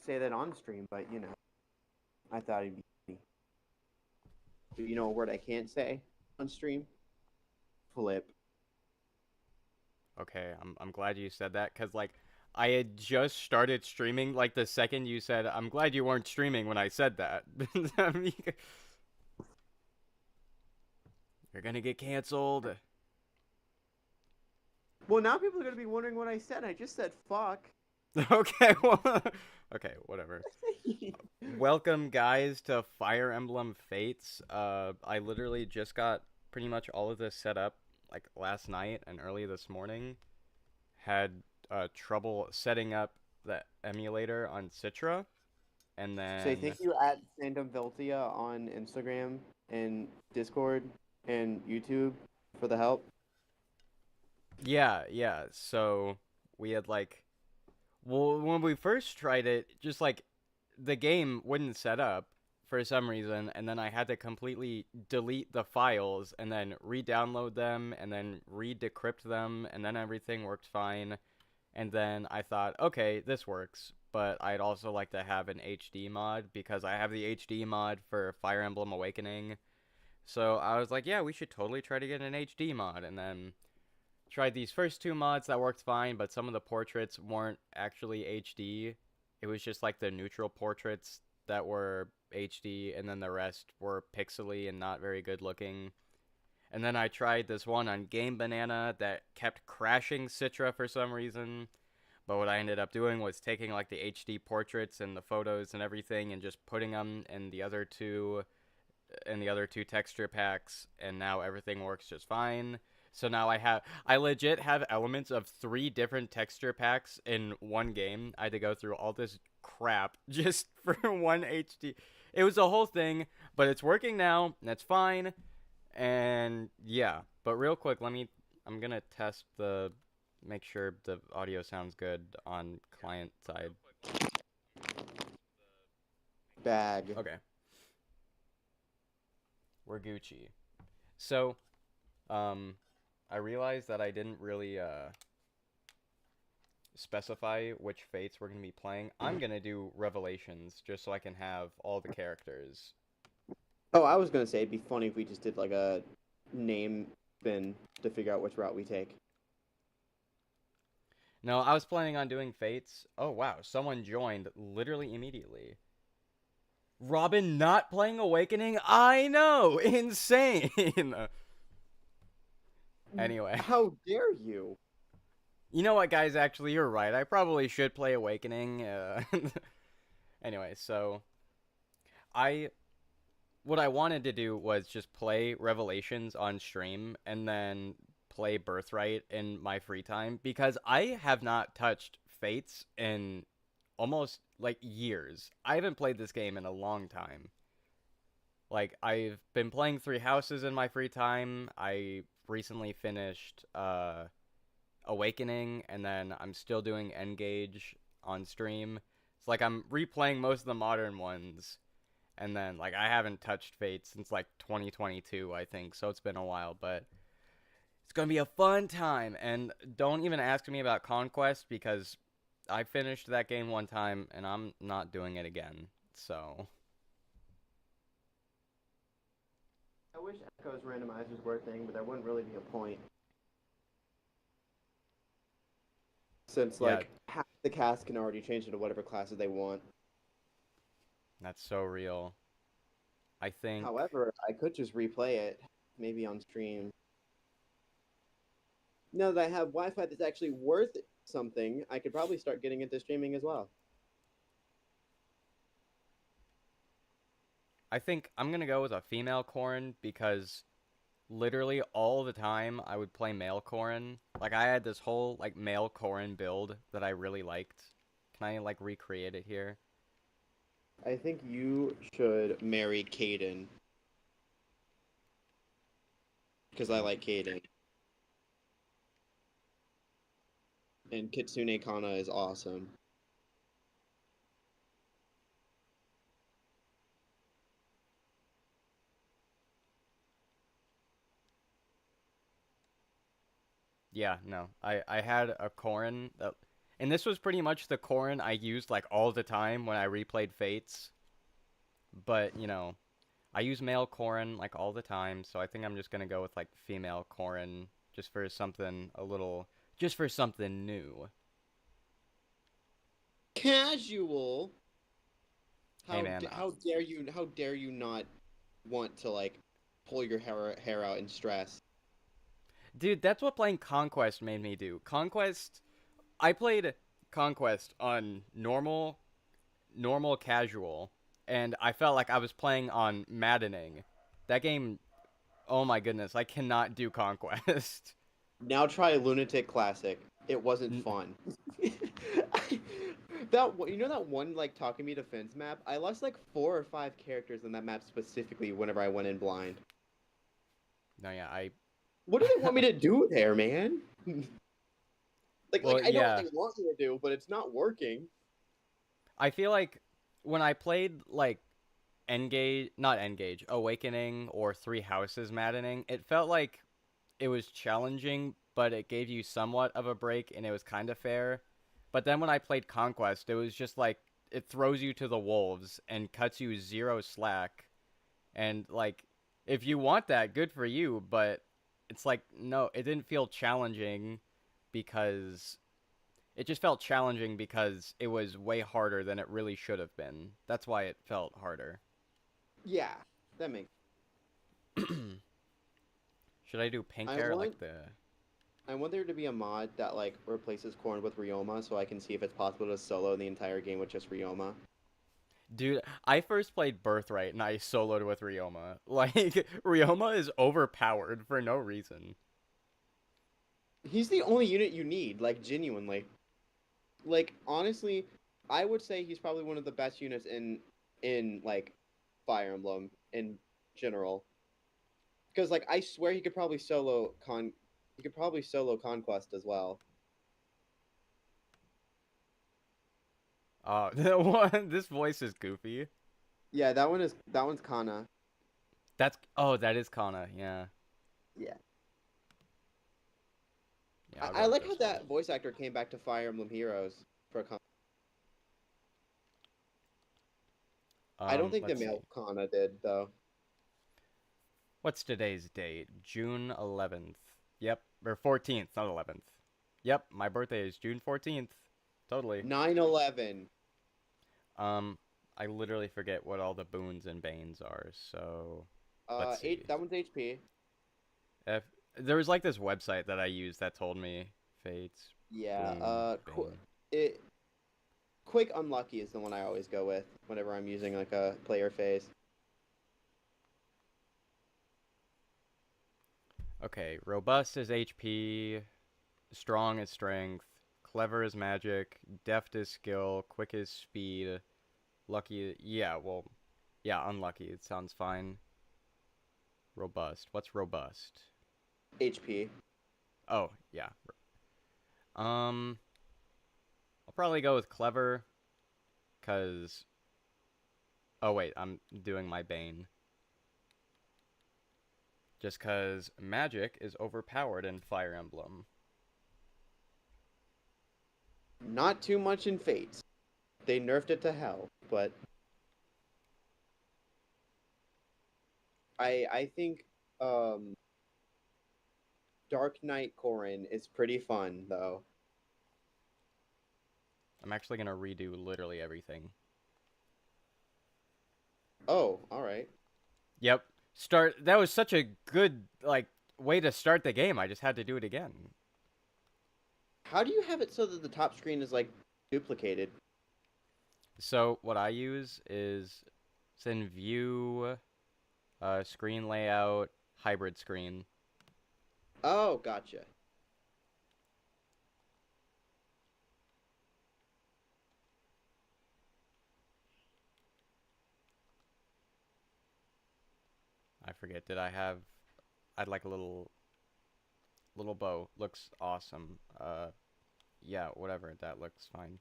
say that on stream, but you know, I thought it'd be funny. You know a word I can't say on stream? Flip. Okay, I'm glad you said that because like I had just started streaming like the second you said I'm glad you weren't streaming when I said that. I mean, you're gonna get canceled. Well, now people are gonna be wondering what I said. I just said fuck. Okay, well, okay, whatever. Welcome guys to Fire Emblem Fates. I literally just got pretty much all of this set up like last night and early this morning. Had trouble setting up the emulator on Citra, and So I then think you at PhantomVoltia on Instagram and Discord and YouTube for the help. yeah. So we had like, well, when we first tried it, just like the game wouldn't set up for some reason, and then I had to completely delete the files and then re-download them and then re-decrypt them, and then everything worked fine. And then I thought, okay, this works, but I'd also like to have an HD mod because I have the HD mod for Fire Emblem Awakening. So I was like, yeah, we should totally try to get an HD mod. And then tried these first two mods that worked fine, but some of the portraits weren't actually HD. It was just like the neutral portraits that were HD, and then the rest were pixely and not very good looking. And then I tried this one on Game Banana that kept crashing Citra for some reason. But what I ended up doing was taking like the HD portraits and the photos and everything and just putting them in the other two texture packs, and now everything works just fine. So now I legit have elements of three different texture packs in one game. I had to go through all this crap just for one HD. It was a whole thing, but it's working now. And that's fine. And yeah, but real quick, I'm gonna test the make sure the audio sounds good on client side. Bag. Okay, we're Gucci. So, um, I realized that I didn't really specify which fates we're gonna be playing. I'm gonna do Revelations just so I can have all the characters. Oh, I was gonna say it'd be funny if we just did like a name spin to figure out which route we take. No, I was planning on doing fates. Oh wow, someone joined literally immediately. Robin not playing Awakening? I know! Insane! Anyway. How dare you? You know what, guys? Actually, you're right. I probably should play Awakening. Anyway, so I what I wanted to do was just play Revelations on stream and then play Birthright in my free time because I have not touched Fates in almost like years. I haven't played this game in a long time. Like I've been playing Three Houses in my free time. I recently finished Awakening, and then I'm still doing Engage on stream. It's like I'm replaying most of the modern ones, and then like I haven't touched Fate since like 2022, I think. So it's been a while, but it's gonna be a fun time. And don't even ask me about Conquest because I finished that game one time, and I'm not doing it again. So I wish Echo's randomizers were a thing, but there wouldn't really be a point. Since yeah, like half the cast can already change into whatever classes they want. that's so real. I think However, I could just replay it, maybe on stream. Now that I have Wi-Fi that's actually worth something, I could probably start getting into streaming as well. I think I'm gonna go with a female Corrin because literally all the time I would play male Corrin. Like I had this whole like male Corrin build that I really liked. Can I like recreate it here? I think you should marry Caden because I Mm, like Caden, and Kitsune Kana is awesome. yeah, no. I had a Corrin that And this was pretty much the Corrin I used like all the time when I replayed Fates. But, you know, I use male Corrin like all the time, so I think I'm just gonna go with like female Corrin just for something a little, just for something new. Casual. Hey man, How dare you not want to like pull your hair out in stress? dude, that's what playing Conquest made me do. Conquest, I played Conquest on normal casual, and I felt like I was playing on maddening. That game, oh my goodness, I cannot do Conquest. Now try Lunatic Classic. It wasn't fun. That one like talking me defense map. I lost like 4 or 5 characters in that map specifically whenever I went in blind. No, yeah, I. What do they want me to do there, man? Well, I know what yeah, they want me to do, but it's not working. I feel like when I played like not Engage, Awakening or Three Houses Maddening, it felt like it was challenging, but it gave you somewhat of a break and it was kind of fair. But then when I played Conquest, it was just like it throws you to the wolves and cuts you zero slack. And like if you want that, good for you, but it's like no, it didn't feel challenging because it just felt challenging because it was way harder than it really should have been. That's why it felt harder. Yeah, that makes. Should I do pink I hair want like the I want there to be a mod that like replaces Corn with Ryoma, so I can see if it's possible to solo the entire game with just Ryoma. Dude, I first played Birthright and I soloed with Ryoma. Like, Ryoma is overpowered for no reason. He's the only unit you need, like genuinely. Like honestly, I would say he's probably one of the best units in like Fire Emblem in general. Because like I swear he could probably solo Conquest as well. This voice is goofy. Yeah, that one's Kana. Oh, that is Kana, yeah. Yeah. Yeah, I'll go I with like how this one. that voice actor came back to Fire Emblem Heroes for Kana. I don't think the Let's see. male Kana did though. What's today's date? June 11th. Yep, or 14th, not 11th. Yep, my birthday is June 14th. Totally. 9/11. Um, I literally forget what all the boons and banes are, so let's see. That one's HP. If there was like this website that I used that told me fates, Yeah. boon, bane. It Quick Unlucky is the one I always go with whenever I'm using like a player phase. Okay, robust is HP, strong is strength, clever is magic, deft is skill, quick is speed, lucky. Yeah, well, yeah, unlucky. It sounds fine. Robust. What's robust? HP. Oh, yeah. Um, I'll probably go with clever, cause. Oh wait, I'm doing my bane. Just cause magic is overpowered in Fire Emblem. Not too much in Fates. They nerfed it to hell, but I think um Dark Knight Corrin is pretty fun though. I'm actually gonna redo literally everything. Oh, all right. Yep. Start. That was such a good like way to start the game. I just had to do it again. How do you have it so that the top screen is like duplicated? So what I use is it's in view, screen layout, hybrid screen. Oh, gotcha. I forget. Did I have? I'd like a little bow. Looks awesome. Yeah, whatever. That looks fine.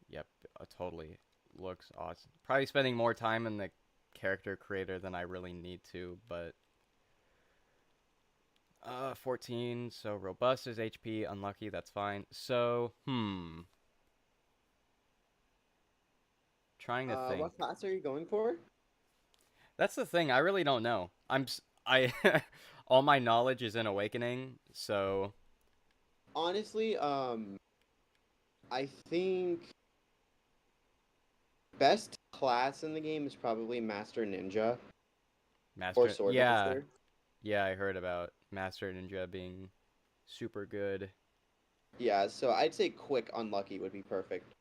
Yep, totally looks awesome. Probably spending more time in the character creator than I really need to, but 14. So robust is HP. Unlucky, that's fine. So, trying to think. What class are you going for? That's the thing. I really don't know. I all my knowledge is in Awakening, so Honestly, I think best class in the game is probably Master Ninja or Master. Yeah, Swordmaster. yeah. I heard about Master Ninja being super good. Yeah, so I'd say quick unlucky would be perfect.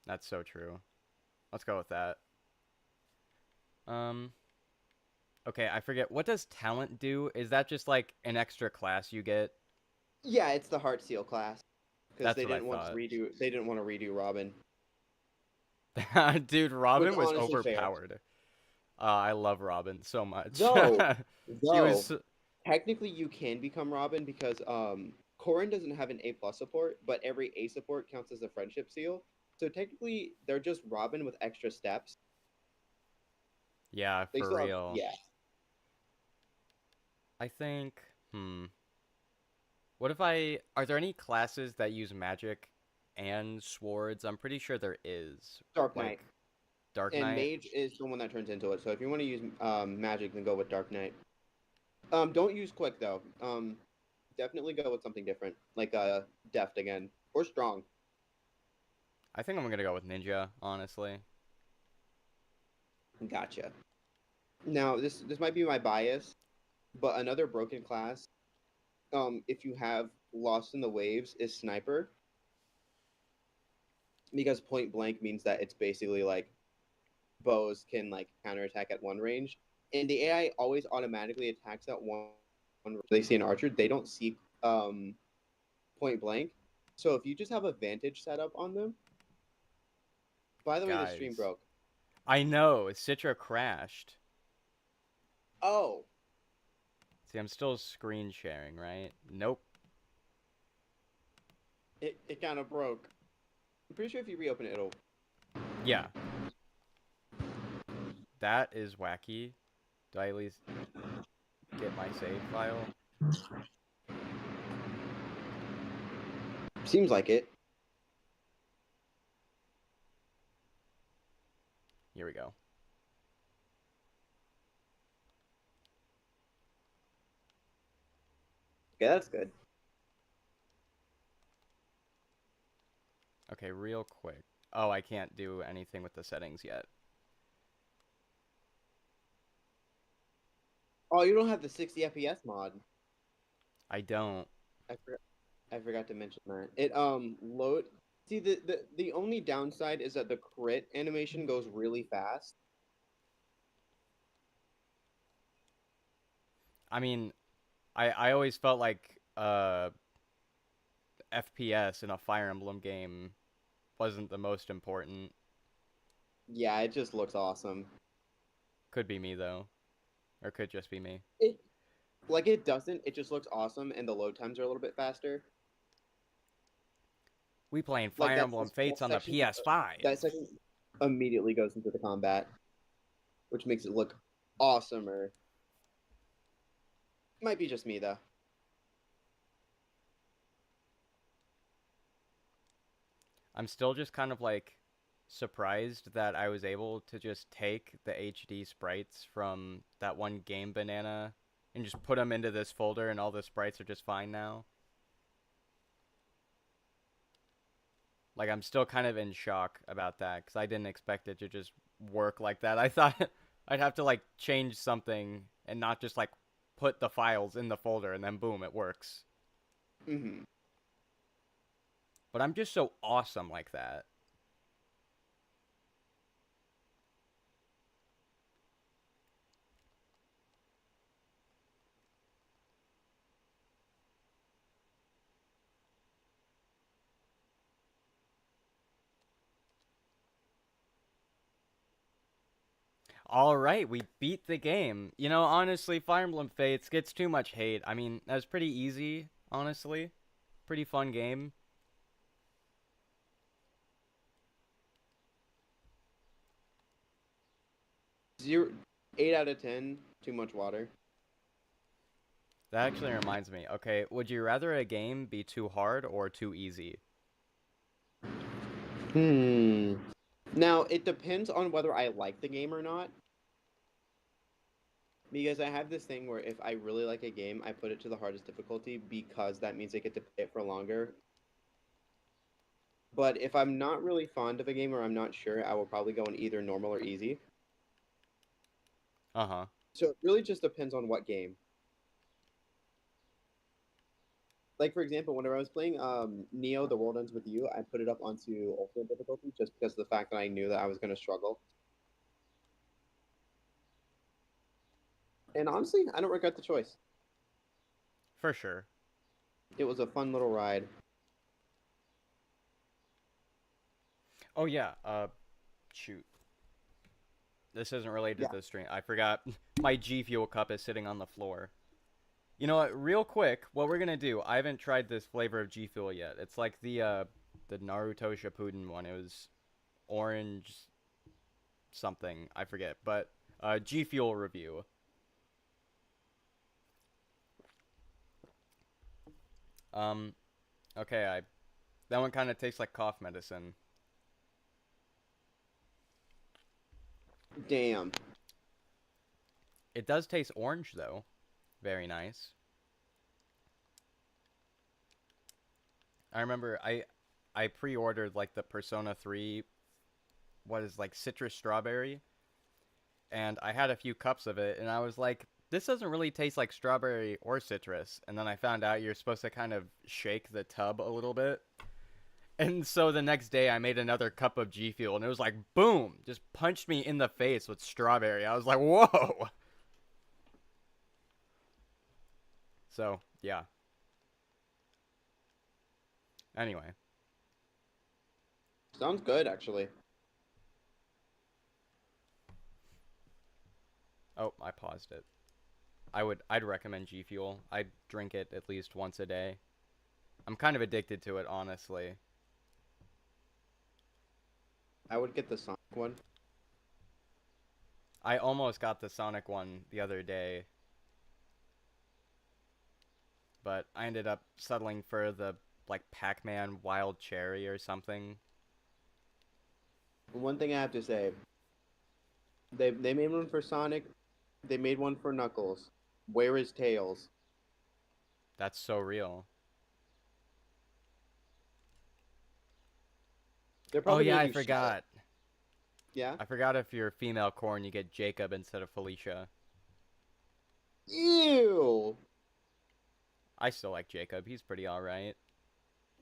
That's so true. Let's go with that. Um. Okay, I forget. What does talent do? Is that just like an extra class you get? Yeah, it's the Heart Seal class because That's they what I didn't want to thought. redo. They didn't want to redo Robin, Dude, which Robin was honestly fair. overpowered. I love Robin so much. Though, She though, was. technically you can become Robin because Corrin doesn't have an A+ support, but every A support counts as a friendship seal. So technically they're just Robin with extra steps. Yeah, They for still have real. yeah. I think. What if I. Are there any classes that use magic and swords? I'm pretty sure there is. Dark Knight. Like Dark And Knight. Mage is the one that turns into it. So if you want to use magic, then go with Dark Knight. Don't use quick though. Definitely go with something different, like deft again or strong. I think I'm gonna go with Ninja, honestly. Gotcha. Now this might be my bias, but another broken class, if you have Lost in the Waves, is Sniper because point blank means that it's basically like bows can like counterattack at one range, and the AI always automatically attacks at one. They see an archer, they don't see point blank. So if you just have a vantage set up on them, by the way, the stream Guys. broke. I know, Citra crashed. Oh, See, I'm still screen sharing, right? Nope. it kind of broke. I'm pretty sure if you reopen it, it'll. Yeah, that is wacky. Do I at least get my save file? Seems like it. Here we go. Okay, that's good. Okay, real quick. Oh, I can't do anything with the settings yet. Oh, you don't have the 60 FPS mod. I don't. I forgot. I forgot to mention that. It load. See the only downside is that the crit animation goes really fast. I mean, I always felt like FPS in a Fire Emblem game wasn't the most important. Yeah, it just looks awesome. Could be me though, or could just be me. It like it doesn't. It just looks awesome, and the load times are a little bit faster. We playing Like Fire Emblem Fates that on the section. PS5. That section immediately goes into the combat, which makes it look awesomer. Might be just me though. I'm still just kind of like surprised that I was able to just take the HD sprites from that one game banana and just put them into this folder and all the sprites are just fine now. Like I'm still kind of in shock about that cuz I didn't expect it to just work like that. I thought I'd have to like change something and not just like put the files in the folder and then boom, it works. Mm-hmm. But I'm just so awesome like that. All right, we beat the game. You know, honestly, Fire Emblem Fates gets too much hate. I mean, that was pretty easy, honestly. Pretty fun game. Zero, 8 out of 10. Too much water. That actually reminds me. Okay, would you rather a game be too hard or too easy? Hmm. Now, it depends on whether I like the game or not. Because I have this thing where if I really like a game, I put it to the hardest difficulty because that means I get to play it for longer. But if I'm not really fond of a game or I'm not sure, I will probably go in either normal or easy. Uh-huh. So it really just depends on what game. Like for example, whenever I was playing Neo: The World Ends with You, I put it up onto ultimate difficulty just because of the fact that I knew that I was going to struggle. And honestly, I don't regret the choice. For sure. It was a fun little ride. Oh yeah, shoot. This isn't related Yeah. to the stream. I forgot my G Fuel cup is sitting on the floor. You know what? Real quick, what we're gonna do? I haven't tried this flavor of G Fuel yet. It's like the Naruto Shippuden one. It was orange something. I forget. But G Fuel review. Um. Okay. I that one kind of tastes like cough medicine. Damn. It does taste orange though. Very nice. I remember I pre-ordered like the Persona 3 what is like citrus strawberry, and I had a few cups of it and I was like, this doesn't really taste like strawberry or citrus. And then I found out you're supposed to kind of shake the tub a little bit. And so the next day I made another cup of G Fuel and it was like boom, just punched me in the face with strawberry. I was like, "Whoa." So, yeah. Anyway. Sounds good, actually. Oh, I paused it. I'd recommend G Fuel. I'd drink it at least once a day. I'm kind of addicted to it, honestly. I would get the Sonic one. I almost got the Sonic one the other day, but I ended up settling for the like Pac-Man Wild Cherry or something. One thing I have to say, they made one for Sonic. They made one for Knuckles. Where is Tails? That's so real. They're Oh probably yeah, gonna I do Shadow. forgot. Yeah. I forgot if you're female corn, you get Jacob instead of Felicia. Ew. I still like Jacob. He's pretty alright.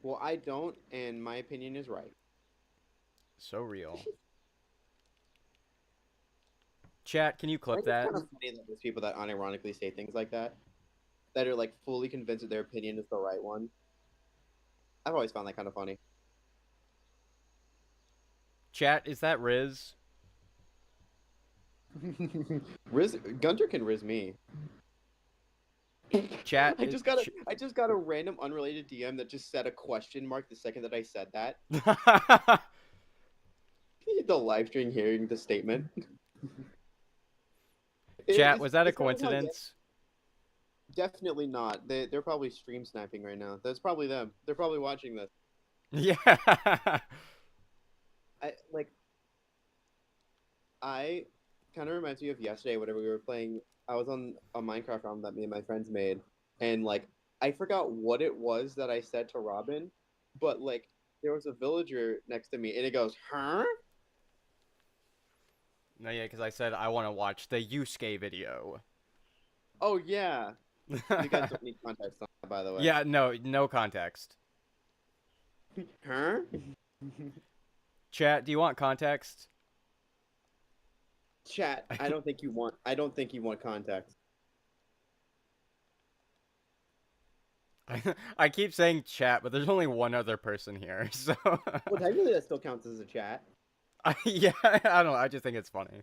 Well, I don't, and my opinion is right. So real. Chat, can you I clip think it's that? kind of funny that there's people that unironically say things like that, that are like fully convinced that their opinion is the right one. I've always found that kind of funny. Chat, is that Riz? Riz Gunter can riz me. Chat, I just got a random unrelated DM that just said a question mark the second that I said that. The live stream hearing the statement. Chat, was that a It's kind of like how coincidence? definitely not. They're probably stream sniping right now. That's probably them. They're probably watching this. Yeah. I like I kind of reminds me of yesterday whenever we were playing. I was on a Minecraft ROM that me and my friends made, and like I forgot what it was that I said to Robin, but like there was a villager next to me, and it goes, "Huh?" No, yeah, because I said I want to watch the Yusuke video. Oh yeah. You guys don't need context on that, by the way. Yeah, no context. Huh? Chat, do you want context? Chat. I don't think you want. I don't think you want context. I keep saying chat, but there's only one other person here, so Well, technically that still counts as a chat. yeah, I don't know. I just think it's funny.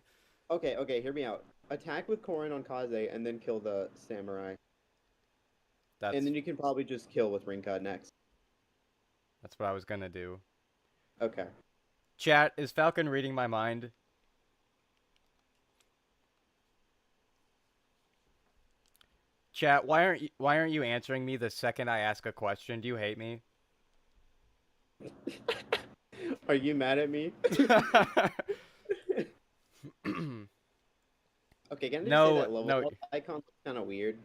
Okay, okay. Hear me out. Attack with Korin on Kaze, and then kill the samurai, and That's then you can probably just kill with Rinka next. that's what I was gonna do. Okay. Chat, is Falcon reading my mind? Chat, why aren't you answering me the second I ask a question? Do you hate me? Are you mad at me? Okay, can I just say No, that level no. up icon looks kind of weird.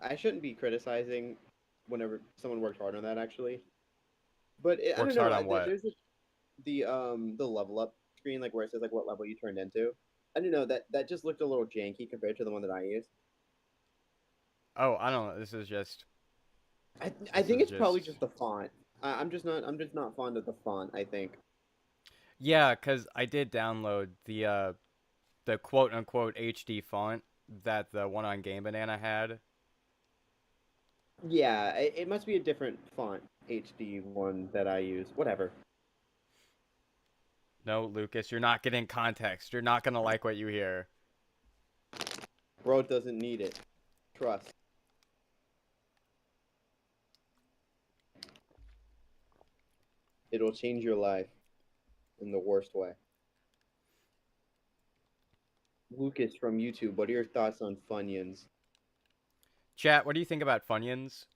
I shouldn't be criticizing whenever someone worked hard on that actually, but I don't Works know. hard on what? There's the level up screen like where it says like what level you turned into. I don't know that just looked a little janky compared to the one that I used. Oh, I don't know. I This think is it's probably just just the font. I'm just not fond of the font. I think. yeah, cuz I did download the quote unquote HD font that the one on Game Banana had. Yeah, it must be a different font HD one that I use. Whatever. No, Lucas, you're not getting context. You're not going to like what you hear. Bro doesn't need it. Trust. It'll change your life in the worst way. Lucas from YouTube, what are your thoughts on Funyuns? Chat, what do you think about Funyuns?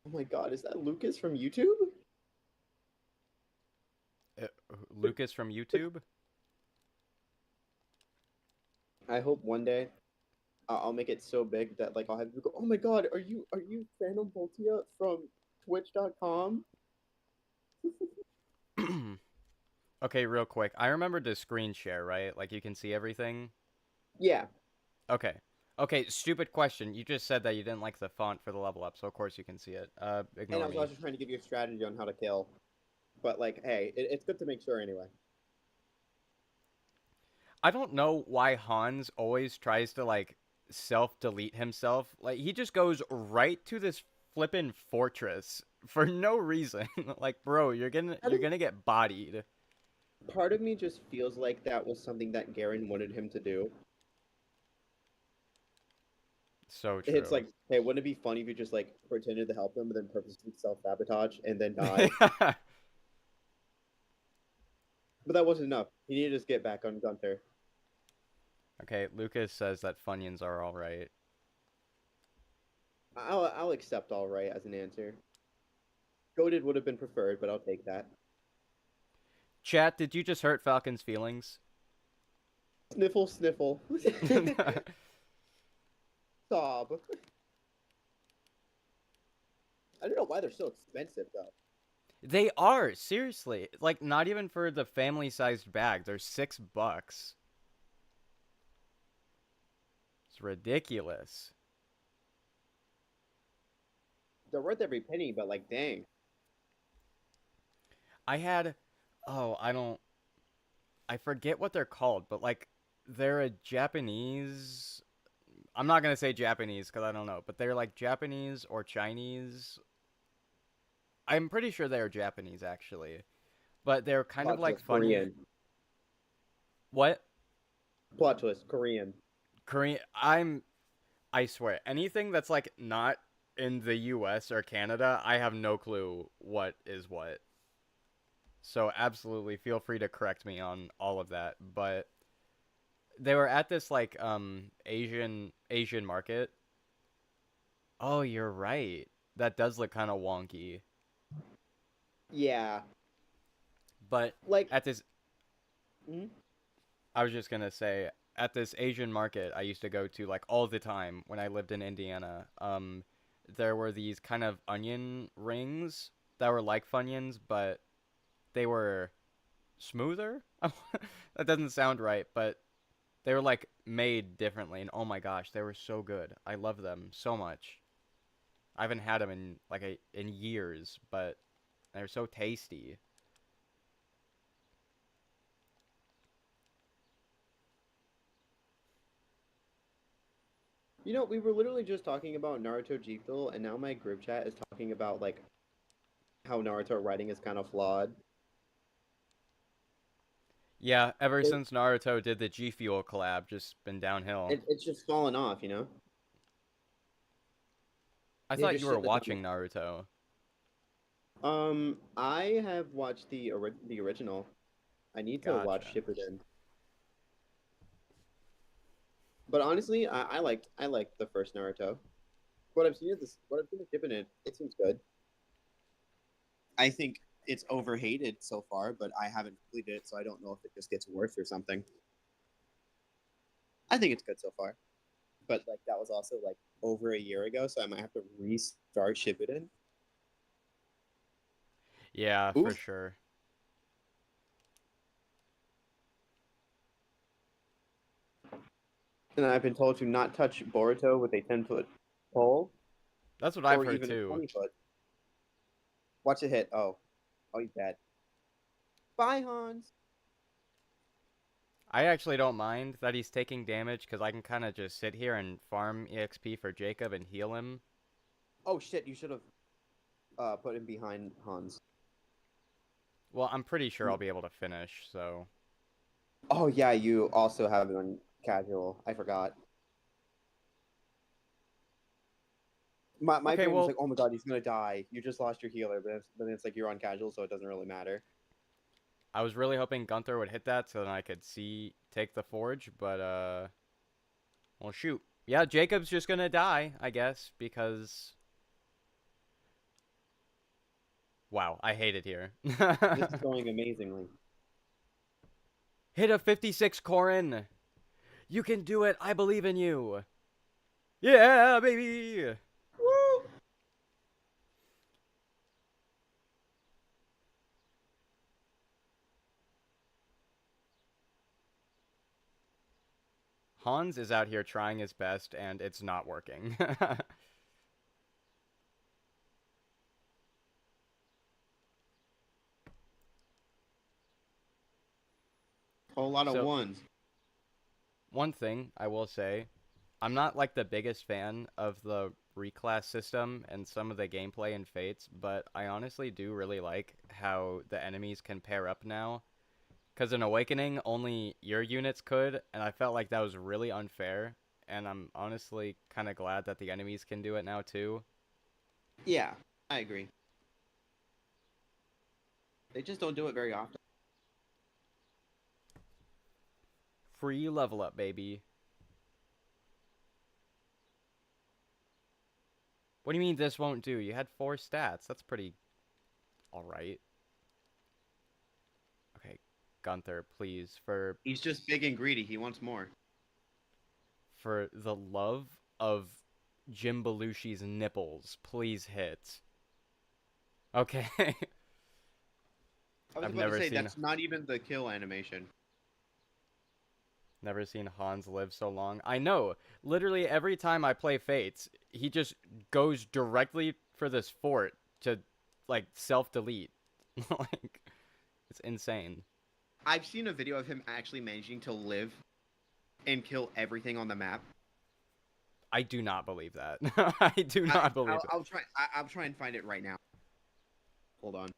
Oh my god, is that Lucas from YouTube? Uh, Lucas from YouTube? I hope one day I'll make it so big that like I'll have people go, "Oh my god, are you PhantomVoltia from Twitch.com?" Okay, real quick. I remember the screen share, right? Like you can see everything. Yeah, Okay. Okay, stupid question. You just said that you didn't like the font for the level up, so of course you can see it. and I Ignore was me. also trying to give you a strategy on how to kill, but like, hey, it's good to make sure anyway. I don't know why Hans always tries to like self-delete himself. Like he just goes right to this flippin' fortress for no reason. Like, bro, I you're think gonna get bodied. part of me just feels like that was something that Garen wanted him to do. So It's true. like, hey, wouldn't it be funny if you just like pretended to help them, but then purposely self-sabotage and then die? But that wasn't enough. He needed to just get back on Gunther. Okay, Lucas says that Funyuns are alright. I'll accept all right as an answer. Goaded would have been preferred, but I'll take that. Chat, did you just hurt Falcon's feelings? Sniffle, sniffle. Sob. I don't know why they're so expensive though. They are, seriously. Like, not even for the family-sized bag. They're $6. It's ridiculous. They're worth every penny, but like, dang. I had, oh, I forget what they're called, but like, they're a Japanese. I'm not gonna say Japanese because I don't know, but they're like Japanese or Chinese. I'm pretty sure they're Japanese actually, but they're kind of Plot like twist, Funyun. Korean. What? Plot twist, Korean. Korean? I swear, anything that's like not in the U.S. or Canada, I have no clue what is what. So absolutely, feel free to correct me on all of that. But they were at this like Asian market. Oh, you're right. That does look kind of wonky. Yeah. But Like, at this, hmm? I was just gonna say, at this Asian market I used to go to like all the time when I lived in Indiana. There were these kind of onion rings that were like Funyuns, but they were smoother. That doesn't sound right, but they were like made differently, and oh my gosh, they were so good. I love them so much. I haven't had them in in years, but they're so tasty. You know, we were literally just talking about Naruto G Fuel, and now my group chat is talking about like how Naruto writing is kind of flawed. Yeah, ever It, since Naruto did the G Fuel collab, just been downhill. it's just fallen off, you know. I They thought just you were shit the time. watching Naruto. I have watched the original. I need to watch Gotcha. Shippuden. But honestly, I liked the first Naruto. What I've seen of Shippuden, it seems good. I think it's overhated so far, but I haven't completed it, so I don't know if it just gets worse or something. I think it's good so far, but like that was also like over a year ago, so I might have to restart Shippuden. Yeah, for Oof. sure. And I've been told to not touch Boruto with a 10-foot pole That's what I've or heard even a too. 20-foot. Watch it hit. Oh, oh, he's dead. Bye, Hans. I actually don't mind that he's taking damage because I can kind of just sit here and farm EXP for Jacob and heal him. Oh shit! You should have put him behind Hans. Well, I'm pretty sure I'll be able to finish, so. Oh yeah, you also have it on casual. I forgot. My Okay, brain was well, like, oh my god, he's gonna die. You just lost your healer, but then it's like you're on casual, so it doesn't really matter. I was really hoping Gunther would hit that so then I could take the forge, but, well, shoot. Yeah, Jacob's just gonna die, I guess, because. Wow, I hate it here. This is going amazingly. Hit a 56, Corin! You can do it! I believe in you! Yeah, baby! Woo! Hans is out here trying his best, and it's not working. Whole lot of So, ones. one thing I will say, I'm not like the biggest fan of the reclass system and some of the gameplay in Fates, but I honestly do really like how the enemies can pair up now. Because in Awakening, only your units could, and I felt like that was really unfair. And I'm honestly kind of glad that the enemies can do it now too. Yeah, I agree. They just don't do it very often. Free level up, baby. What do you mean this won't do? You had 4 stats. That's pretty alright. Okay, Gunther, please, He's just big and greedy. He wants more. for the love of Jim Belushi's nipples, please hit. Okay. I was I've about to never say seen that's not even the kill animation. never seen Hans live so long. I know. Literally every time I play Fates, he just goes directly for this fort to like self-delete. Like it's insane. I've seen a video of him actually managing to live and kill everything on the map. I do not believe that. I do not believe it. I'll try and find it right now. Hold on.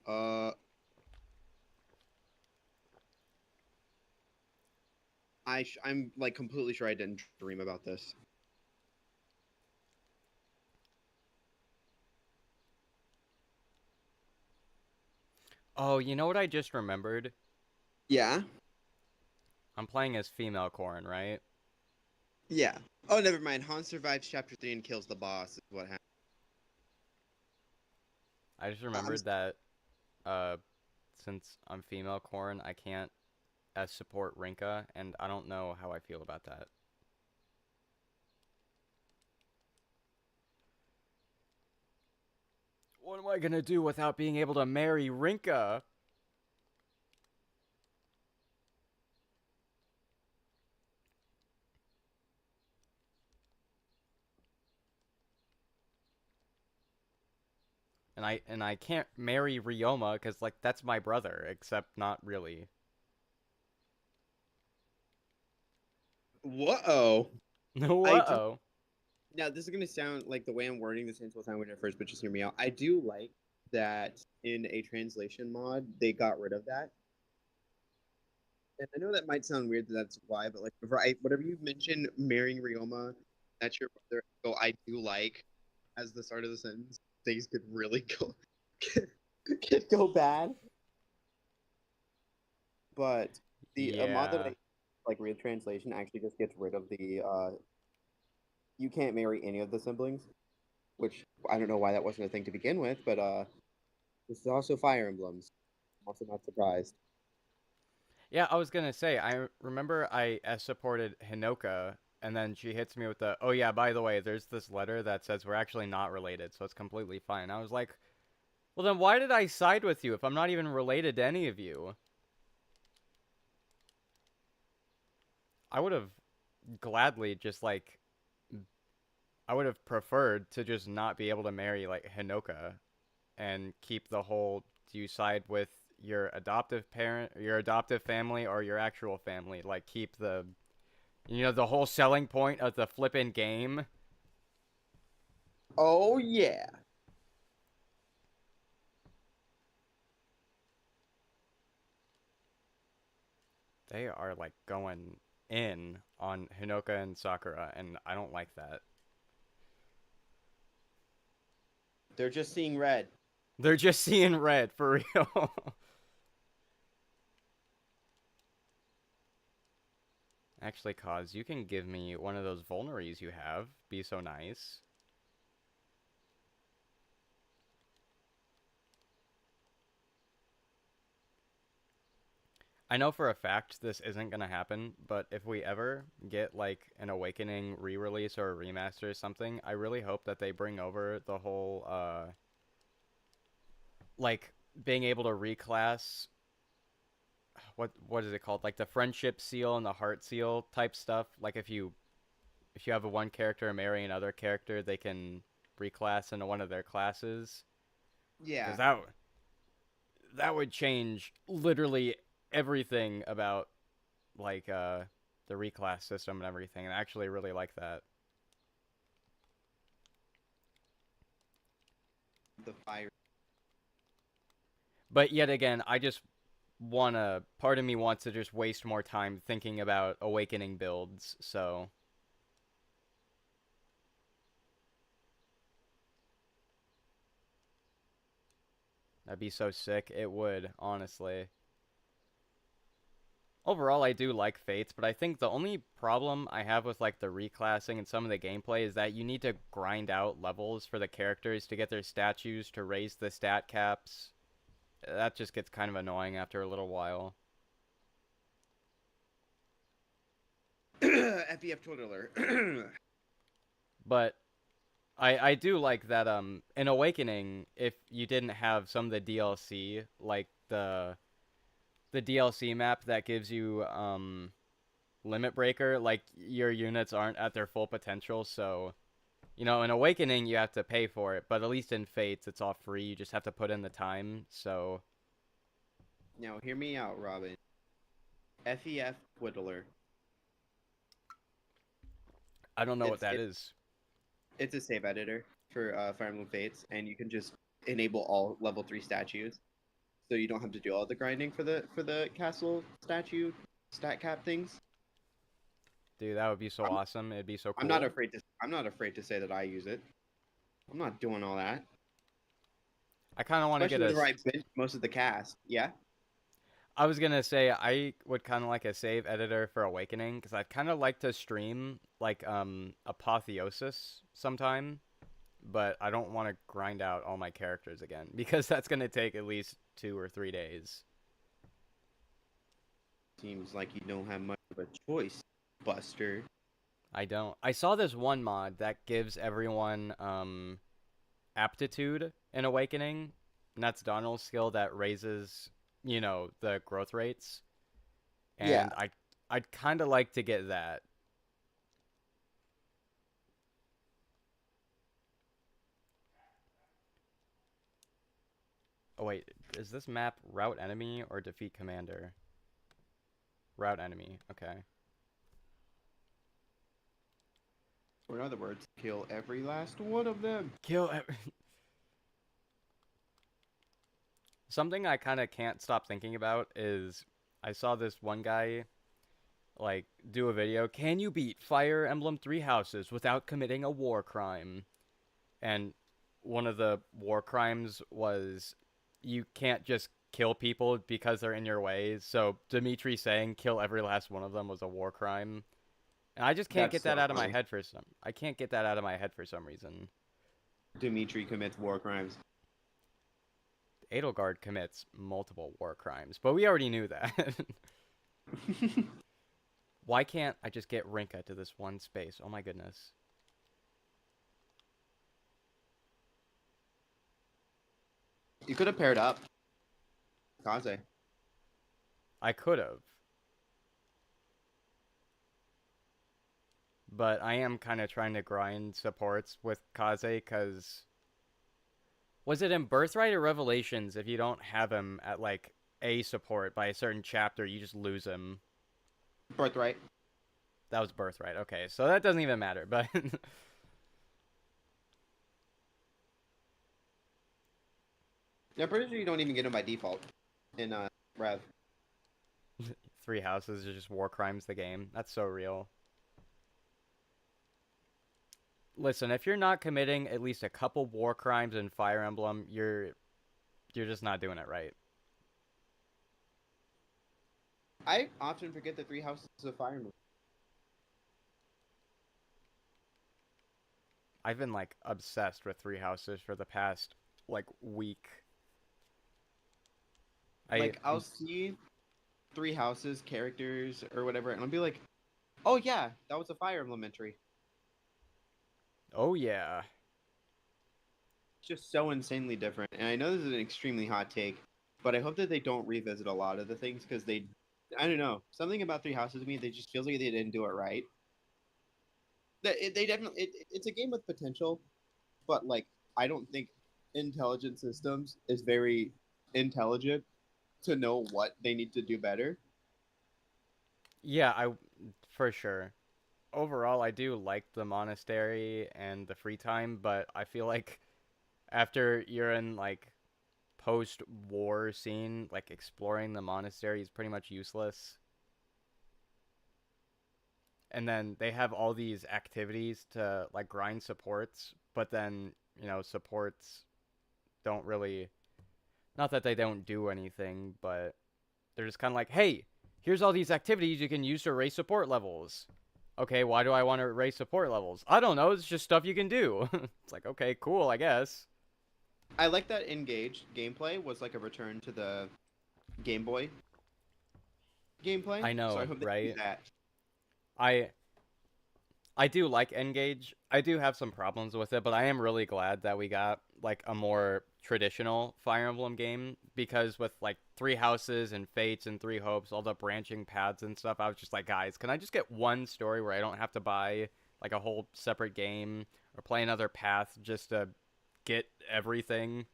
Uh, I'm like completely sure I didn't dream about this. Oh, you know what I just remembered? Yeah. I'm playing as female Corrin, right? Yeah. Oh, never mind. Han survives chapter 3 and kills the boss. Is what happened. I just I'm remembered that uh since I'm female Corrin, I can't as support Rinka, and I don't know how I feel about that. What am I gonna do without being able to marry Rinka? And I can't marry Ryoma because like that's my brother, except not really. Whoa. I do. Whoa. Now, this is going to sound like the way I'm wording this will sound weird at first, but just hear me out. I do like that in a translation mod, they got rid of that. And I know that might sound weird that that's why, but like, whatever you mention marrying Ryoma, that's your brother. So I do like, as the start of the sentence, things could really go, could go bad. But the mod that Yeah. like real translation actually just gets rid of the you can't marry any of the siblings, which I don't know why that wasn't a thing to begin with, but this is also Fire Emblems. I'm also not surprised. Yeah, I was gonna say, I remember I supported Hinoka, and then she hits me with the, oh yeah, by the way, there's this letter that says we're actually not related, so it's completely fine. I was like, well then why did I side with you if I'm not even related to any of you? I would have gladly just like, I would have preferred to just not be able to marry like Hinoka and keep the whole, do you side with your adoptive parent, your adoptive family, or your actual family? Like keep the, the whole selling point of the flippin' game. Oh yeah. They are like going in on Hinoka and Sakura, and I don't like that. They're just seeing red. They're just seeing red for real. Actually, Cause, you can give me one of those vulneries you have. Be so nice. I know for a fact this isn't gonna happen, but if we ever get like an Awakening re-release or a remaster or something, I really hope that they bring over the whole like being able to reclass what is it called? Like the friendship seal and the heart seal type stuff. Like if you have a one character marry another character, they can reclass into one of their classes. Because Yeah. that would change literally everything about like the reclass system and everything. And I actually really like that. The fire. But yet again, I just wanna part of me wants to just waste more time thinking about awakening builds, so that'd be so sick. It would, honestly. Overall, I do like Fates, but I think the only problem I have with like the reclassing and some of the gameplay is that you need to grind out levels for the characters to get their statues to raise the stat caps. That just gets kind of annoying after a little while. FEF Twiddler. But I do like that in Awakening, if you didn't have some of the DLC, like the DLC map that gives you Limit Breaker, like your units aren't at their full potential, so in Awakening you have to pay for it, but at least in Fates it's all free. You just have to put in the time. So Now hear me out, Robin. FEF Twiddler. I don't know what It's that it, is. it's a save editor for Fire Emblem Fates, and you can just enable all level 3 statues, so you don't have to do all the grinding for the castle statue stat cap things. Dude, that would be so I'm awesome. It'd be so I'm not cool. afraid to say that I use it. I'm not doing all that, I kind of want to get especially a. whenever I bench most of the cast. Yeah. I was gonna say I would kind of like a save editor for Awakening because I'd kind of like to stream like Apotheosis sometime, but I don't want to grind out all my characters again because that's gonna take at least 2 or 3 days. Seems like you don't have much of a choice, Buster. I don't. I saw this one mod that gives everyone aptitude in Awakening, and that's Donald's skill that raises the growth rates, Yeah. and I'd kind of like to get that. Oh wait, is this map route enemy or defeat commander? Route enemy. Okay. Or in other words, kill every last one of them. Kill. Something I kind of can't stop thinking about is I saw this one guy like do a video. Can you beat Fire Emblem Three Houses without committing a war crime? And one of the war crimes was you can't just kill people because they're in your way. So Dimitri saying kill every last one of them was a war crime. And I just can't That's get that so out of my funny. head for some. I can't get that out of my head for some reason. Dimitri commits war crimes. Edelgard commits multiple war crimes, but we already knew that. Why can't I just get Rinka to this one space? Oh my goodness. You could have paired up. Kaze. I could have. But I am kind of trying to grind supports with Kaze because... Was it in Birthright or Revelations if you don't have him at, like, a support by a certain chapter, you just lose him? Birthright. That was Birthright. Okay, so that doesn't even matter, but... Yeah, I'm pretty sure you don't even get him by default in Rev. 3 houses are just war crimes the game. That's so real. Listen, if you're not committing at least a couple war crimes in Fire Emblem, you're just not doing it right. I often forget the 3 houses of Fire Emblem. I've been like obsessed with 3 houses for the past like week. I'll see 3 houses, characters, or whatever, and I'll be like, oh yeah, that was a Fire Emblem entry. Oh yeah. It's just so insanely different. And I know this is an extremely hot take, but I hope that they don't revisit a lot of the things because I don't know, something about 3 houses to me, they just feels like they didn't do it right. They definitely, it's a game with potential, but like, I don't think Intelligent Systems is very intelligent to know what they need to do better. Yeah, for sure. Overall, I do like the monastery and the free time, but I feel like after you're in like post-war scene, like exploring the monastery is pretty much useless. And then they have all these activities to like grind supports, but then, supports don't really, not that they don't do anything, but they're just kind of like, hey, here's all these activities you can use to raise support levels. Okay, why do I want to raise support levels? I don't know, it's just stuff you can do. It's like, okay, cool, I guess. I like that Engage gameplay was like a return to the Game Boy gameplay. I So I know, hope they do right? that. I I do like Engage. I do have some problems with it, but I am really glad that we got like a more traditional Fire Emblem game because with like 3 houses and fates and 3 hopes, all the branching paths and stuff, I was just like, guys, can I just get one story where I don't have to buy like a whole separate game or play another path just to get everything?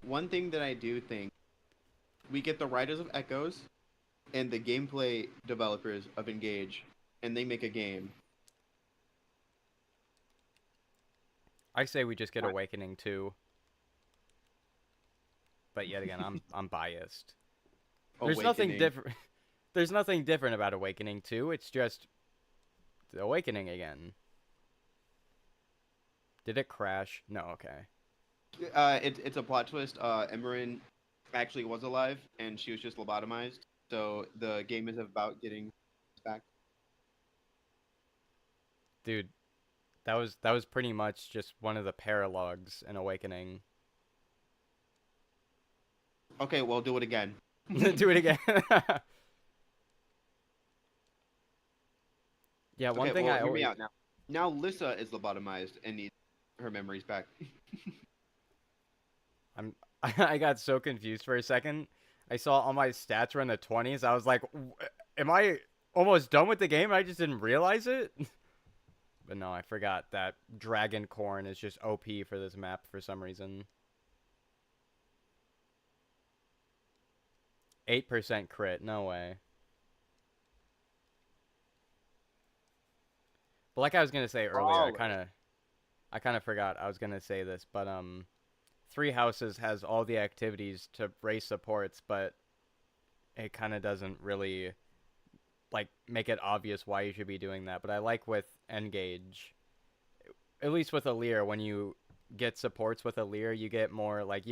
One thing that I do think we get the writers of Echoes and the gameplay developers of Engage, and they make a game. I say we just get What? Awakening 2, but yet again, I'm biased. There's nothing Awakening. different. There's nothing different about Awakening 2. It's just Awakening again. Did it crash? No, okay. It's a plot twist. Emerin actually was alive, and she was just lobotomized. So the game is about getting back. Dude, that was pretty much just one of the paralogs in Awakening. Okay, well, do it again. Do it again. Yeah, one Okay, thing well, I hear me always out now. Now Lissa is lobotomized and needs her memories back. I'm I got so confused for a second. I saw all my stats were in the 20s. I was like, am I almost done with the game? I just didn't realize it. But no, I forgot that Dragon Corn is just OP for this map for some reason. 8% crit, no way. But like I was gonna say earlier, I kind of forgot I was gonna say this, but 3 houses has all the activities to raise supports, but it kind of doesn't really like make it obvious why you should be doing that. But I like with Engage, at least with Alear, when you get supports with Alear, you get more like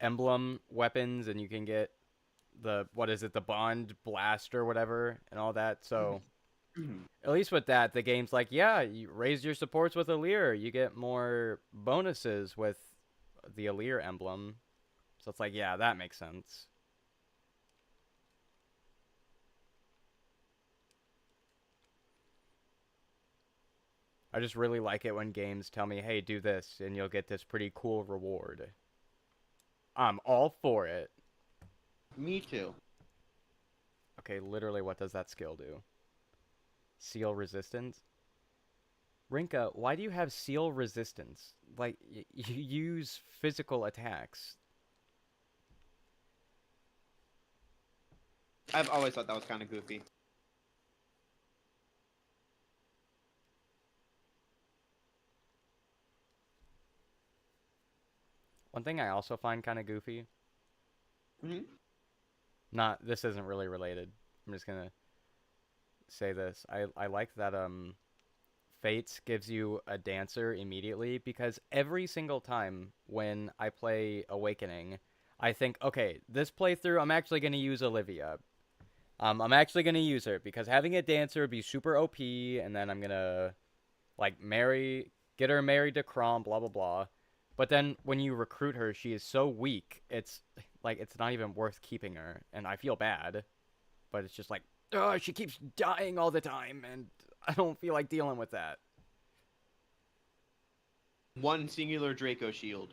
emblem weapons, and you can get the what is it, the bond blast or whatever, and all that. So at least with that, the game's like, yeah, you raise your supports with Alear, you get more bonuses with the Alear emblem. So it's like, yeah, that makes sense. I just really like it when games tell me, hey, do this, and you'll get this pretty cool reward. I'm all for it. Me too. Okay, literally, what does that skill do? Seal resistance? Rinka, why do you have seal resistance? Like, you use physical attacks. I've always thought that was kind of goofy. One thing I also find kind of goofy. Mm-hmm. Not, this isn't really related. I'm just gonna say this. I like that Fates gives you a dancer immediately because every single time when I play Awakening, I think, okay, this playthrough I'm actually gonna use Olivia. I'm actually gonna use her because having a dancer would be super OP, and then I'm gonna like get her married to Crom, blah blah blah. But then when you recruit her, she is so weak. It's like it's not even worth keeping her, and I feel bad. But it's just like, oh, she keeps dying all the time, and I don't feel like dealing with that. One singular Draco shield.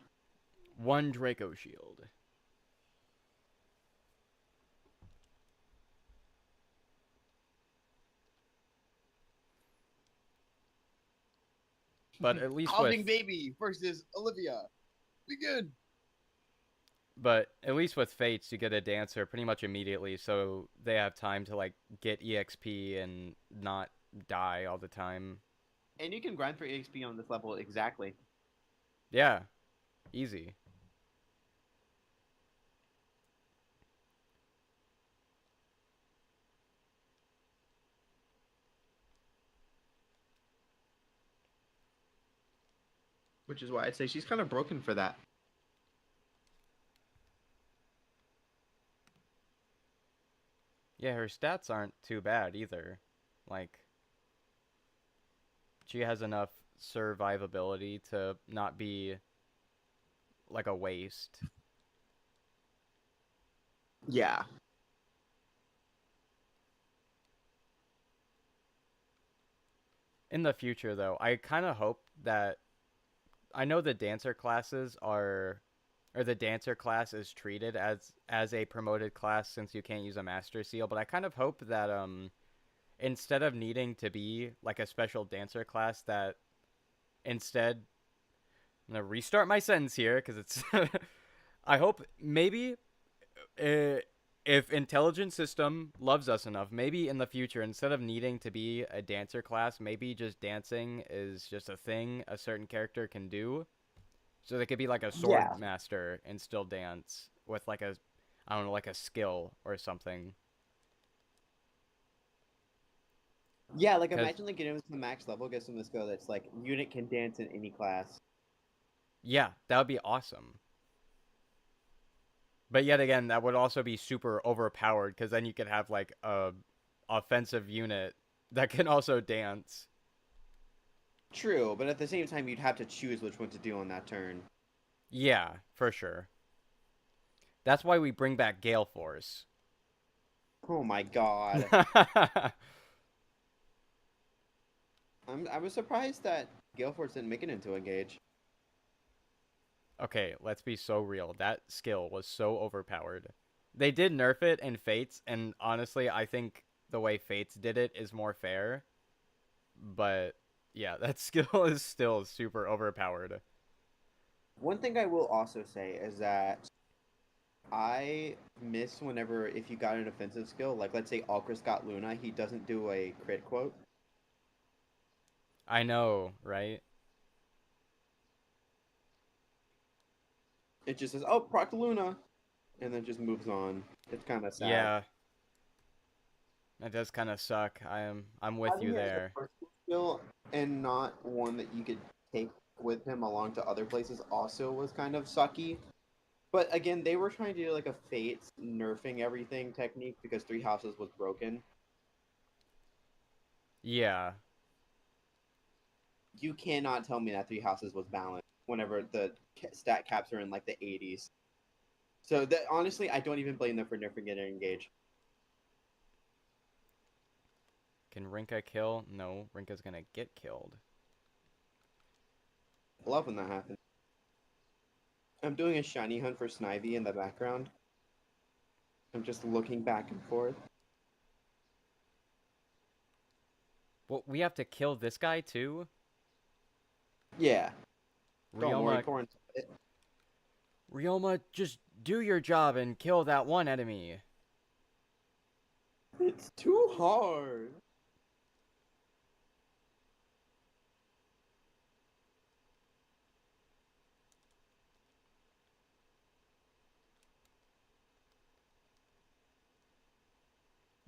One Draco shield. But at least Halving with baby versus Olivia. Begin. But at least with Fates, you get a dancer pretty much immediately, so they have time to like get EXP and not die all the time. And you can grind for EXP on this level exactly. Yeah, easy. Which is why I'd say she's kind of broken for that. Yeah, her stats aren't too bad either. Like, she has enough survivability to not be like a waste. Yeah. In the future, though, I kind of hope that I know the dancer classes are, or the dancer class is treated as a promoted class since you can't use a master seal. But I kind of hope that instead of needing to be like a special dancer class, that instead I'm gonna restart my sentence here because it's. I hope maybe if intelligent system loves us enough, maybe in the future, instead of needing to be a dancer class, maybe just dancing is just a thing a certain character can do. So they could be like a sword Yeah. master and still dance with like a, I don't know, like a skill or something. Yeah, like Because, imagine like getting to the max level, get some of the skill that's like unit can dance in any class. yeah, that would be awesome. But yet again, that would also be super overpowered because then you could have like a offensive unit that can also dance. True, but at the same time, you'd have to choose which one to do on that turn. Yeah, for sure. That's why we bring back Gale Force. Oh my god. I was surprised that Gale Force didn't make it into Engage. Okay, let's be so real. That skill was so overpowered. They did nerf it in Fates, and honestly, I think the way Fates did it is more fair. But yeah, that skill is still super overpowered. One thing I will also say is that I miss whenever if you got an offensive skill, like let's say Alcris got Luna, he doesn't do a crit quote. I know, right? It just says, "Oh, proc Luna," and then just moves on. It's kind of sad. Yeah, that does kind of suck. I'm with Having you it as a there. personal skill and not one that you could take with him along to other places also was kind of sucky. But again, they were trying to do like a Fates nerfing everything technique because Three Houses was broken. Yeah. You cannot tell me that Three Houses was balanced whenever the stat caps are in like the 80s. So that honestly, I don't even blame them for nerfing it and engage. Can Rinka kill? No, Rinka's gonna get killed. I love when that happens. I'm doing a shiny hunt for Snivy in the background. I'm just looking back and forth. Well, we have to kill this guy too? Yeah, don't worry, Ryoma, Corn. Ryoma, just do your job and kill that one enemy. It's too hard.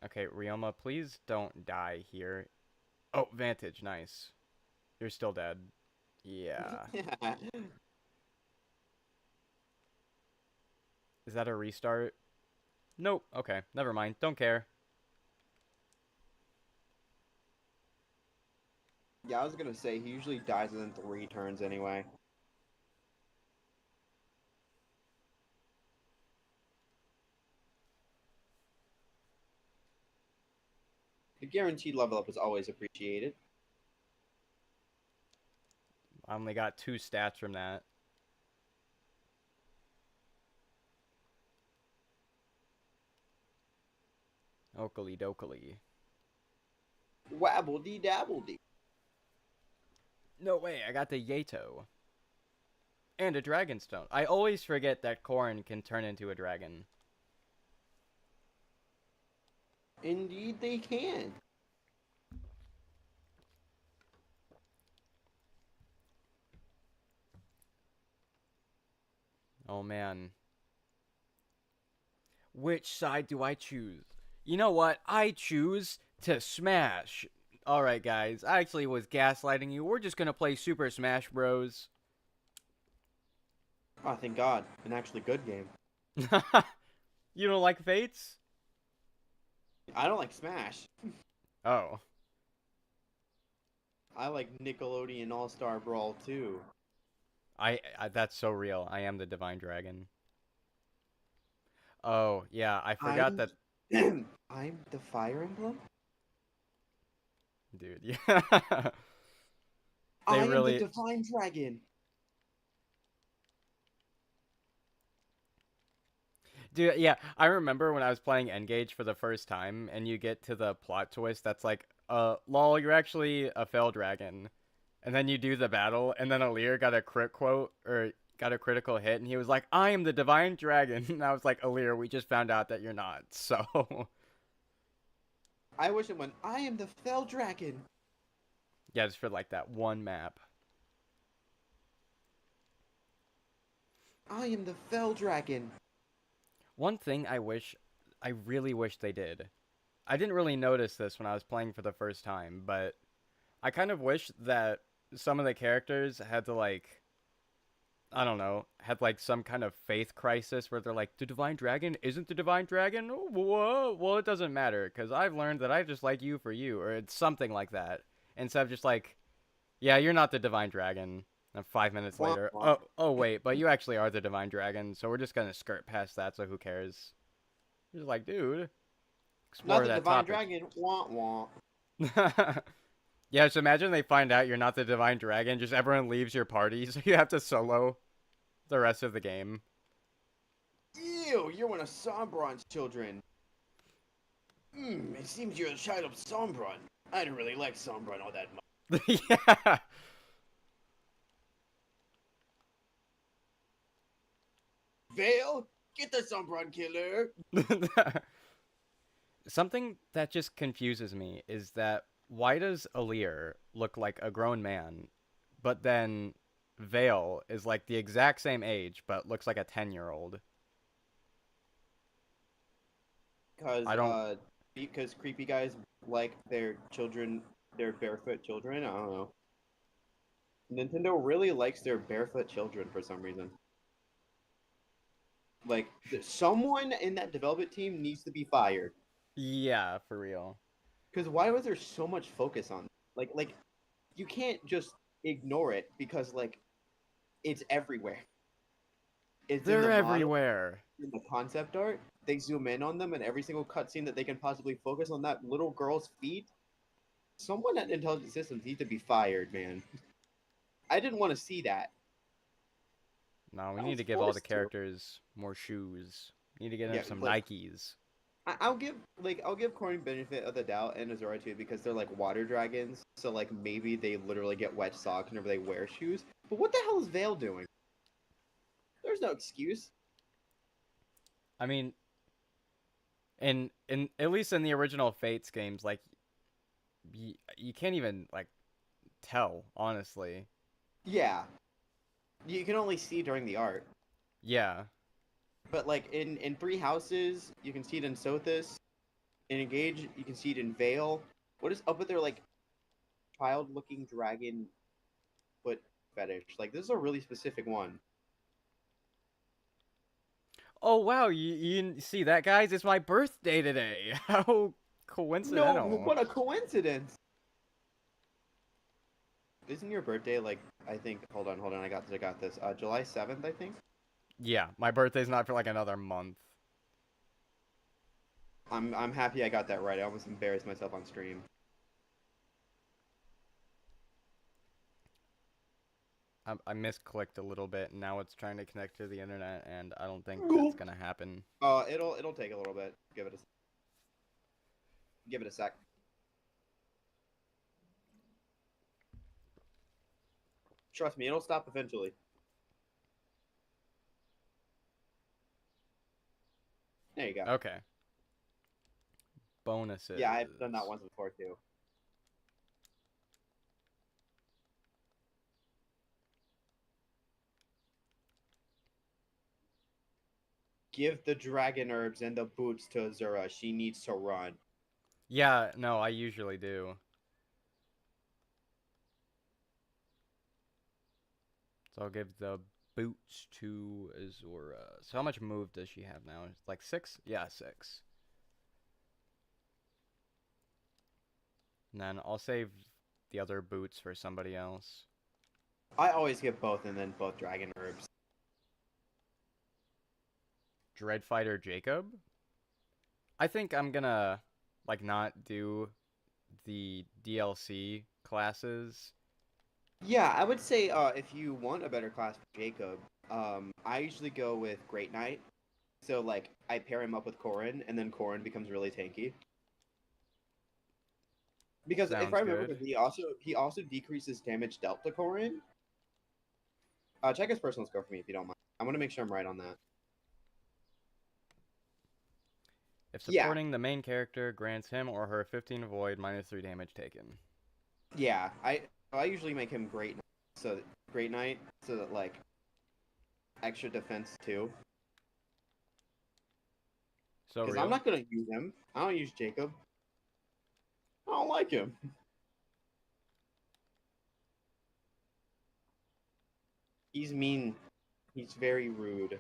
Okay, Ryoma, please don't die here. Oh, Vantage, nice. You're still dead. Yeah. Yeah. Is that a restart? Nope. Okay, never mind. Don't care. Yeah, I was gonna say he usually dies within 3 turns anyway. The guaranteed level up is always appreciated. I only got 2 stats from that. Oakley dokley. Wabble dee dabble dee. No way, I got the Yato. And a Dragonstone. I always forget that Corn can turn into a dragon. Indeed, they can. Oh man. Which side do I choose? You know what? I choose to smash. Alright, guys. I actually was gaslighting you. We're just gonna play Super Smash Bros. Oh, thank God. An actually good game. You don't like Fates? I don't like Smash. Oh. I like Nickelodeon All Star Brawl too. I that's so real. I am the Divine Dragon. Oh, yeah. I forgot I'm that. I'm the Fire Emblem. Dude, yeah. They I am the really. Divine Dragon. Dude, yeah, I remember when I was playing Engage for the first time, and you get to the plot twist that's like, lol, you're actually a fell dragon. And then you do the battle, and then Alir got a crit quote, or got a critical hit, and he was like, I am the divine dragon. And I was like, Alir, we just found out that you're not, so. I wish it went. I am the Fell Dragon. Yeah, just for like that one map. I am the Fell Dragon. One thing I really wish they did. I didn't really notice this when I was playing for the first time, but I kind of wish that some of the characters had to like, I don't know, had like some kind of faith crisis where they're like, the Divine Dragon isn't the Divine Dragon? Whoa, well, it doesn't matter because I've learned that I just like you for you, or it's something like that. Instead of just like, yeah, you're not the Divine Dragon. And 5 minutes Womp later, womp. oh wait, but you actually are the Divine Dragon, so we're just gonna skirt past that, so who cares? You're just like, dude, Not explore the that Divine topic. Dragon. Womp womp. Yeah, so imagine they find out you're not the Divine Dragon, just everyone leaves your party, so you have to solo the rest of the game. Ew, you're one of Sombron's children. It seems you're a child of Sombron. I don't really like Sombron all that much. Yeah. Vale, get the Sombron killer. Something that just confuses me is that why does Alir look like a grown man, but then Vale is like the exact same age, but looks like a 10-year-old? Cause I don't. because creepy guys like their children, their barefoot children. I don't know. Nintendo really likes their barefoot children for some reason. Like someone in that development team needs to be fired. Yeah, for real. Because why was there so much focus on? Like you can't just ignore it because like it's everywhere. It's in the They're model, everywhere. in the concept art. They zoom in on them, and every single cutscene that they can possibly focus on that little girl's feet. Someone at Intelligent Systems needs to be fired, man. I didn't want to see that. No, we I need was to give all the forced to. characters more shoes. We need to get them Yeah, some like Nikes. I'll give Corn benefit of the doubt and Azora too because they're like water dragons, so like maybe they literally get wet socks whenever they wear shoes. But what the hell is Vale doing? There's no excuse. I mean, in at least in the original Fates games, like you can't even like tell, honestly. Yeah, you can only see during the art. Yeah. But like in Three Houses, you can see it in Sothis. In Engage, you can see it in Vale. What is up with their like child-looking dragon foot fetish? Like this is a really specific one. Oh wow, you see that, guys? It's my birthday today. How No, coincidental. what a coincidence! Isn't your birthday like I think? Hold on. I got this. July 7th, I think. Yeah, my birthday's not for like another month. I'm happy I got that right. I almost embarrassed myself on stream. I misclicked a little bit, and now it's trying to connect to the internet, and I don't think that's Nope. gonna happen. It'll take a little bit. Give it a sec. Trust me, it'll stop eventually. There you go. Okay. Bonuses. Yeah, I've done that once before too. Give the dragon herbs and the boots to Azura. She needs to run. Yeah, no, I usually do. So I'll give the boots to Azura. So how much move does she have now? It's like 6? Yeah, 6. And then I'll save the other boots for somebody else. I always give both and then both dragon herbs. Dreadfighter Jacob? I think I'm gonna like not do the DLC classes. Yeah, I would say if you want a better class for Jacob, I usually go with Great Knight. So like I pair him up with Corrin, and then Corrin becomes really tanky. Because if I Sounds remember good. correctly, he also decreases damage dealt to Corrin. Check his personal score for me if you don't mind. I want to make sure I'm right on that. If Yeah, supporting the main character grants him or her 15 void minus 3 damage taken. yeah. I usually make him Great Knight, so that like extra defense too. So Because I'm real? not gonna use him. I don't use Jacob. I don't like him. He's mean. He's very rude.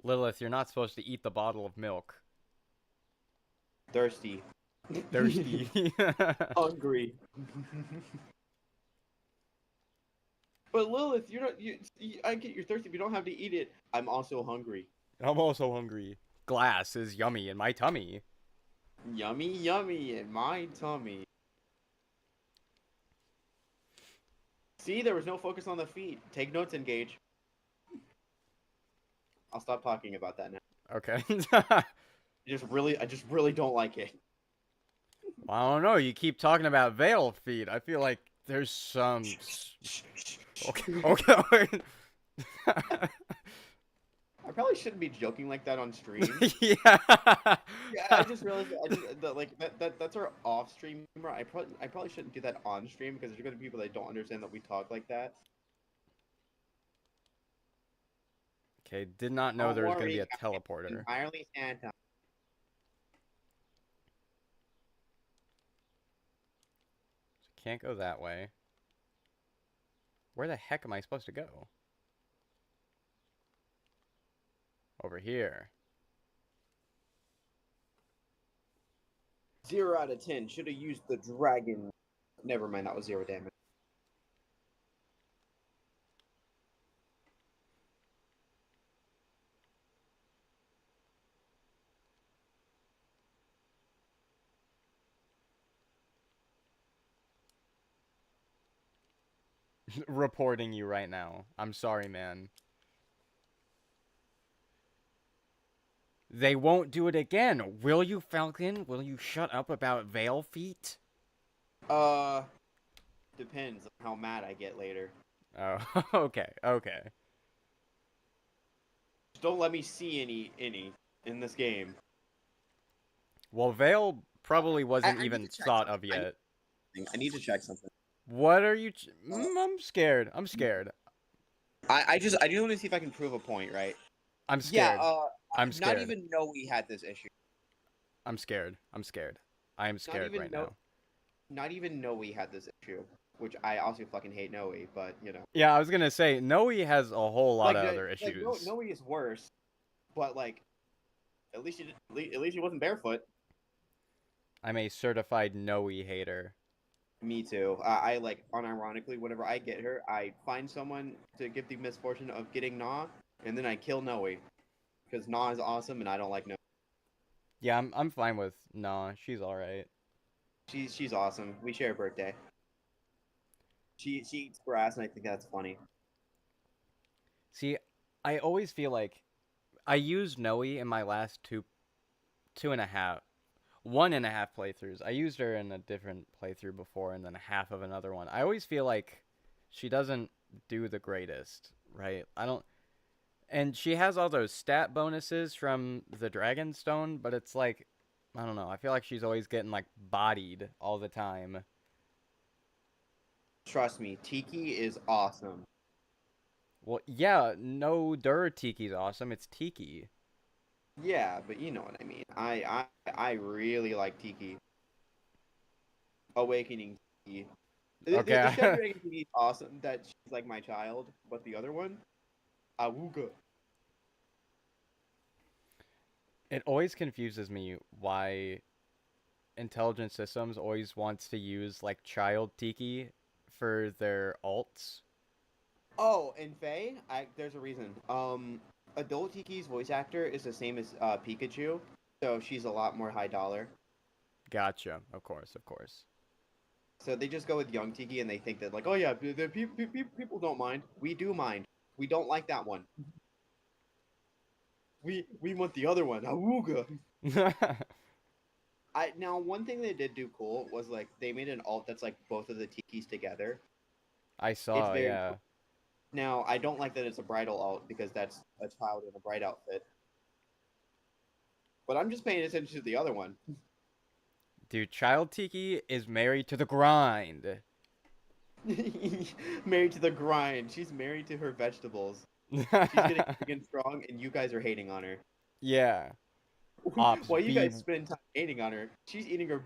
Lilith, you're not supposed to eat the bottle of milk. Thirsty. Thirsty. Hungry. But Lilith, you're not. I get you're thirsty, but you don't have to eat it. I'm also hungry. I'm also hungry. Glass is yummy in my tummy. Yummy, yummy in my tummy. See, there was no focus on the feet. Take notes, Engage. I'll stop talking about that now. Okay. I just really don't like it. I don't know. You keep talking about veil feet. I feel like there's some. Okay. Okay. I probably shouldn't be joking like that on stream. Yeah. Yeah, I just realized that's our off-stream humor. I probably shouldn't do that on stream because there's gonna be people that don't understand that we talk like that. Okay. Did not know Don't there was gonna be worry, a teleporter. entirely Santa. Can't go that way. Where the heck am I supposed to go? Over here. 0 out of 10. Should have used the dragon. Never mind, that was 0 damage. Reporting you right now. I'm sorry, man. They won't do it again. Will you, Falcon? Will you shut up about Veil Feet? Uh, Depends on how mad I get later. Oh, okay, okay. Just don't let me see any in this game. Well, Veil probably wasn't I need even to check thought something. of yet. I need to check something. What are you? Uh, I'm scared. I'm scared. I do want to see if I can prove a point, right? I'm Yeah. scared. I'm Not scared. even know we had this issue. I'm scared. I'm scared. I am Not scared even right know. now. Not even know we had this issue, which I also fucking hate Noe, but you know. Yeah, I was gonna say Noe has a whole lot Like of the other like issues. Noe is worse, but like at least she wasn't barefoot. I'm a certified Noe hater. Me too. I like unironically whenever I get her, I find someone to give the misfortune of getting Nah, and then I kill Noe because Nah is awesome and I don't like Noe. Yeah, I'm fine with Nah. She's all right. She's awesome. We share a birthday. She eats grass and I think that's funny. See, I always feel like I used Noe in my last two and a half, 1.5 playthroughs. I used her in a different playthrough before, and then half of another one. I always feel like she doesn't do the greatest, right? I don't. And she has all those stat bonuses from the Dragonstone, but it's like, I don't know. I feel like she's always getting like bodied all the time. Trust me, Tiki is awesome. Well, yeah, no Dur Tiki's awesome. It's Tiki. Yeah, but you know what I mean. I really like Tiki. Awakening Tiki. The Shed Okay. Dragon Tiki is awesome. That she's like my child, but the other one, Awuga. It always confuses me why intelligent systems always wants to use like child Tiki for their alts. Oh, and Faye, there's a reason. Adult Tiki's voice actor is the same as Pikachu, so she's a lot more high dollar. Gotcha. Of course, of course. So they just go with young Tiki and they think that like, oh yeah, people don't mind. We do mind. We don't like that one. We want the other one. Awooga. I now one thing they did do cool was like they made an alt that's like both of the Tikis together. I It's saw, very yeah. cool. Now I don't like that it's a bridal alt because that's a child in a bride outfit. But I'm just paying attention to the other one. Dude, Child Tiki is married to the grind. Married to the grind. She's married to her vegetables. She's getting big and strong, and you guys are hating on her. Yeah. Ops While you B. guys spend time hating on her, she's eating her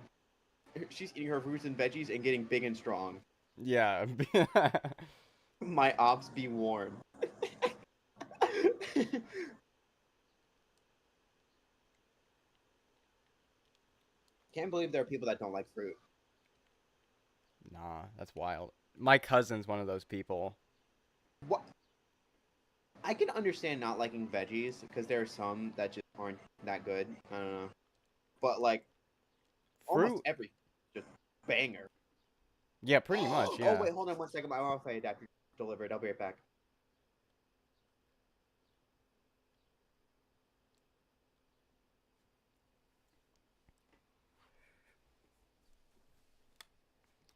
fruits and veggies and getting big and strong. Yeah. My ops be warm. Can't believe there are people that don't like fruit. Nah, that's wild. My cousin's one of those people. What? I can understand not liking veggies because there are some that just aren't that good. I don't know, but like almost Fruit. every just banger. Yeah, pretty much, Oh yeah. wait, hold on 1 second. My Wi-Fi adapter delivered. I'll be right back.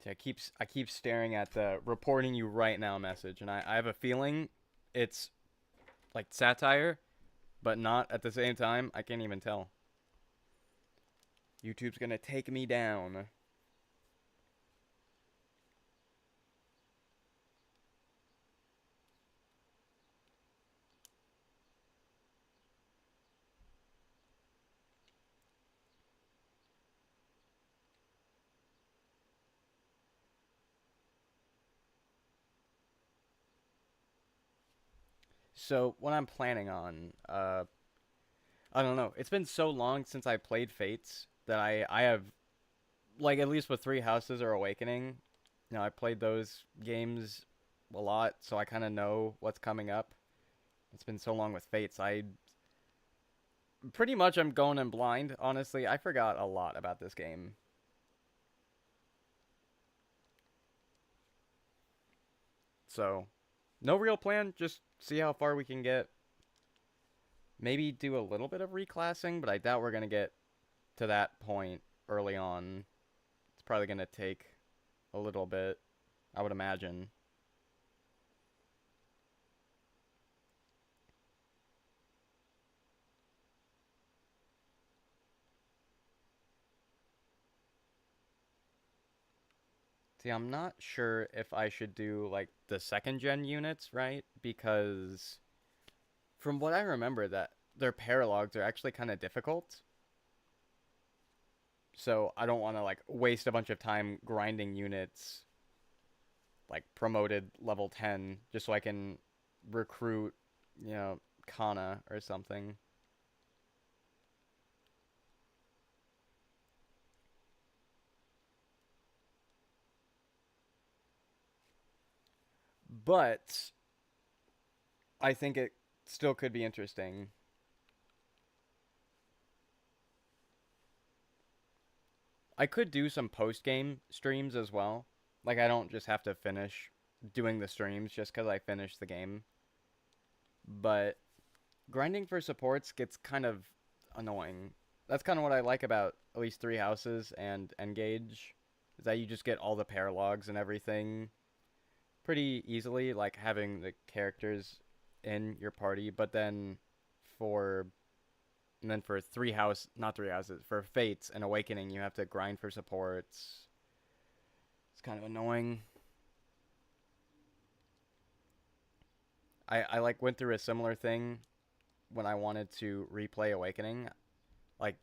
See, I keep staring at the reporting you right now message, and I have a feeling it's like satire, but not at the same time. I can't even tell. YouTube's gonna take me down. So what I'm planning on, I don't know. It's been so long since I played Fates that I have like at least with Three Houses or Awakening. You know, I played those games a lot, so I kind of know what's coming up. It's been so long with Fates. I pretty much am going in blind. Honestly, I forgot a lot about this game. So, no real plan. Just see how far we can get. Maybe do a little bit of reclassing, but I doubt we're gonna get to that point early on. It's probably gonna take a little bit, I would imagine. See, I'm not sure if I should do like the second gen units, right? Because from what I remember, that their paralogs are actually kind of difficult. So I don't want to like waste a bunch of time grinding units like promoted level 10 just so I can recruit, you know, Kana or something. But I think it still could be interesting. I could do some post game streams as well. Like I don't just have to finish doing the streams just because I finished the game. But grinding for supports gets kind of annoying. That's kind of what I like about at least Three Houses and Engage, is that you just get all the paralogs and everything pretty easily, like having the characters in your party. But then for for not Three Houses, for Fates and Awakening, you have to grind for supports. It's kind of annoying. I like went through a similar thing when I wanted to replay Awakening. Like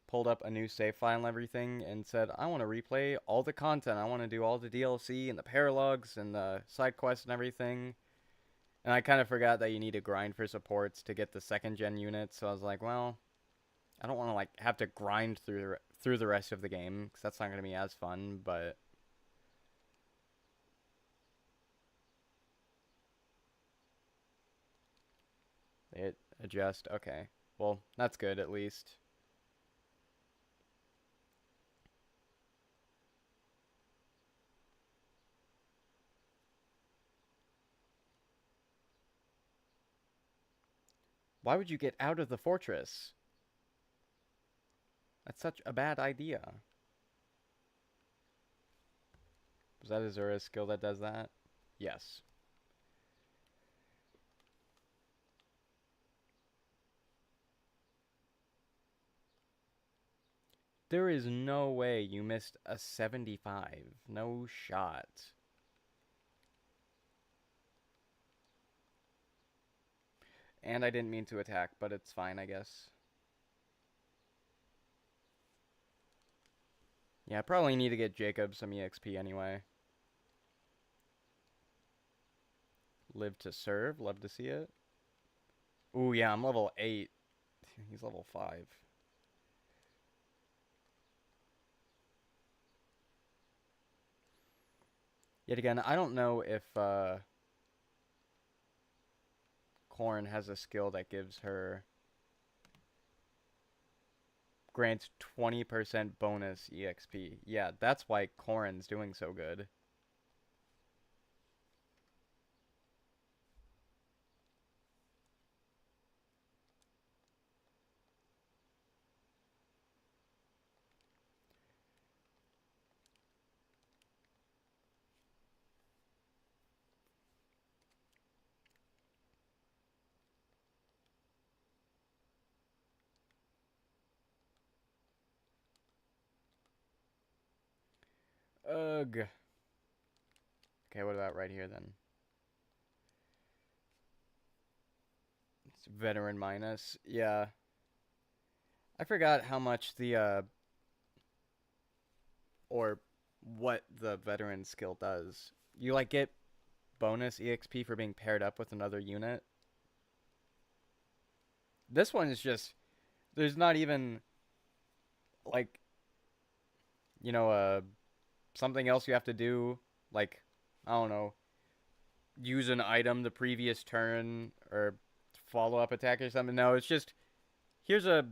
pulled up a new save file and everything and said, I want to replay all the content. I want to do all the DLC and the paralogs and the side quests and everything. And I kind of forgot that you need to grind for supports to get the second gen units. So I was like, well, I don't want to like have to grind through the rest of the game because that's not going to be as fun. But it adjust. Okay, well that's good at least. Why would you get out of the fortress? That's such a bad idea. Was that Azura's skill that does that? Yes. There is no way you missed a 75. No shot. And I didn't mean to attack, but it's fine, I guess. Yeah, I probably need to get Jacob some EXP anyway. Live to serve. Love to see it. Ooh, yeah, I'm level 8. He's level 5. Yet again, I don't know if Corn has a skill that gives her grants 20% bonus EXP. Yeah, that's why Corrin's doing so good. Ugh. Okay, what about right here then? It's veteran minus. Yeah. I forgot how much the or what the veteran skill does. You like get bonus EXP for being paired up with another unit. This one is just there's not even like something else you have to do, like I don't know, use an item the previous turn or follow up attack or something. No, it's just here's a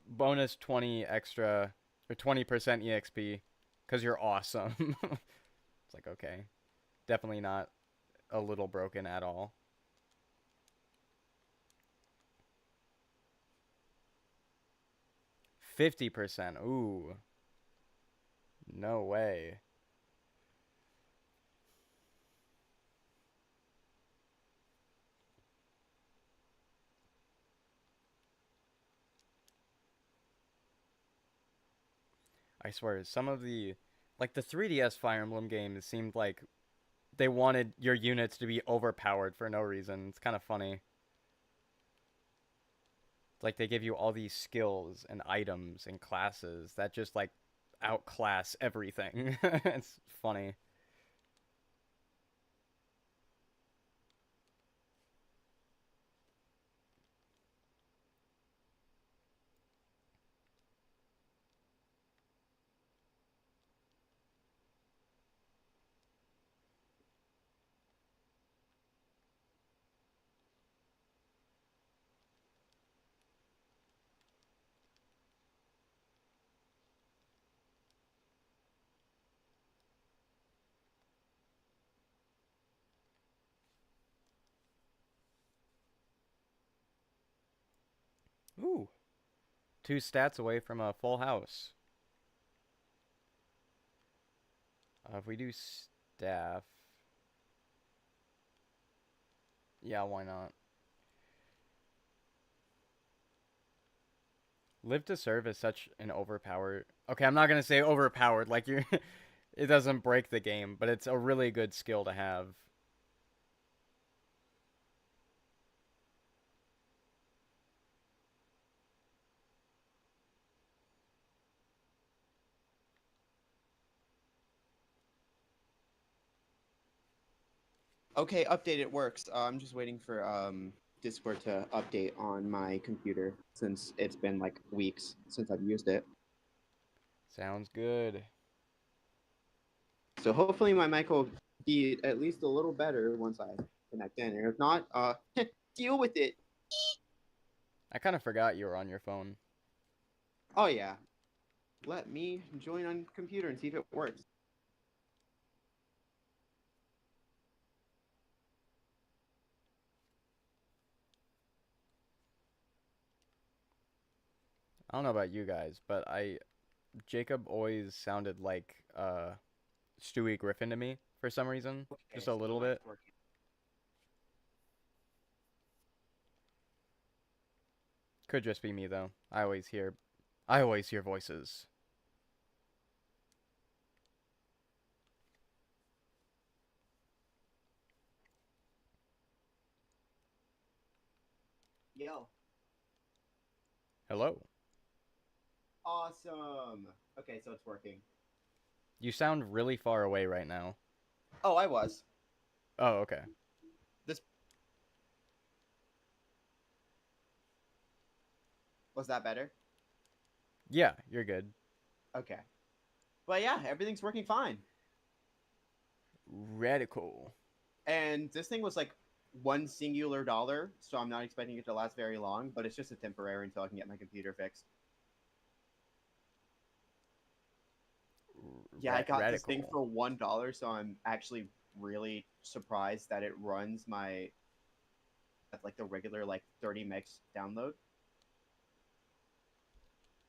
bonus 20 extra or 20% EXP because you're awesome. It's like, okay, definitely not a little broken at all. 50%. Ooh, no way. I swear, some of the 3DS Fire Emblem games seemed like they wanted your units to be overpowered for no reason. It's kind of funny. It's like they give you all these skills and items and classes that just like outclass everything. It's funny. Ooh, two stats away from a full house. If we do staff, yeah, why not? Live to serve is such an overpowered. Okay, I'm not gonna say overpowered. Like you're, it doesn't break the game, but it's a really good skill to have. Okay, update. It works. I'm just waiting for Discord to update on my computer since it's been like weeks since I've used it. Sounds good. So hopefully my mic will be at least a little better once I connect in. And if not, deal with it. I kind of forgot you were on your phone. Oh yeah. Let me join on computer and see if it works. I don't know about you guys, but Jacob always sounded like Stewie Griffin to me for some reason, Okay, just a so the little mic's bit. working. Could just be me though. I always hear voices. Yo. Hello. Awesome. Okay, so it's working. You sound really far away right now. Oh, I was. Oh, okay. This was that better? Yeah, you're good. Okay. But yeah, everything's working fine. Radical. And this thing was like one singular dollar, so I'm not expecting it to last very long, but it's just a temporary until I can get my computer fixed. Yeah, I got this thing Radical. for $1, so I'm actually really surprised that it runs my at like the regular like 30 megs download.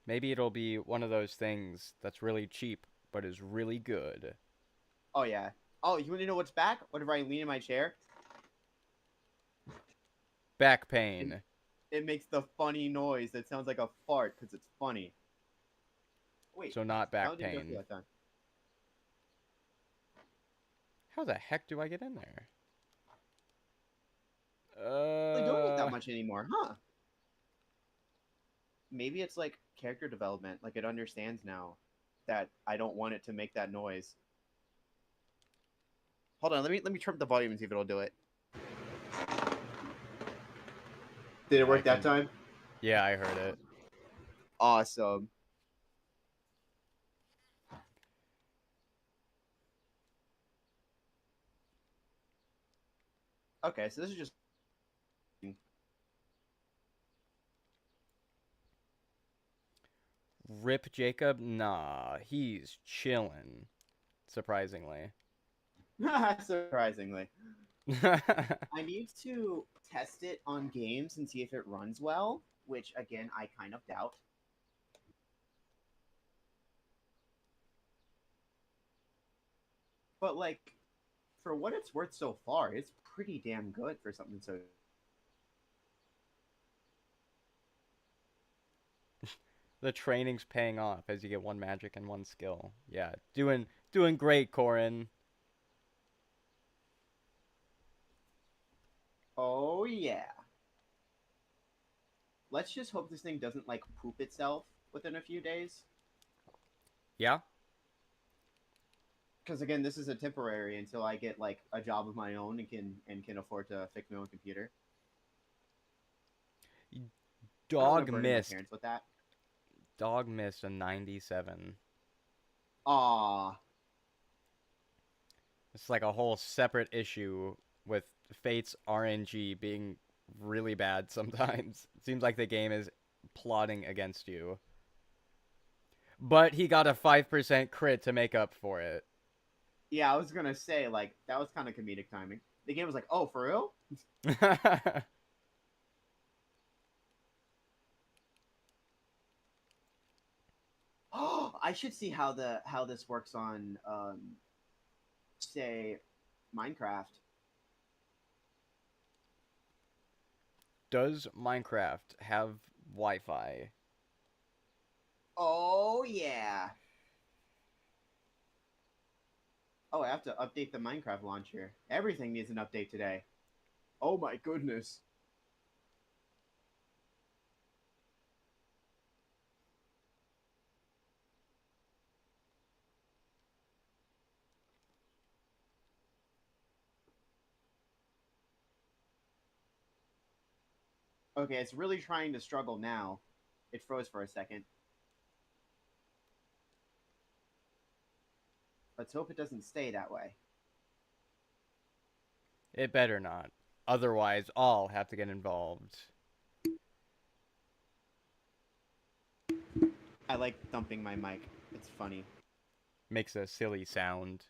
Maybe it'll be one of those things that's really cheap but is really good. Oh yeah. Oh, you want to know what's back? Whenever I lean in my chair, Back it, pain. it makes the funny noise that sounds like a fart because it's funny. Wait, So not how back did it go through pain. that time? How the heck do I get in there? Really doing it that much anymore, huh? Maybe it's like character development. Like it understands now that I don't want it to make that noise. Hold on, let me turn up the volume and see if it'll do it. Did it I work that can. time? Yeah, I heard it. Awesome. Okay, so this is just Rip Jacob? Nah, he's chillin'. Surprisingly. surprisingly. I need to test it on games and see if it runs well, which again I kind of doubt. But like for what it's worth so far, it's pretty damn good for something so. The training's paying off as you get one magic and one skill. Yeah, doing great, Corin. Oh yeah. Let's just hope this thing doesn't like poop itself within a few days. Yeah? Because again, this is a temporary until I get like a job of my own and can afford to fix my own computer. I don't want Dog to burden my missed. parents with that. Dog missed a 97. Aw. It's like a whole separate issue with Fate's RNG being really bad sometimes. It seems like the game is plotting against you. But he got a 5% crit to make up for it. Yeah, I was gonna say like that was kind of comedic timing. The game was like, oh, for real? Oh, I should see how this works on say Minecraft. Does Minecraft have Wi-Fi? Oh yeah. Oh, I have to update the Minecraft launcher. Everything needs an update today. Oh my goodness. Okay, it's really trying to struggle now. It froze for a second. Let's hope it doesn't stay that way. It better not. Otherwise, I'll have to get involved. I like thumping my mic. It's funny. Makes a silly sound.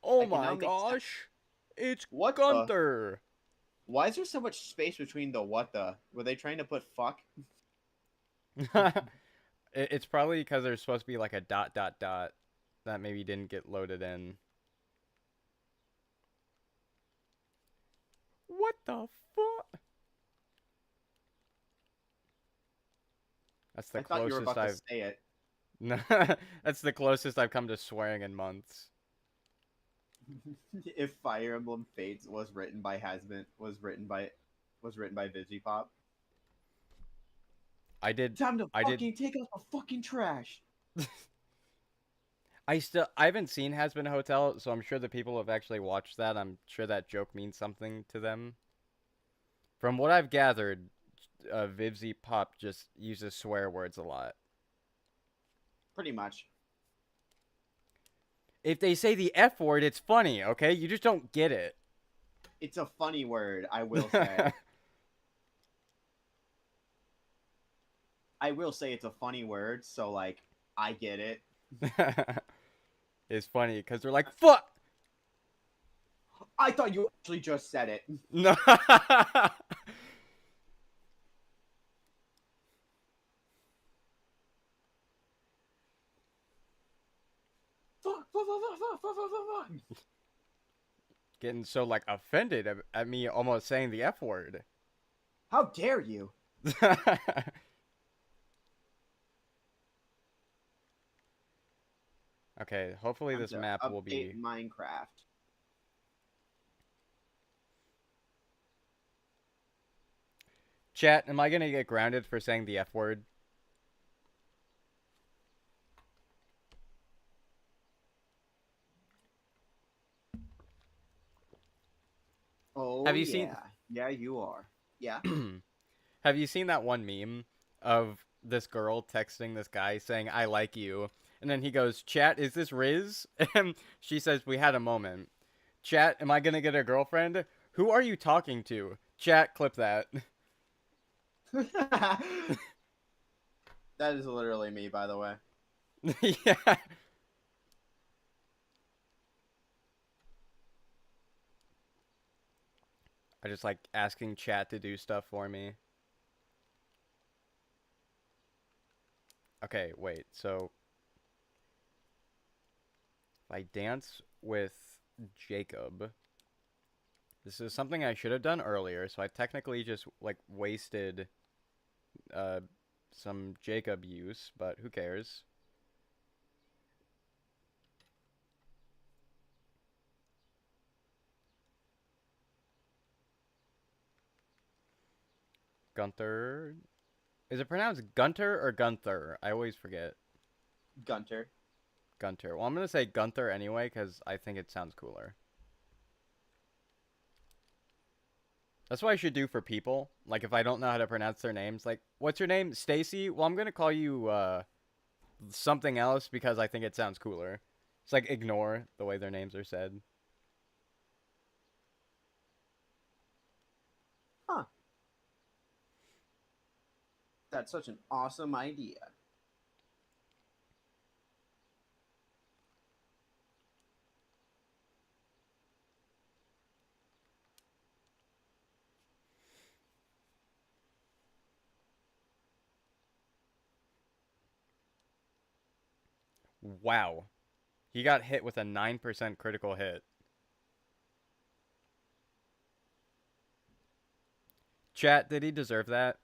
Oh I can now my make gosh! It's what the? Gunther! Why is there so much space between the what the? Were they trying to put fuck? It's probably because there's supposed to be like a dot dot dot that maybe didn't get loaded in. What the fuck? That's the I thought you were closest about to I've. say it. That's the closest I've come to swearing in months. If Fire Emblem Fates was written by Vigipop. I did. Time to I did. fucking take out the fucking trash. I haven't seen Has Been Hotel, so I'm sure the people who have actually watched that. I'm sure that joke means something to them. From what I've gathered, Vivzy Pop just uses swear words a lot. Pretty much. If they say the F word, it's funny, okay? You just don't get it. It's a funny word, I will say. I will say it's a funny word, so like I get it. It's funny because they're like, fuck! I thought you actually just said it. No. Fuck. Getting so like offended at me almost saying the F word. How dare you? Okay, hopefully Time this to map will update be. Minecraft. Chat, am I gonna get grounded for saying the F word? Oh Have you seen yeah, yeah you are. Yeah. Have you seen that one meme of this girl texting this guy saying I like you, and then he goes, "Chat, is this Riz?" And she says, "We had a moment." Chat, am I gonna get a girlfriend? Who are you talking to? Chat, clip that. That is literally me, by the way. Yeah. I just like asking chat to do stuff for me. Okay, wait. So if I dance with Jacob, this is something I should have done earlier. So I technically just like wasted uh some Jacob use, but who cares? Gunther. Is it pronounced Gunter or Gunther? I always forget. Gunter. Gunter. Well, I'm gonna say Gunther anyway because I think it sounds cooler. That's what I should do for people. Like if I don't know how to pronounce their names, like, what's your name? Stacy? Well, I'm gonna call you something else because I think it sounds cooler. It's like ignore the way their names are said. Huh. That's such an awesome idea. Wow. He got hit with a 9% critical hit. Chat, did he deserve that?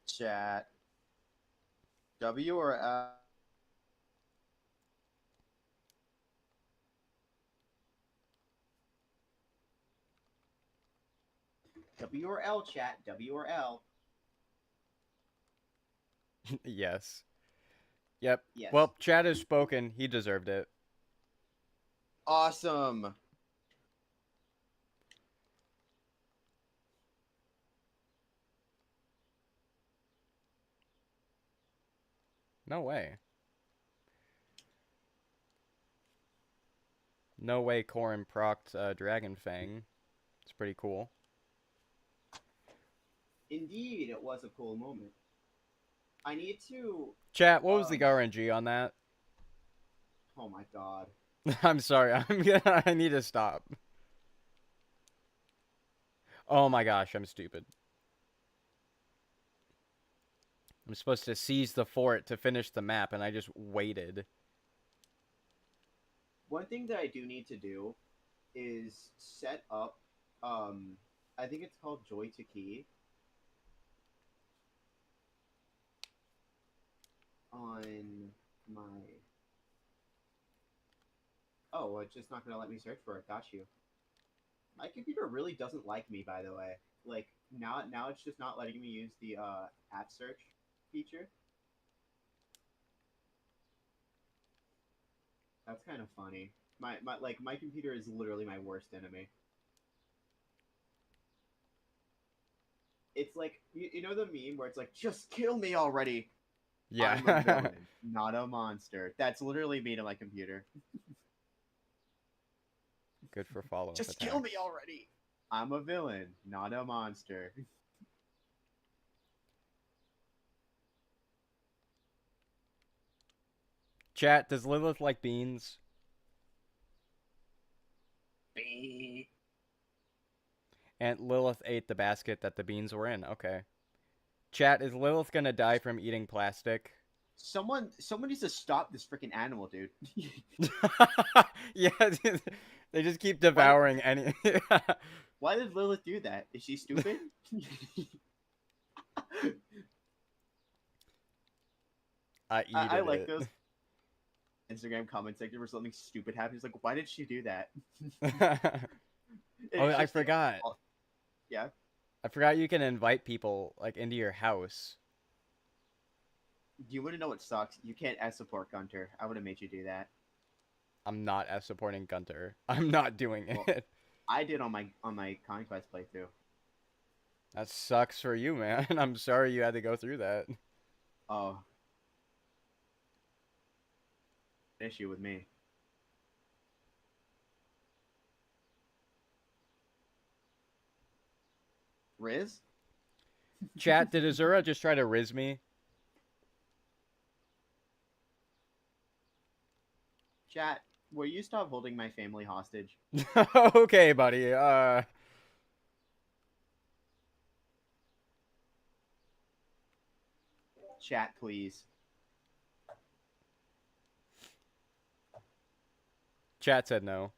Chat. W or L? W or L, chat. W or L. Yes. Yep. Yes. Well, chat has spoken. He deserved it. Awesome. No way. No way Corin procced Dragon Fang. It's pretty cool. Indeed, it was a cool moment. I need to. Chat, what was the Um. RNG on that? Oh my god. I'm sorry. I need to stop. Oh my gosh, I'm stupid. I'm supposed to seize the fort to finish the map, and I just waited. One thing that I do need to do is set up. Um. I think it's called Joy to Key on my. Oh, it's just not gonna let me search for it. Got you. My computer really doesn't like me, by the way. Like now it's just not letting me use the app search feature. That's kind of funny. My computer is literally my worst enemy. It's like you know the meme where it's like just kill me already. I'm a Yeah. villain, not a monster. That's literally me to my computer. Good for follow-up Just kill me attacks. already. I'm a villain, not a monster. Chat, does Lilith like beans? And Lilith ate the basket that the beans were in. Okay. Chat, is Lilith gonna die from eating plastic? Someone needs to stop this freaking animal, dude. Yeah, they just keep Why did devouring any. why did Lilith do that? Is she stupid? I I eated like it. those Instagram comment section where something stupid happens. Like, why did she do that? Oh, It's I just like, forgot. oh. Yeah. I forgot you can invite people like into your house. You wouldn't know what sucks. You can't S support Gunter. I would have made you do that. I'm not as supporting Gunter. I'm not doing Well, it. I did on my Conquest playthrough. That sucks for you, man. I'm sorry you had to go through that. Oh, issue with me. Riz? Chat, did Azura just try to riz me? Chat, will you stop holding my family hostage? Okay, buddy. Chat, please. Chat said no.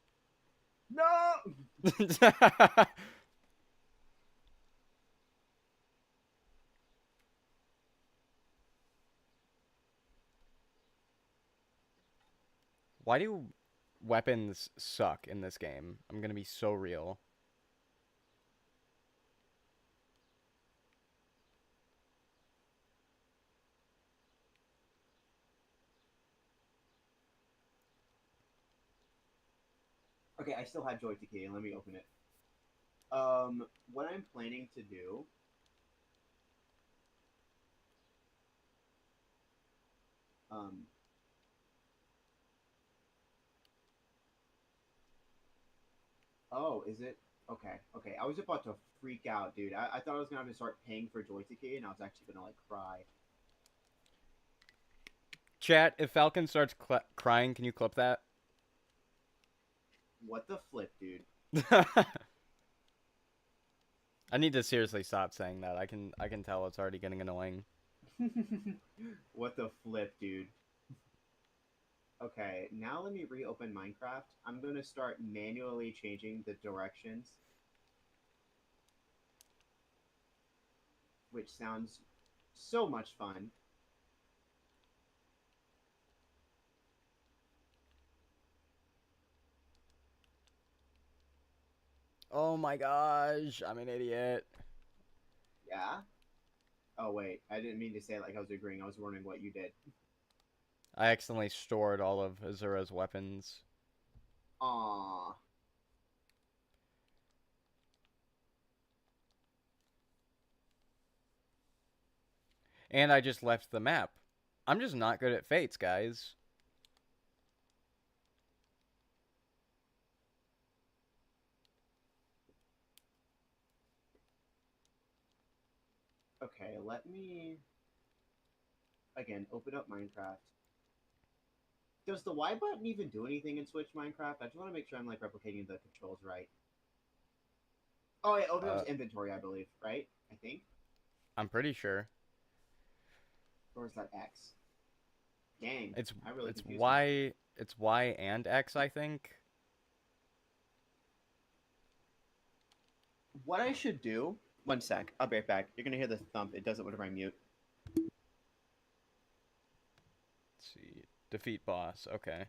No! Why do weapons suck in this game? I'm gonna be so real. Okay, I still have Joy to Key. Let me open it. What I'm planning to do. Um, oh, is it? Okay, okay. I was about to freak out, dude. I thought I was gonna have to start paying for Joy to Key, and I was actually gonna like cry. Chat, if Falcon starts crying, can you clip that? What the flip, dude? I need to seriously stop saying that. I can tell it's already getting annoying. What the flip, dude? Okay, now let me reopen Minecraft. I'm gonna start manually changing the directions, which sounds so much fun. Oh my gosh, I'm an idiot. Yeah? Oh wait, I didn't mean to say it like I was agreeing. I was wondering what you did. I accidentally stored all of Azura's weapons. Aww. And I just left the map. I'm just not good at fates, guys. Okay, let me again open up Minecraft. Does the Y button even do anything in Switch Minecraft? I just want to make sure I'm like replicating the controls right. Oh, it opens Uh, up inventory, I believe, right? I think. I'm pretty sure. Or is that X? Dang, It's I really it's confused myself. Y and X, I think. What I should do? One sec. I'll be right back. You're gonna hear the thump. It does it whenever I mute. Let's see. Defeat boss. Okay.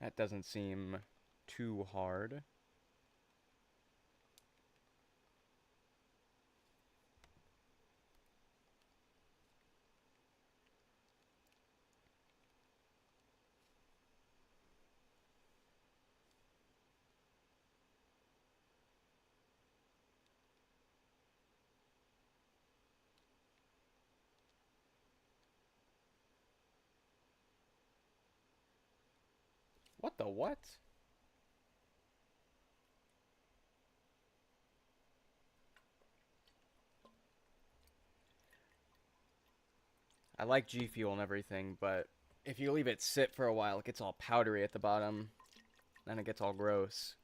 That doesn't seem too hard. What the what? I like G Fuel and everything, but if you leave it sit for a while, it gets all powdery at the bottom. Then it gets all gross.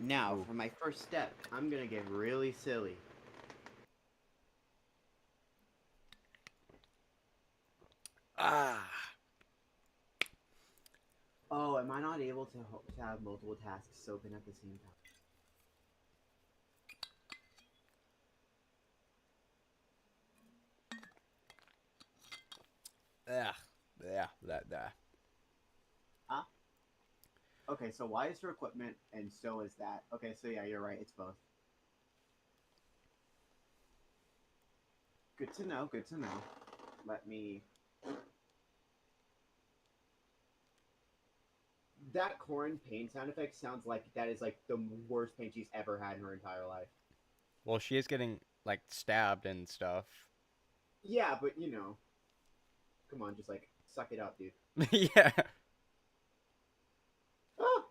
Now, Ooh. for my first step, I'm gonna get really silly. Ah. Oh, am I not able to have multiple tasks open at the same time? Ugh. Yeah. That. Huh? Okay, so Y is for equipment, and so is that. Okay, so yeah, you're right. It's both. Good to know. Good to know. Let me. That corn pain sound effect sounds like that is like the worst pain she's ever had in her entire life. Well, she is getting like stabbed and stuff. Yeah, but come on, just like suck it up, dude. Yeah. Ah!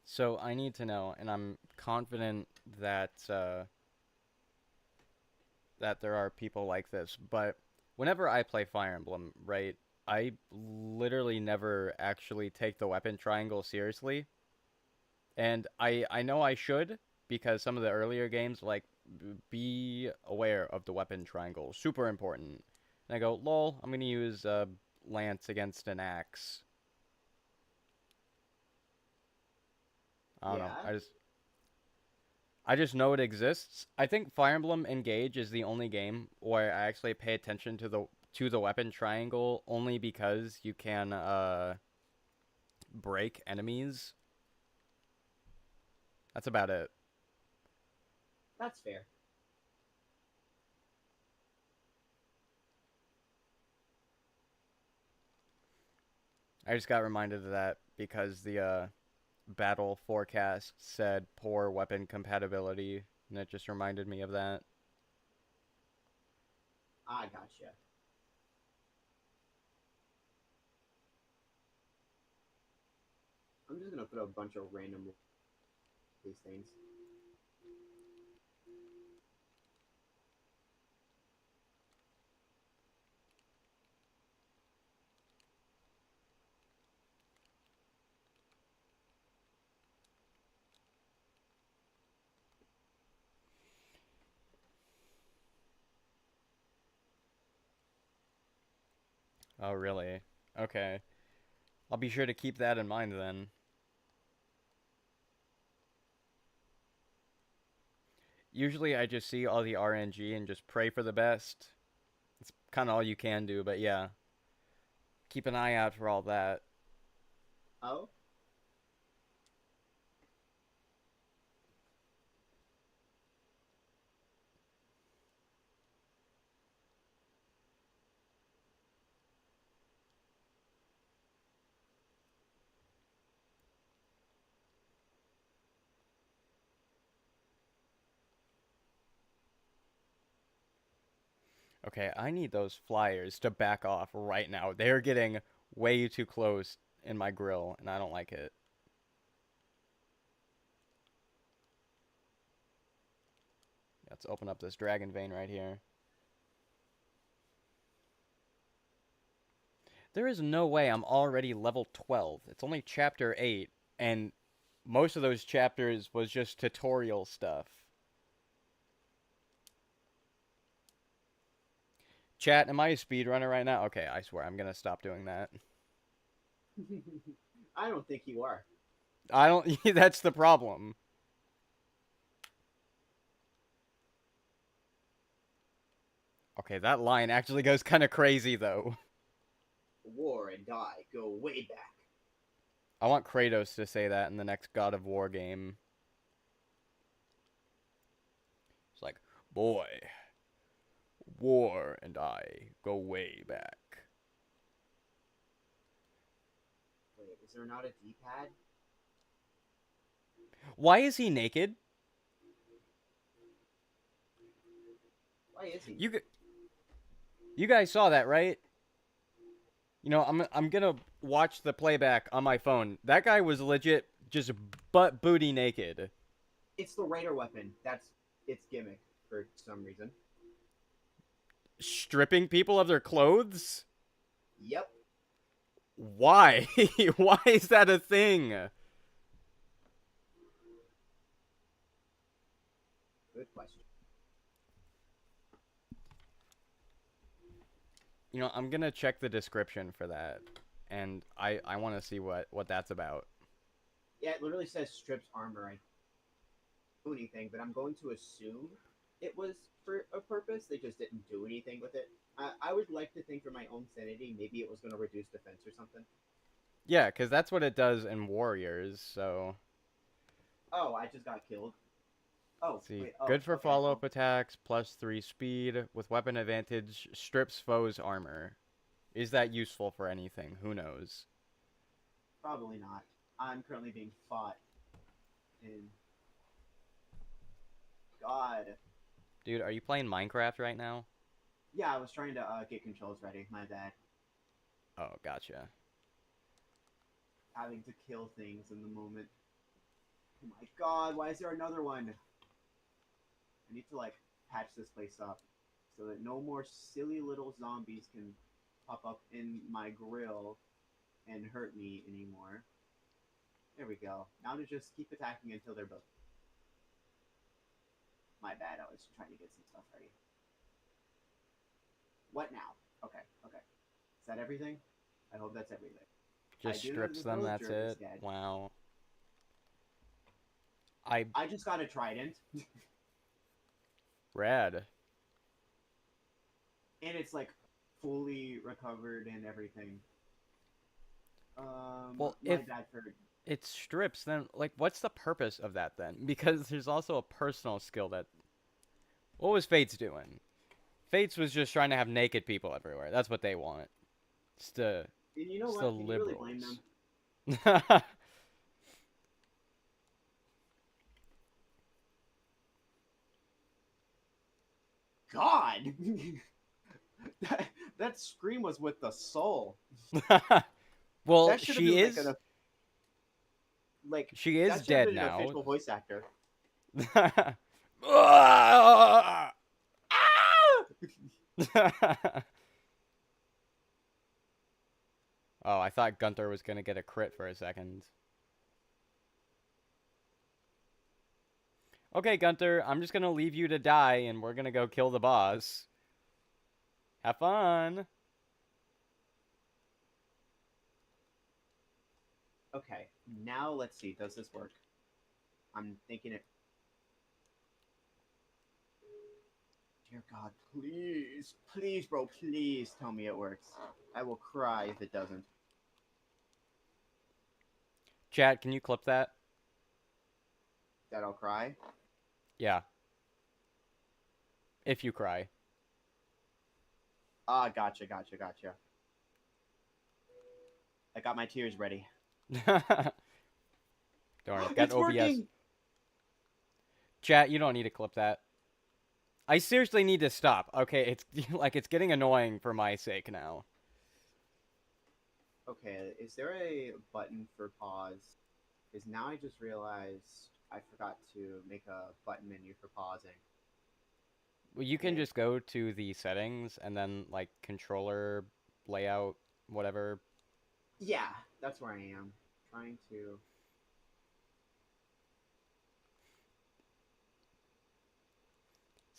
So I need to know, and I'm confident that that there are people like this, but whenever I play Fire Emblem, right, I literally never actually take the weapon triangle seriously. And I know I should because some of the earlier games like be aware of the weapon triangle, super important. And I go, lol, I'm gonna use lance against an axe. I don't know. Yeah, I just know it exists. I think Fire Emblem Engage is the only game where I actually pay attention to the weapon triangle only because you can break enemies. That's about it. that's fair. I just got reminded of that because the battle forecast said poor weapon compatibility, and it just reminded me of that. I gotcha. I'm just gonna put a bunch of random these things. Oh, really? Okay. I'll be sure to keep that in mind then. Usually I just see all the RNG and just pray for the best. It's kind of all you can do, but yeah. Keep an eye out for all that. Oh, Okay, I need those flyers to back off right now. They're getting way too close in my grill, and I don't like it. Let's open up this dragon vein right here. There is no way I'm already level 12. It's only chapter 8, and most of those chapters was just tutorial stuff. Chat, am I a speedrunner right now? Okay, I swear I'm gonna stop doing that. I don't think you are. I don't. That's the problem. Okay, that line actually goes kind of crazy though. War and I go way back. I want Kratos to say that in the next God of War game. It's like, boy, War and I go way back. Wait, is there not a D-pad? Why is he naked? Why is he? You guys saw that, right? You know, I'm gonna watch the playback on my phone. That guy was legit just butt booty naked. It's the raider weapon. That's its gimmick for some reason. stripping people of their clothes? Yep. Why? Why is that a thing? Good question. I'm gonna check the description for that, and I want to see what that's about. Yeah, it literally says strips armor. I don't do anything, but I'm going to assume it was for a purpose. They just didn't do anything with it. I would like to think for my own sanity, maybe it was going to reduce defense or something. Yeah, because that's what it does in Warriors. So, Oh, I just got killed. Oh, let's see, wait. Oh, good for okay. follow-up Well, attacks, +3 speed with weapon advantage, strips foes armor. Is that useful for anything? Who knows? probably not. I'm currently being fought in. God. Dude, are you playing Minecraft right now? Yeah, I was trying to get controls ready. My bad. Oh, gotcha. Having to kill things in the moment. Oh my god, why is there another one? I need to, like, patch this place up so that no more silly little zombies can pop up in my grill and hurt me anymore. There we go. Now to just keep attacking until they're both. My bad, I was trying to get some stuff ready. What now? Okay, okay. Is that everything? I hope that's everything. I Just do know strips the them, that's villager is it? dead. Wow. I I just got a trident. Rad. And it's like fully recovered and everything. Well, My if bad for. it strips, then, like, what's the purpose of that then? Because there's also a personal skill that... What was Fates doing? Fates was just trying to have naked people everywhere. That's what they want. It's the, And you know it's the what? Can you really blame them? liberals. God, that that scream was with the soul. Well, That should have been like an like she is that should have dead been an now. official voice actor. Oh, I thought Gunther was gonna get a crit for a second. Okay, Gunther, I'm just gonna leave you to die, and we're gonna go kill the boss. Have fun. Okay, now let's see. Does this work? I'm thinking it. Dear God, please, please, bro, please tell me it works. I will cry if it doesn't. Chat, can you clip that? That I'll cry. Yeah, if you cry. Ah, gotcha, gotcha, gotcha. I got my tears ready. Don't worry, I've got It's OBS. working. Chat, you don't need to clip that. I seriously need to stop. Okay, it's like it's getting annoying for my sake now. Okay, is there a button for pause? Because now I just realized I forgot to make a button menu for pausing. Well, you can And just go to the settings and then like controller layout, whatever. yeah, that's where I am. Trying to.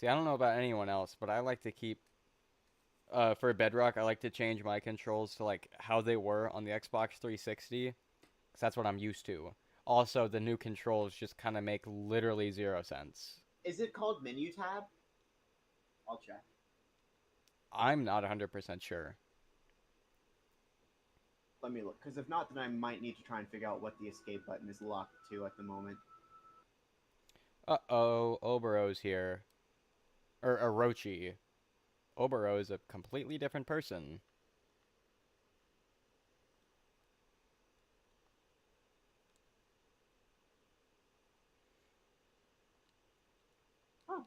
See, I don't know about anyone else, but I like to keep for Bedrock, I like to change my controls to like how they were on the Xbox 360, because that's what I'm used to. Also, the new controls just kind of make literally zero sense. Is it called menu tab? I'll check. I'm not 100% sure. Let me look. Because if not, then I might need to try and figure out what the escape button is locked to at the moment. Uh-oh, Obero's here. Or Orochi. Obero is a completely different person. Oh.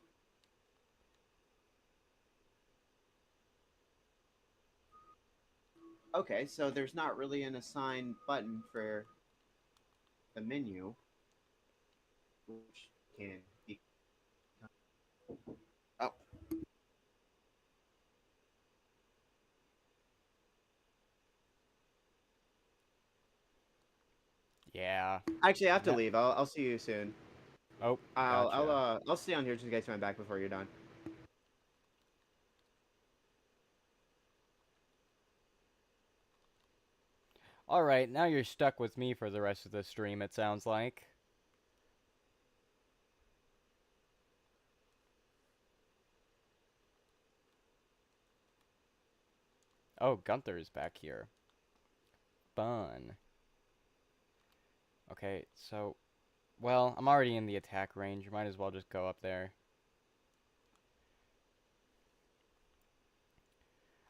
Okay, so there's not really an assigned button for the menu, which can be. Oh, Yeah. Actually, I have to No. leave. I'll see you soon. Oh, gotcha. I'll stay on here just in case I'm back before you're done. Alright, now you're stuck with me for the rest of the stream, it sounds like. Oh, Gunther's back here. Fun. Okay, so... Well, I'm already in the attack range. Might as well just go up there.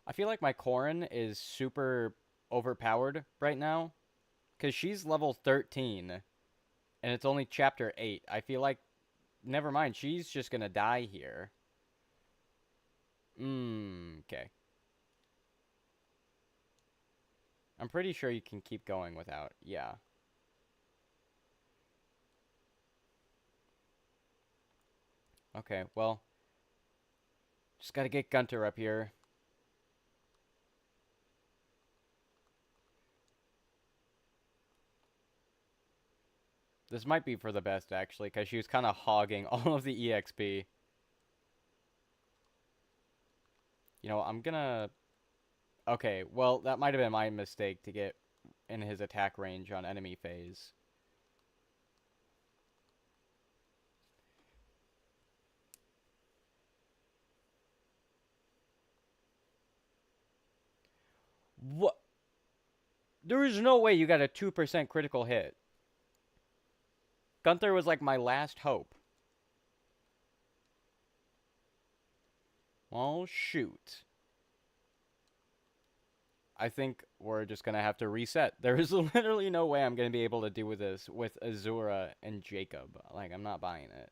I feel like my Corrin is super overpowered right now. Because she's level 13. And it's only chapter 8. I feel like... Never mind, she's just gonna die here. Okay. I'm pretty sure you can keep going without... Yeah. Okay, well... Just gotta get Gunter up here. This might be for the best, actually, because she was kind of hogging all of the EXP. You know, I'm gonna... Okay, well, that might have been my mistake to get in his attack range on enemy phase. What? There is no way you got a 2% critical hit. Gunther was like my last hope. Well, shoot. I think we're just gonna have to reset. There is literally no way I'm gonna be able to do this with Azura and Jacob. Like, I'm not buying it.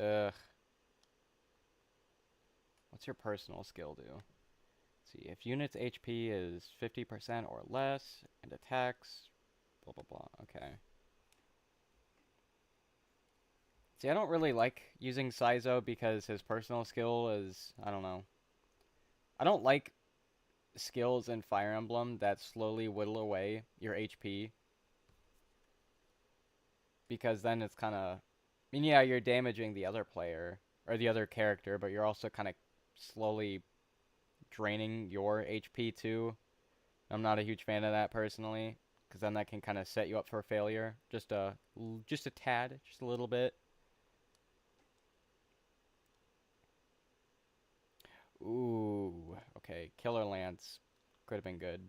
Ugh. What's your personal skill do? Let's see, if unit's HP is 50% or less, and attacks, blah blah blah. Okay. See, I don't really like using Saizo because his personal skill is, I don't know. I don't like skills in Fire Emblem that slowly whittle away your HP. Because then it's kind of... I mean, yeah, you're damaging the other player, or the other character, but you're also kind of slowly draining your HP too. I'm not a huge fan of that personally, because then that can kind of set you up for failure. Just a tad, just a little bit. Ooh, okay. Killer Lance could have been good.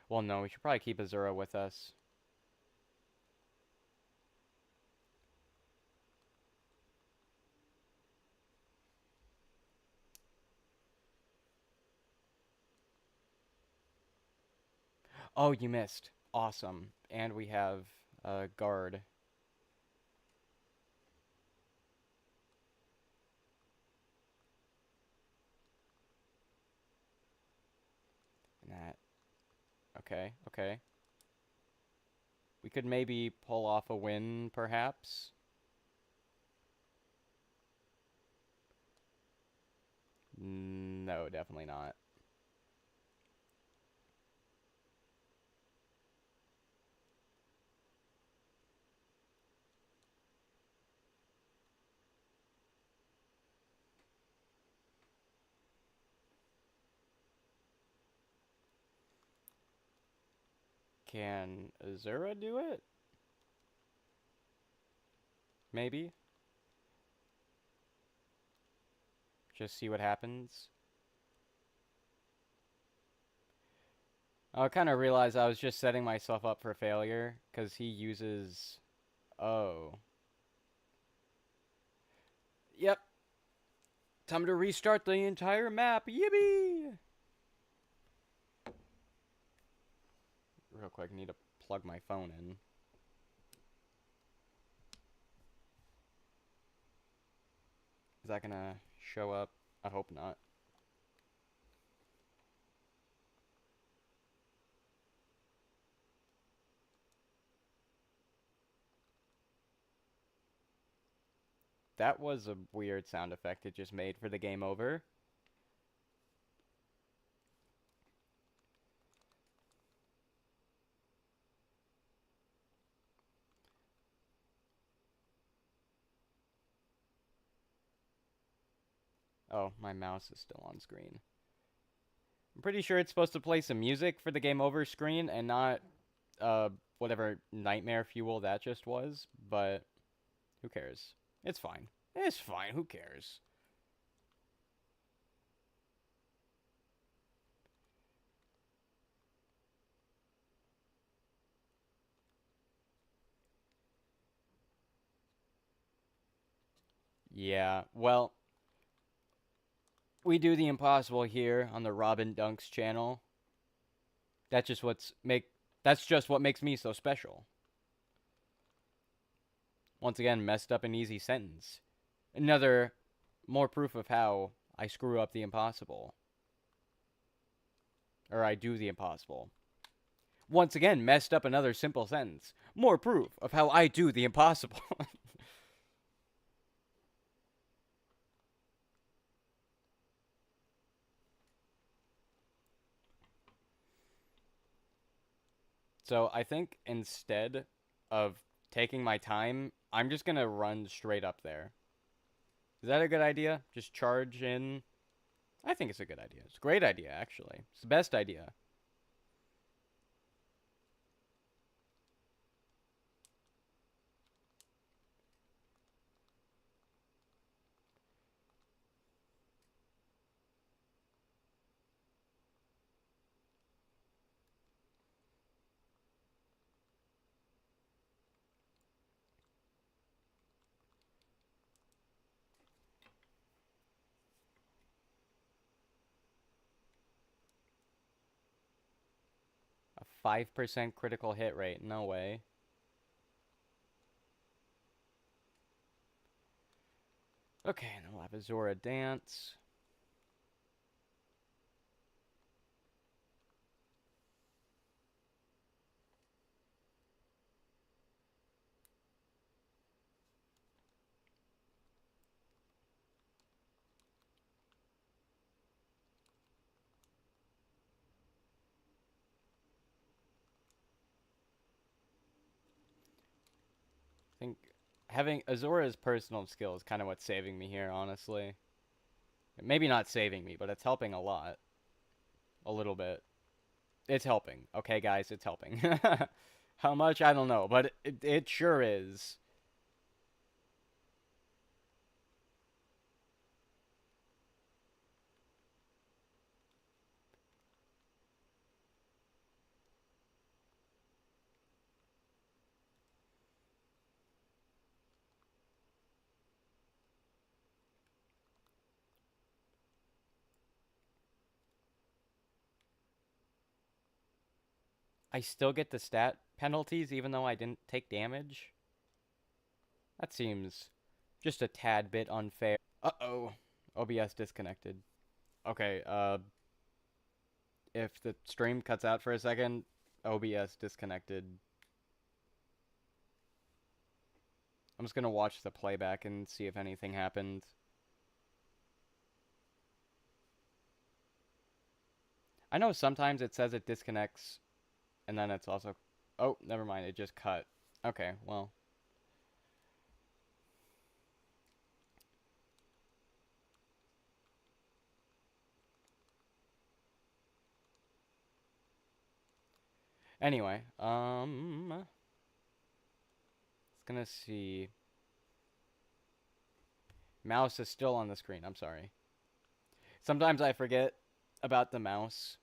Well, no, we should probably keep Azura with us. Oh, you missed. Awesome. And we have a guard. And that. Okay, okay. We could maybe pull off a win, perhaps. No, definitely not. Can Azura do it? Maybe? Just see what happens. I kind of realized I was just setting myself up for failure, because he uses... Oh. Yep. Time to restart the entire map. Yippee! Real quick, need to plug my phone in. Is that gonna show up? I hope not. That was a weird sound effect it just made for the game over. Oh, my mouse is still on screen. I'm pretty sure it's supposed to play some music for the game over screen and not whatever nightmare fuel that just was, but who cares? It's fine. It's fine. Who cares? Yeah, well, we do the impossible here on the RobinDunks channel. That's just what makes me so special. Once again, messed up an easy sentence. Another more proof of how I screw up the impossible. Or I do the impossible. Once again, messed up another simple sentence. More proof of how I do the impossible. So I think instead of taking my time, I'm just going to run straight up there. Is that a good idea? Just charge in? I think it's a good idea. It's a great idea, actually. It's the best idea. A 5% critical hit rate. No way. Okay, and we'll have Azora dance. I think having Azora's personal skill is kind of what's saving me here, honestly. Maybe not saving me, but it's helping a lot. A little bit. It's helping. Okay, guys, it's helping. How much? I don't know, but it sure is. I still get the stat penalties even though I didn't take damage? That seems just a tad bit unfair. Uh-oh. OBS disconnected. Okay, if the stream cuts out for a second, OBS disconnected. I'm just gonna watch the playback and see if anything happened. I know sometimes it says it disconnects, and then it's also... Oh, never mind, it just cut. Okay, well... Anyway, Let's gonna see... Mouse is still on the screen, I'm sorry. Sometimes I forget about the mouse.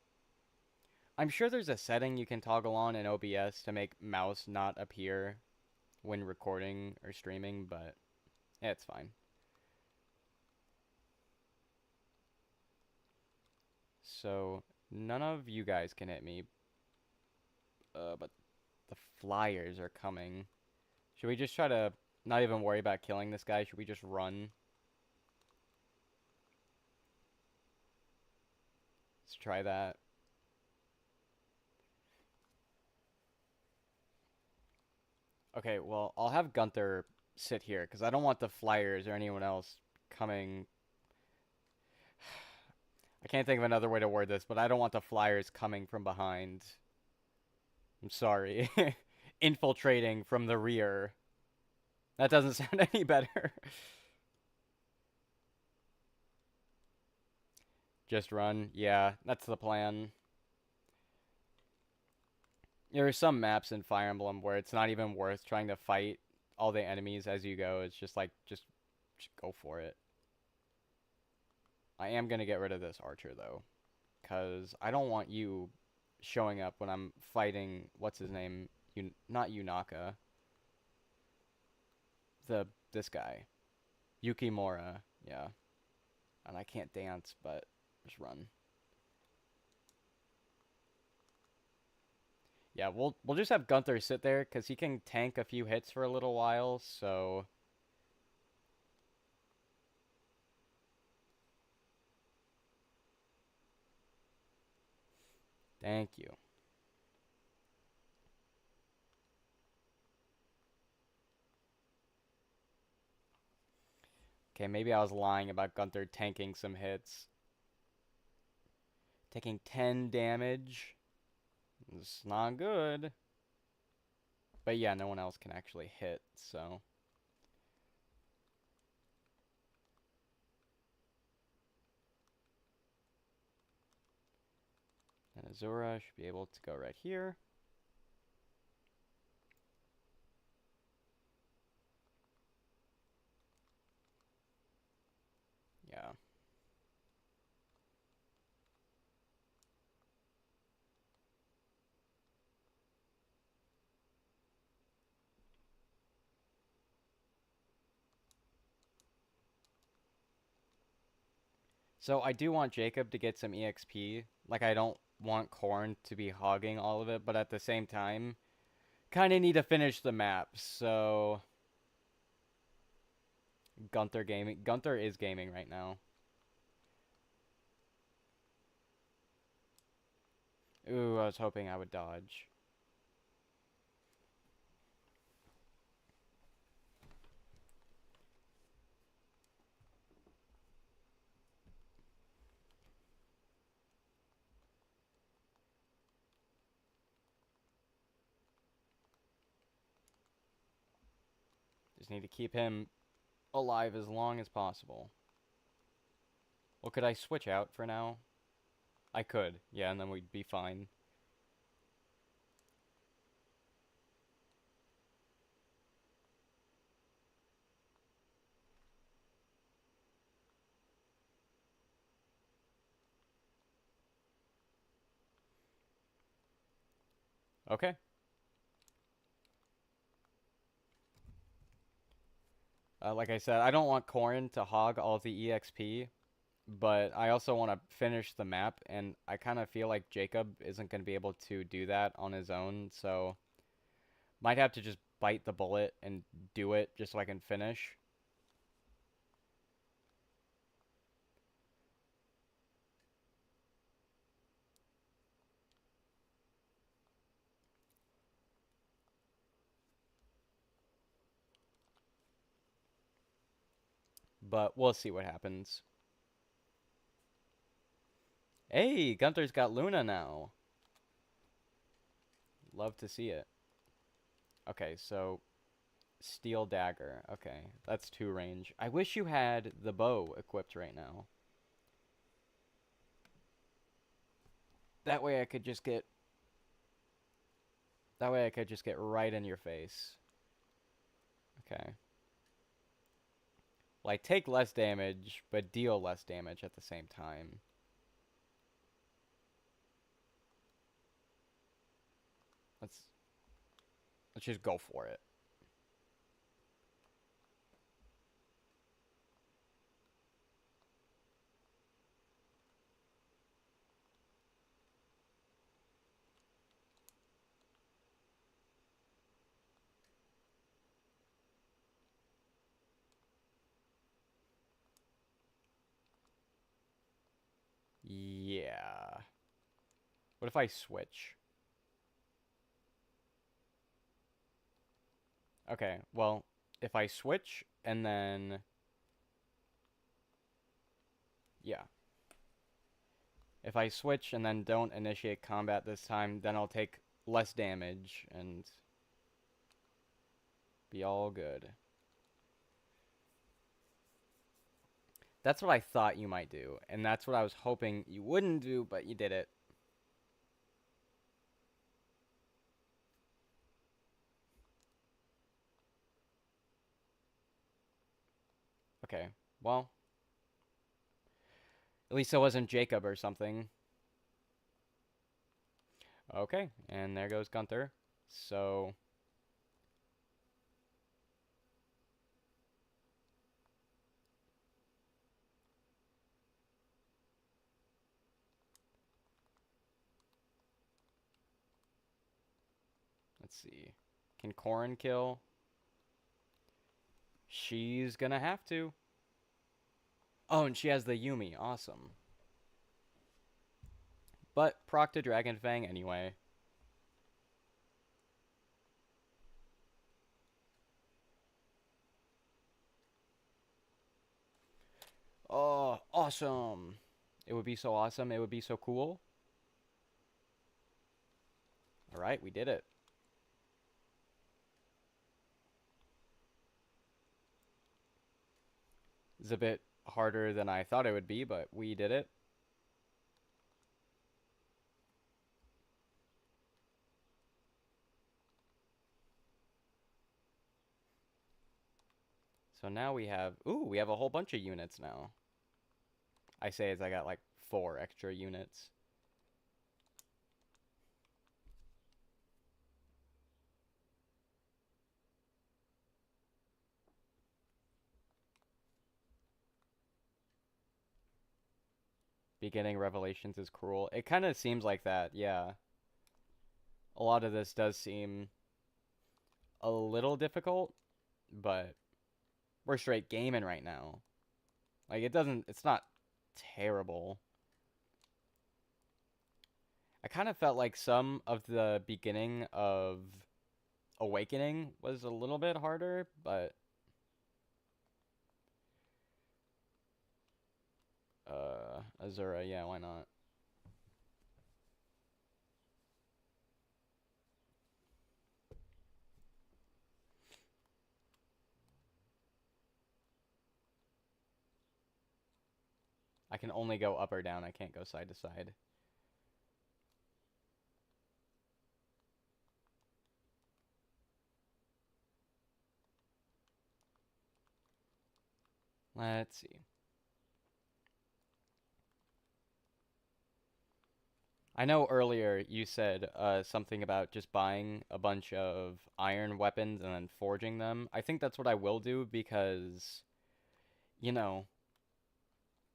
I'm sure there's a setting you can toggle on in OBS to make mouse not appear when recording or streaming, but yeah, it's fine. so none of you guys can hit me. But the flyers are coming. Should we just try to not even worry about killing this guy? Should we just run? Let's try that. Okay, well, I'll have Gunther sit here because I don't want the flyers or anyone else coming. I can't think of another way to word this, but I don't want the flyers coming from behind. I'm sorry. Infiltrating from the rear. That doesn't sound any better. Just run. Yeah, that's the plan. There are some maps in Fire Emblem where it's not even worth trying to fight all the enemies as you go. It's just like, just go for it. I am going to get rid of this archer, though, because I don't want you showing up when I'm fighting, what's his name? Not Yunaka. This guy. Yukimura, yeah. And I can't dance, but just run. Yeah, we'll just have Gunther sit there because he can tank a few hits for a little while, so thank you. Okay, maybe I was lying about Gunther tanking some hits. Taking 10 damage. It's not good. But yeah, no one else can actually hit, so. And Azura should be able to go right here. Yeah. So I do want Jacob to get some EXP. Like, I don't want Korn to be hogging all of it, but at the same time, kind of need to finish the map, so Gunther is gaming right now. Ooh, I was hoping I would dodge. Just need to keep him alive as long as possible. Well, could I switch out for now? I could, yeah, and then we'd be fine. Okay. Like I said, I don't want Corrin to hog all of the EXP, but I also want to finish the map, and I kind of feel like Jacob isn't going to be able to do that on his own, so might have to just bite the bullet and do it just so I can finish. But we'll see what happens. Hey, Gunther's got Luna now. Love to see it. Okay, so steel dagger. Okay, that's 2 range. I wish you had the bow equipped right now. That way I could just get right in your face. Okay. Well, I take less damage, but deal less damage at the same time. Let's just go for it. What if I switch? Okay, well, if I switch and then... Yeah. If I switch and then don't initiate combat this time, then I'll take less damage and be all good. That's what I thought you might do, and that's what I was hoping you wouldn't do, but you did it. Okay, well, at least it wasn't Jacob or something. Okay, and there goes Gunther. So, let's see. Can Corrin kill? She's gonna have to. Oh, and she has the Yumi. Awesome. But proc to Dragon Fang anyway. Oh, awesome. It would be so awesome. It would be so cool. Alright, we did it. It's a bit harder than I thought it would be, but we did it. So now we have... Ooh, we have a whole bunch of units now. I say as I got like 4 extra units. Beginning Revelations is cruel. It kind of seems like that, yeah. A lot of this does seem a little difficult, but we're straight gaming right now. Like, it's not terrible. I kind of felt like some of the beginning of Awakening was a little bit harder, but Azura, yeah, why not? I can only go up or down, I can't go side to side. Let's see. I know earlier you said something about just buying a bunch of iron weapons and then forging them. I think that's what I will do because, you know,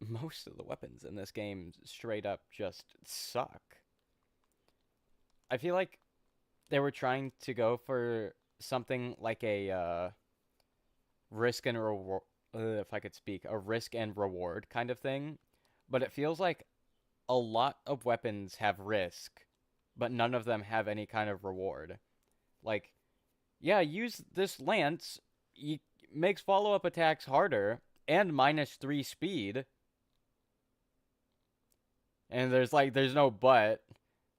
most of the weapons in this game straight up just suck. I feel like they were trying to go for something like a risk and reward, if I could speak, a risk and reward kind of thing, but it feels like a lot of weapons have risk, but none of them have any kind of reward. Like, yeah, use this lance, makes follow-up attacks harder, and -3 speed. And there's no but,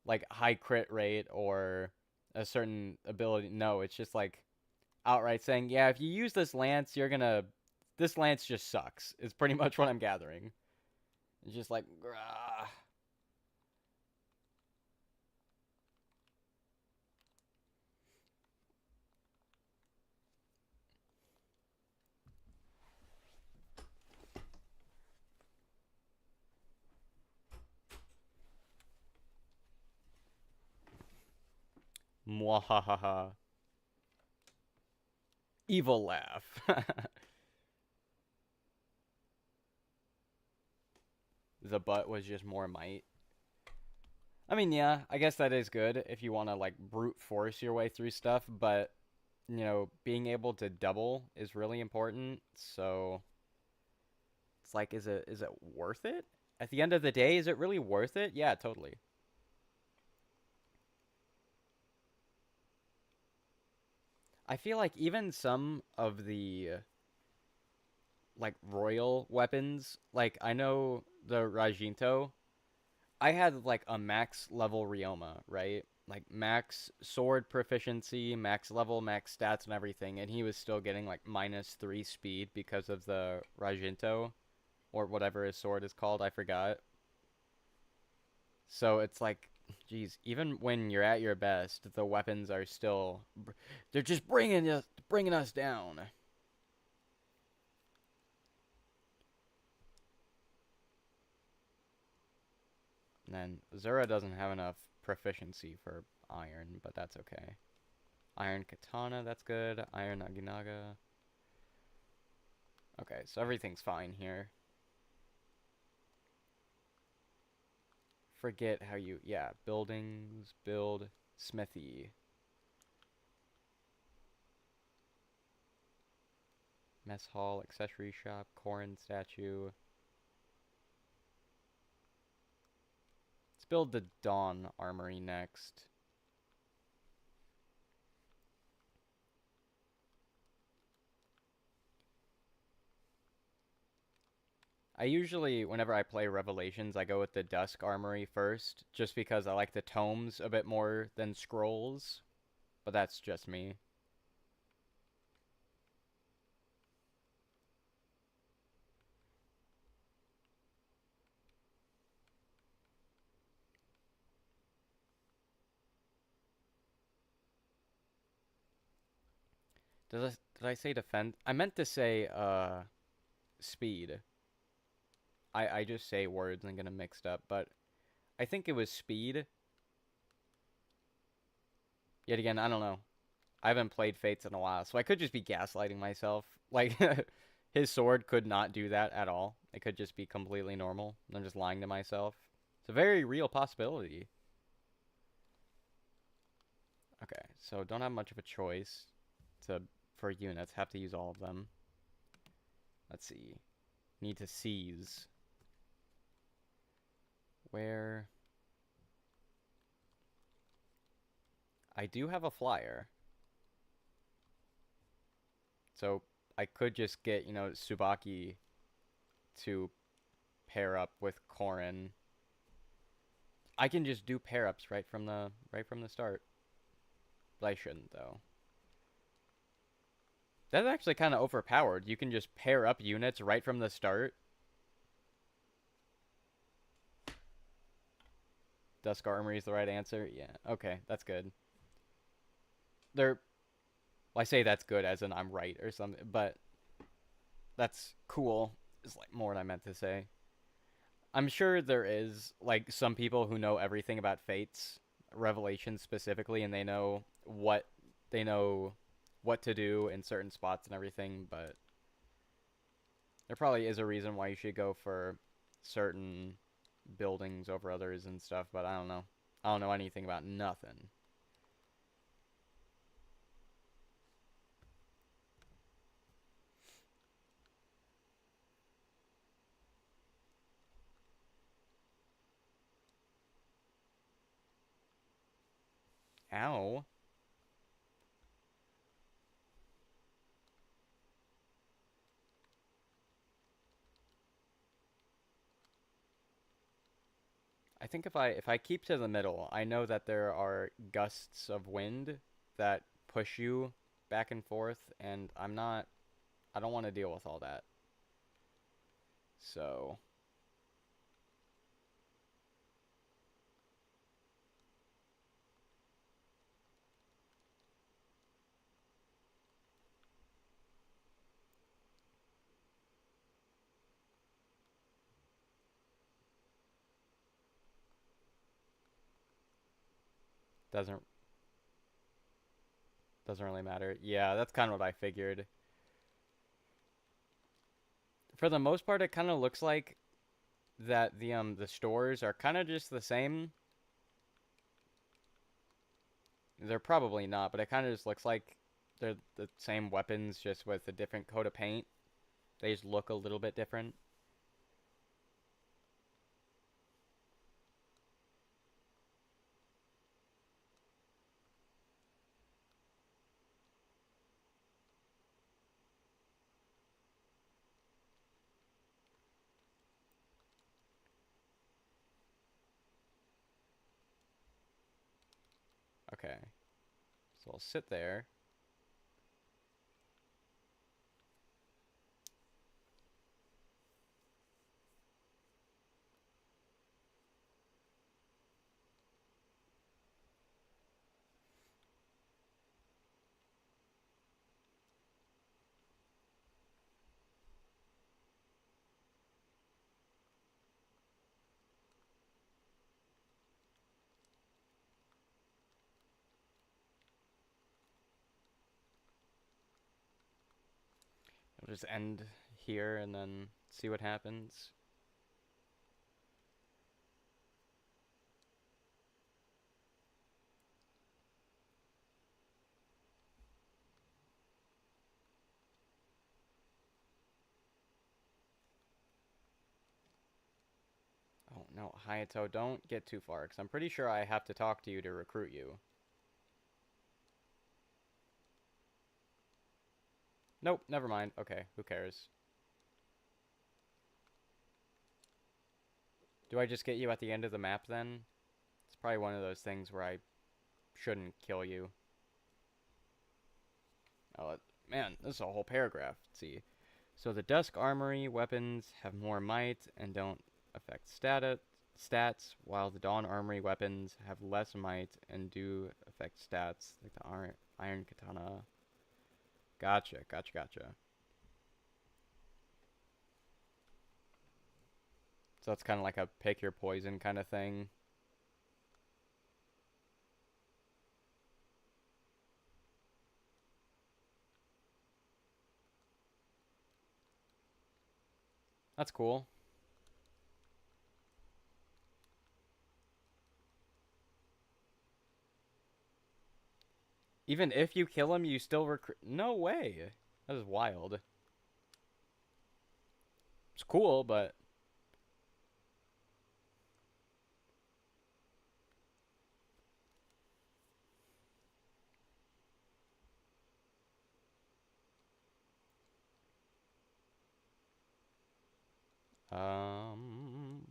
like, high crit rate or a certain ability. No, it's just, like, outright saying, yeah, if you use this lance, this lance just sucks, is pretty much what I'm gathering. It's just like, grah. Mwahaha. Evil laugh. The butt was just more might. I mean, yeah, I guess that is good if you want to, like, brute force your way through stuff, but, you know, being able to double is really important, so it's like, is it worth it? At the end of the day, is it really worth it? Yeah, totally. I feel like even some of the like royal weapons, like I know the Rajinto, I had like a max level Ryoma, right? Like max sword proficiency, max level, max stats and everything, and he was still getting like -3 speed because of the Rajinto or whatever his sword is called, I forgot. So it's like, geez, even when you're at your best, the weapons are still, they're just bringing us down. And then Zura doesn't have enough proficiency for iron, but that's okay. Iron Katana, that's good. Iron Naginaga. Okay, so everything's fine here. Forget how you, yeah, buildings, build, smithy. Mess hall, accessory shop, Korin statue. Let's build the Dawn armory next. I usually, whenever I play Revelations, I go with the Dusk armory first, just because I like the tomes a bit more than scrolls. But that's just me. Did I say defend? I meant to say speed. I just say words and get them mixed up, but I think it was speed. Yet again, I don't know. I haven't played Fates in a while, so I could just be gaslighting myself. Like, his sword could not do that at all. It could just be completely normal. I'm just lying to myself. It's a very real possibility. Okay, so don't have much of a choice to for units. Have to use all of them. Let's see. Need to seize. Where? I do have a flyer. So I could just get, Tsubaki to pair up with Korin. I can just do pair ups right from the start. But I shouldn't though. That's actually kind of overpowered. You can just pair up units right from the start. Dusk Armory is the right answer. Yeah. Okay, that's good. They're well, I say that's good as in I'm right or something, but that's cool. Is like more what I meant to say. I'm sure there is like some people who know everything about Fates, Revelations specifically, and they know what to do in certain spots and everything, but there probably is a reason why you should go for certain buildings over others and stuff, but I don't know. I don't know anything about nothing. Ow. I think if I keep to the middle, I know that there are gusts of wind that push you back and forth, and I don't want to deal with all that. So, doesn't doesn't really matter. Yeah, that's kind of what I figured. For the most part, it kind of looks like that the stores are kind of just the same. They're probably not, but it kind of just looks like they're the same weapons, just with a different coat of paint. They just look a little bit different. Okay. So I'll sit there. I'll just end here and then see what happens. Oh, no, Hayato, don't get too far, because I'm pretty sure I have to talk to you to recruit you. Nope, never mind. Okay, who cares? Do I just get you at the end of the map, then? It's probably one of those things where I shouldn't kill you. Oh, man, this is a whole paragraph. Let's see. So the Dusk Armory weapons have more might and don't affect stats, while the Dawn Armory weapons have less might and do affect stats, like the Iron Katana. Gotcha, gotcha, gotcha. So it's kind of like a pick your poison kind of thing. That's cool. Even if you kill him, you still recruit. No way. That is wild. It's cool, but um,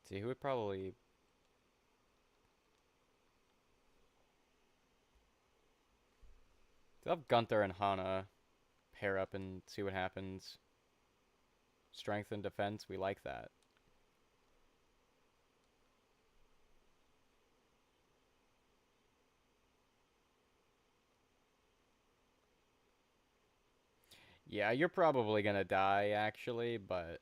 see who would probably have Gunther and Hana pair up and see what happens. Strength and defense, we like that. Yeah, you're probably gonna die actually, but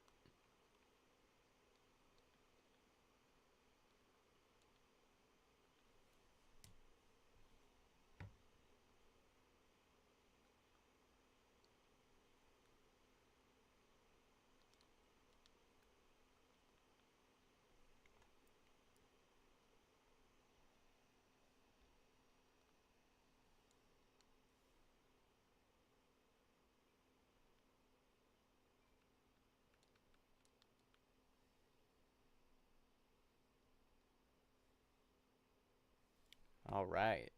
all right.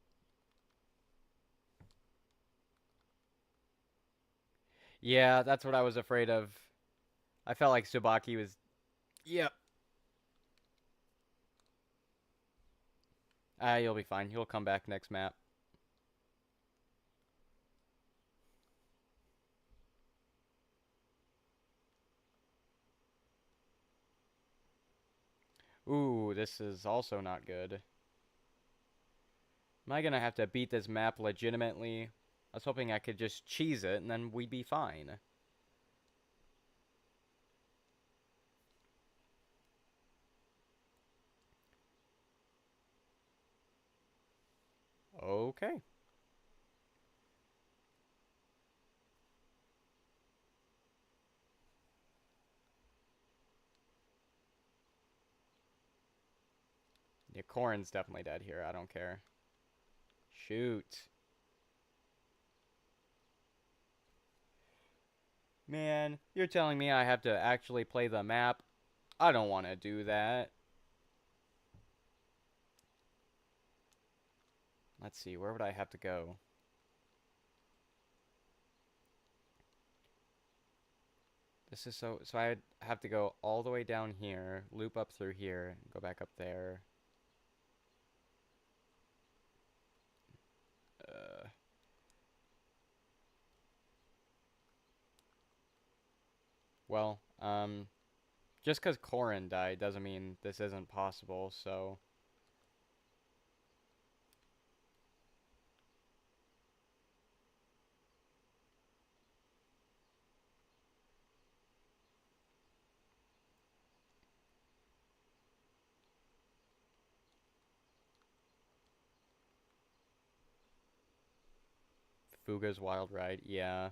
Yeah, that's what I was afraid of. I felt like Tsubaki was. Yep. You'll be fine. You'll come back next map. Ooh, this is also not good. Am I gonna have to beat this map legitimately? I was hoping I could just cheese it and then we'd be fine. Okay. Yeah, Corrin's definitely dead here. I don't care. Shoot. Man, you're telling me I have to actually play the map? I don't want to do that. Let's see, where would I have to go? This is so I'd have to go all the way down here, loop up through here, go back up there. Uh, well, just because Corrin died doesn't mean this isn't possible, so Fuga's Wild Ride, yeah.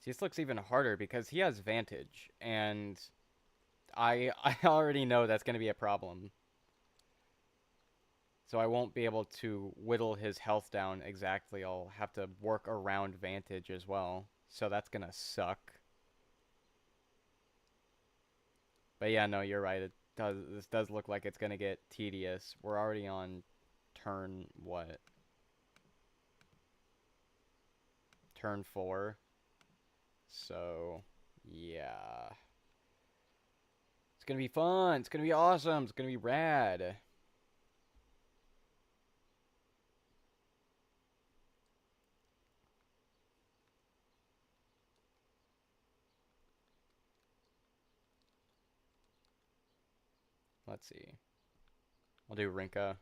See, this looks even harder because he has Vantage, and I already know that's going to be a problem. So I won't be able to whittle his health down exactly. I'll have to work around Vantage as well. So that's going to suck. But yeah, no, you're right. This does look like it's going to get tedious. We're already on turn what? Turn 4. So, yeah. It's going to be fun. It's going to be awesome. It's going to be rad. Let's see. I'll do Rinka.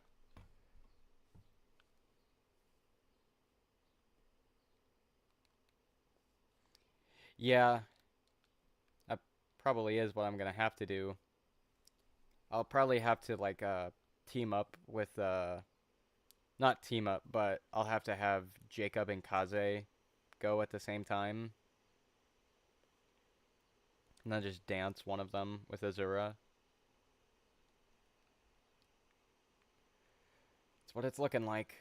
Yeah, that probably is what I'm going to have to do. I'll probably have to like team up with not team up, but I'll have to have Jacob and Kaze go at the same time. And then just dance one of them with Azura. That's what it's looking like.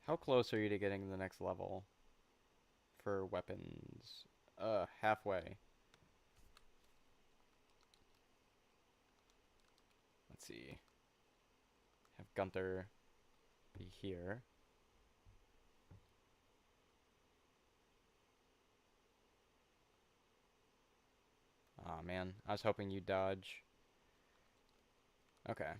How close are you to getting the next level for weapons? Halfway. Let's see. Have Gunther be here. Aw, oh, man. I was hoping you'd dodge. Okay.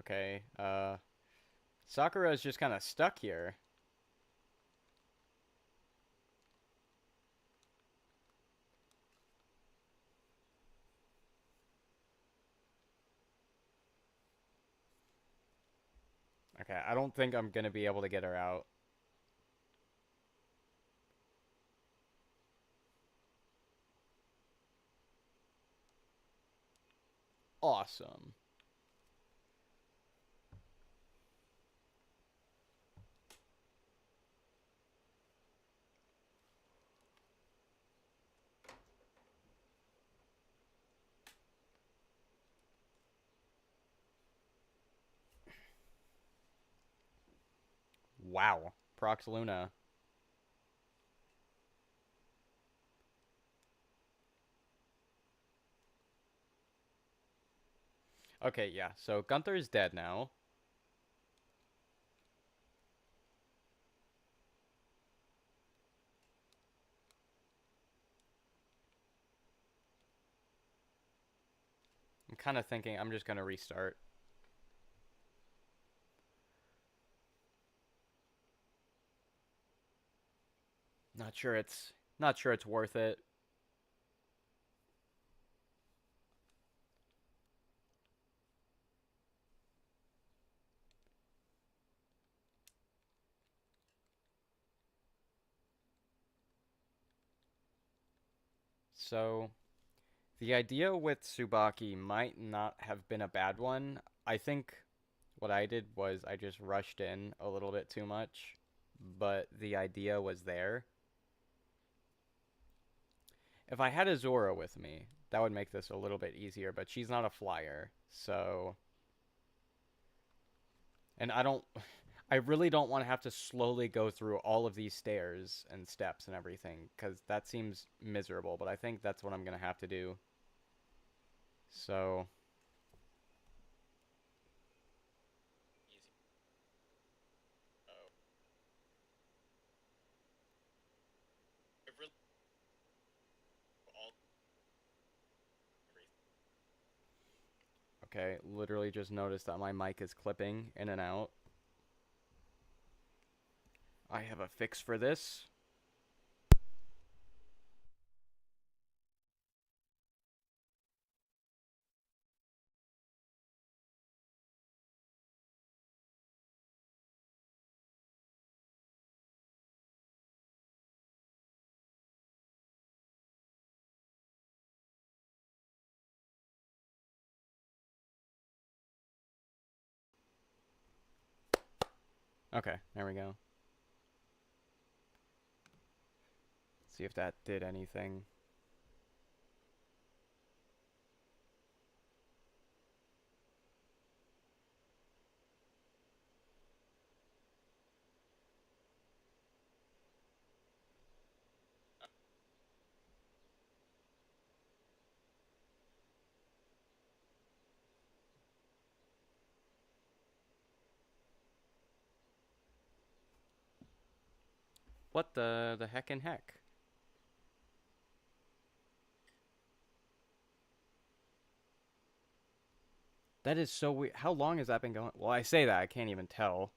Okay. Sakura is just kind of stuck here. Okay, I don't think I'm gonna be able to get her out. Awesome. Wow. Prox Luna. Okay, yeah. So Gunther is dead now. I'm kind of thinking I'm just gonna restart. Not sure it's worth it. So the idea with Tsubaki might not have been a bad one. I think what I did was I just rushed in a little bit too much, but the idea was there. If I had a Zora with me, that would make this a little bit easier, but she's not a flyer, so. And I don't. I really don't want to have to slowly go through all of these stairs and steps and everything, because that seems miserable, but I think that's what I'm going to have to do. So. Okay, literally just noticed that my mic is clipping in and out. I have a fix for this. Okay, there we go. See if that did anything. What the heck and heck? That is so weird. How long has that been going? Well, I say that, I can't even tell.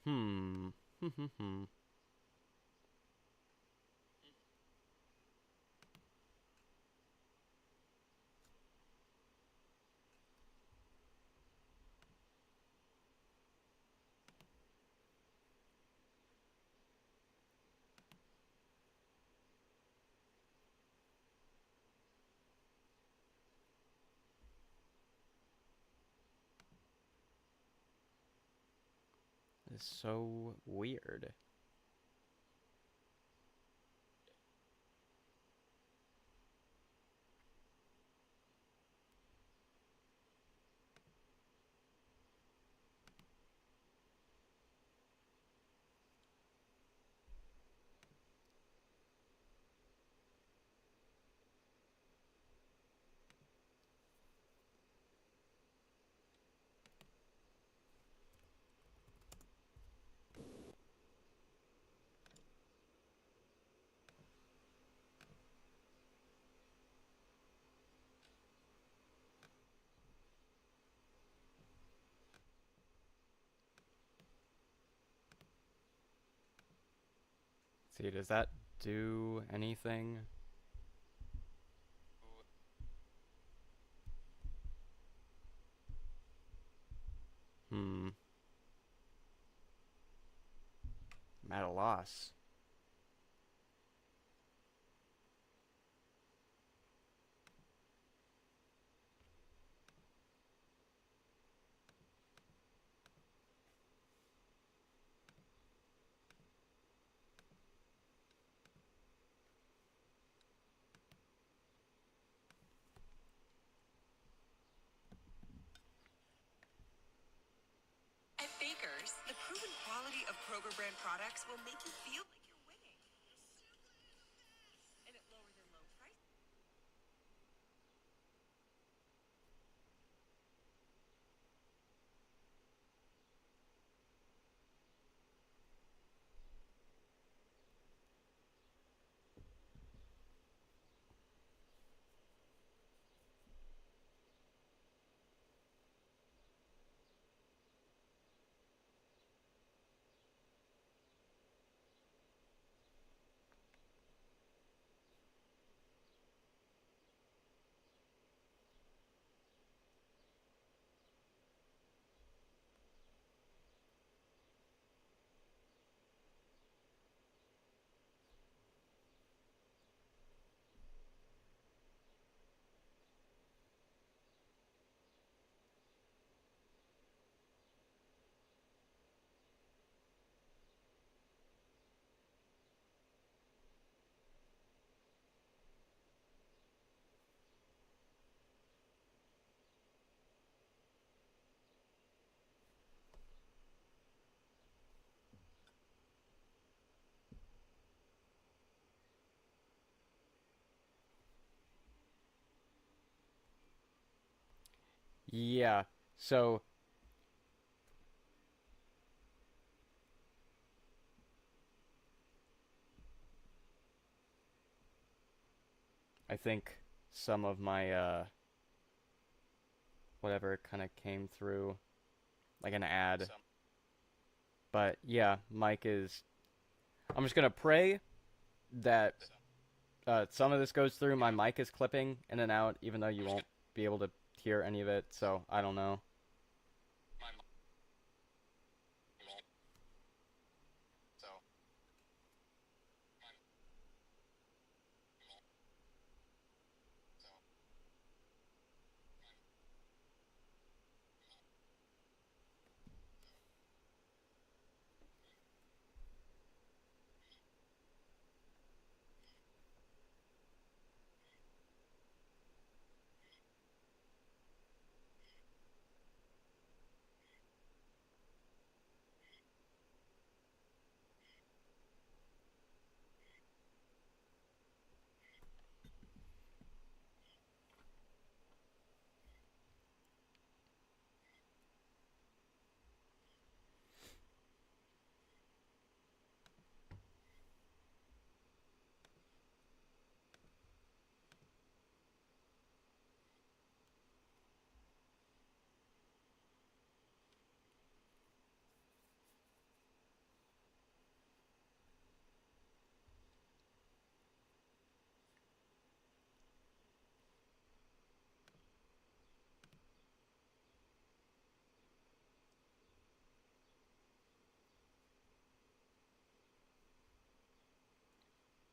Hmm. It's so weird. See, does that do anything? Hmm. I'm at a loss. At Baker's, the proven quality of Kroger brand products will make you feel like you're winning. And at lower than low price. Yeah. So I think some of my whatever kind of came through like an ad. But yeah, Mike is. I'm just gonna pray that some of this goes through. My mic is clipping in and out, even though you won't be able to hear any of it. So I don't know.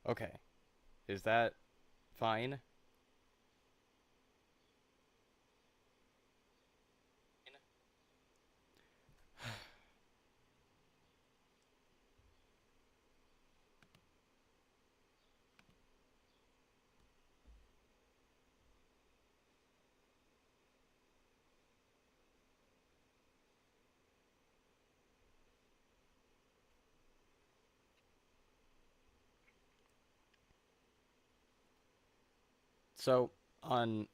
Okay, is that fine? So on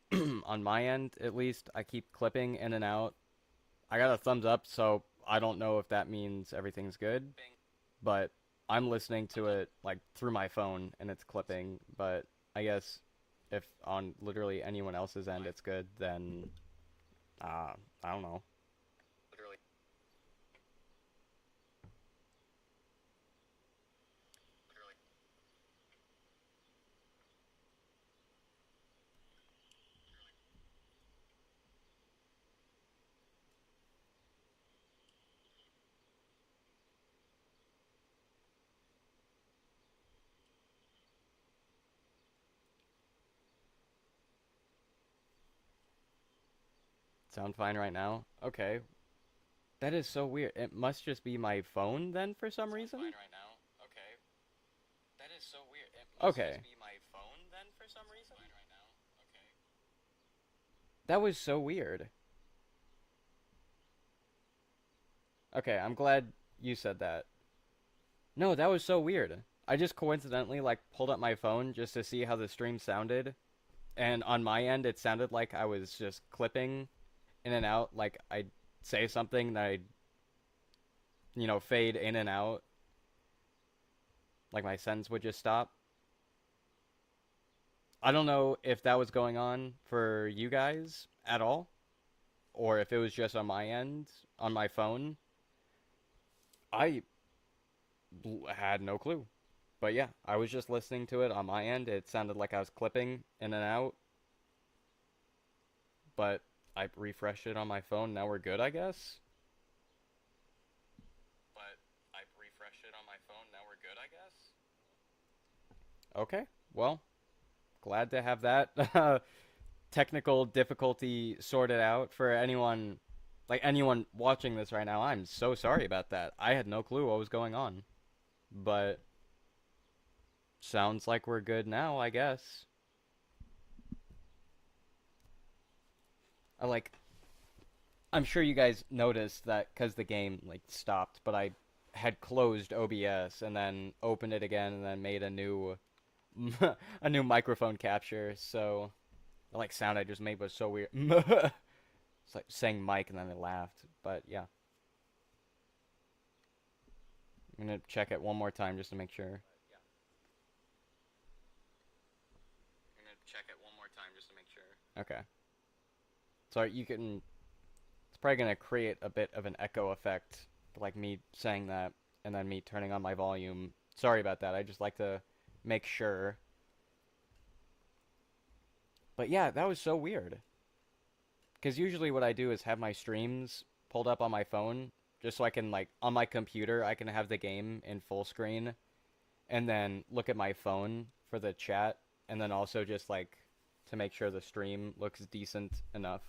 on my end, at least, I keep clipping in and out. I got a thumbs up, so I don't know if that means everything's good, but I'm listening to it like through my phone and it's clipping, but I guess if on literally anyone else's end it's good, then I don't know. Sound fine right now? Okay. That is so weird. It must just be my phone then for some reason? Okay. That was so weird. Okay, I'm glad you said that. No, that was so weird. I just coincidentally like pulled up my phone just to see how the stream sounded, and on my end it sounded like I was just clipping in and out, like I'd say something that I'd, fade in and out, like my sentence would just stop. I don't know if that was going on for you guys at all, or if it was just on my end, on my phone. I had no clue. But yeah, I was just listening to it on my end. It sounded like I was clipping in and out, but I refreshed it on my phone. Now we're good, I guess. Okay, well, glad to have that technical difficulty sorted out for anyone, like anyone watching this right now. I'm so sorry about that. I had no clue what was going on, but sounds like we're good now, I guess. I like I'm sure you guys noticed that cuz the game like stopped, but I had closed OBS and then opened it again and then made a new a new microphone capture. So the like sound I just made was so weird. saying mic and then it laughed. But yeah, I'm gonna check it one more time just to make sure. Okay. So you can. It's probably gonna create a bit of an echo effect, like me saying that and then me turning on my volume. Sorry about that. I just like to make sure. But yeah, that was so weird. Because usually what I do is have my streams pulled up on my phone, just so I can, like, on my computer, I can have the game in full screen, and then look at my phone for the chat, and then also just, like, to make sure the stream looks decent enough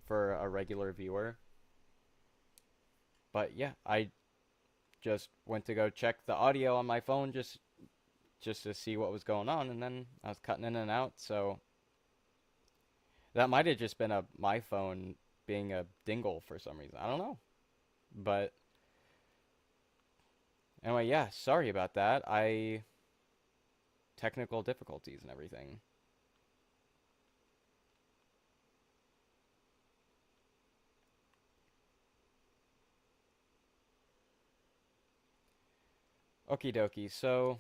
for a regular viewer. But yeah, I just went to go check the audio on my phone just to see what was going on, and then I was cutting in and out, so that might have just been my phone being a dingle for some reason. I don't know. But anyway, yeah, sorry about that. Technical difficulties and everything. Okie dokie. So,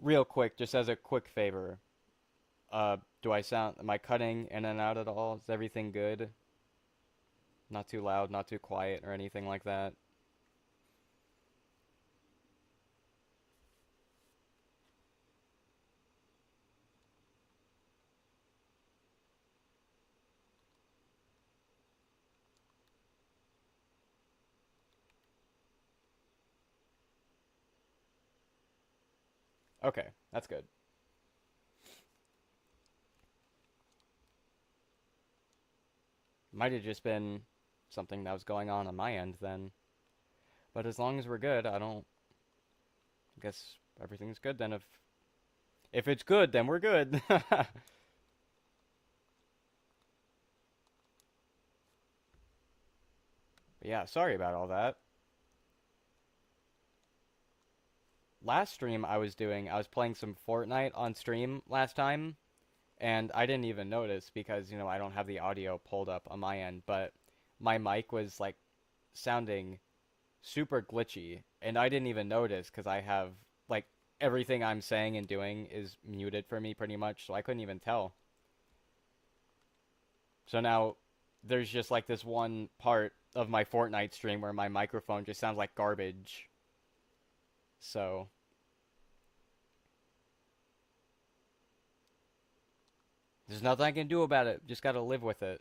real quick, just as a quick favor, am I cutting in and out at all? Is everything good? Not too loud, not too quiet, or anything like that? Okay, that's good. Might have just been something that was going on my end then. But as long as we're good, I guess everything's good then. If it's good, then we're good. But yeah, sorry about all that. Last stream I was playing some Fortnite on stream last time, and I didn't even notice because, I don't have the audio pulled up on my end, but my mic was like sounding super glitchy, and I didn't even notice because I have like everything I'm saying and doing is muted for me pretty much, so I couldn't even tell. So now there's just like this one part of my Fortnite stream where my microphone just sounds like garbage. So there's nothing I can do about it. Just gotta live with it.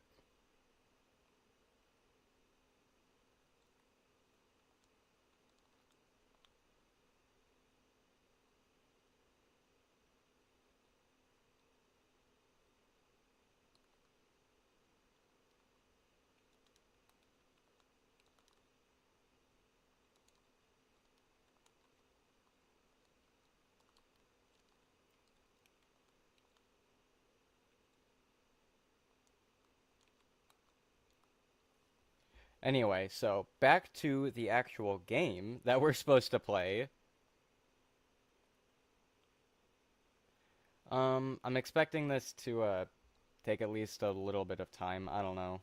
Anyway, so back to the actual game that we're supposed to play. I'm expecting this to take at least a little bit of time. I don't know.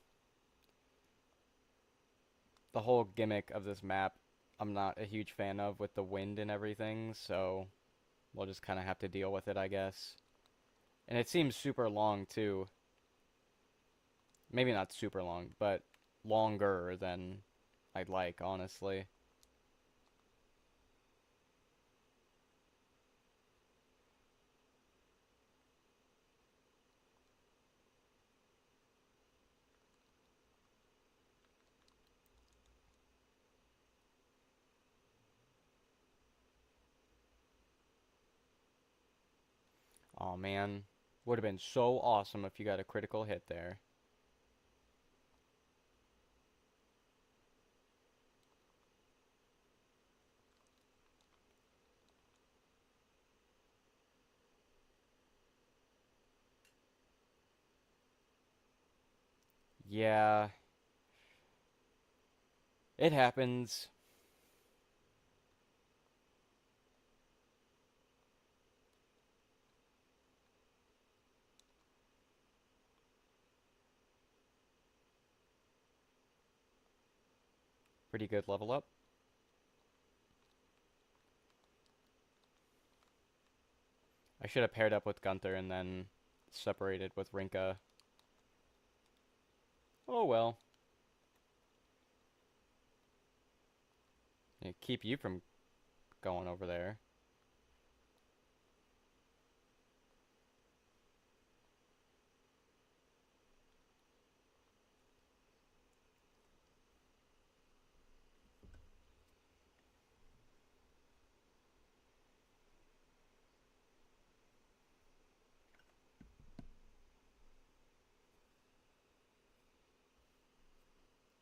The whole gimmick of this map, I'm not a huge fan of with the wind and everything, so we'll just kind of have to deal with it, I guess. And it seems super long, too. Maybe not super long, but longer than I'd like, honestly. Aw, man. Would have been so awesome if you got a critical hit there. Yeah, it happens. Pretty good level up. I should have paired up with Gunther and then separated with Rinka. Oh well. Yeah, keep you from going over there.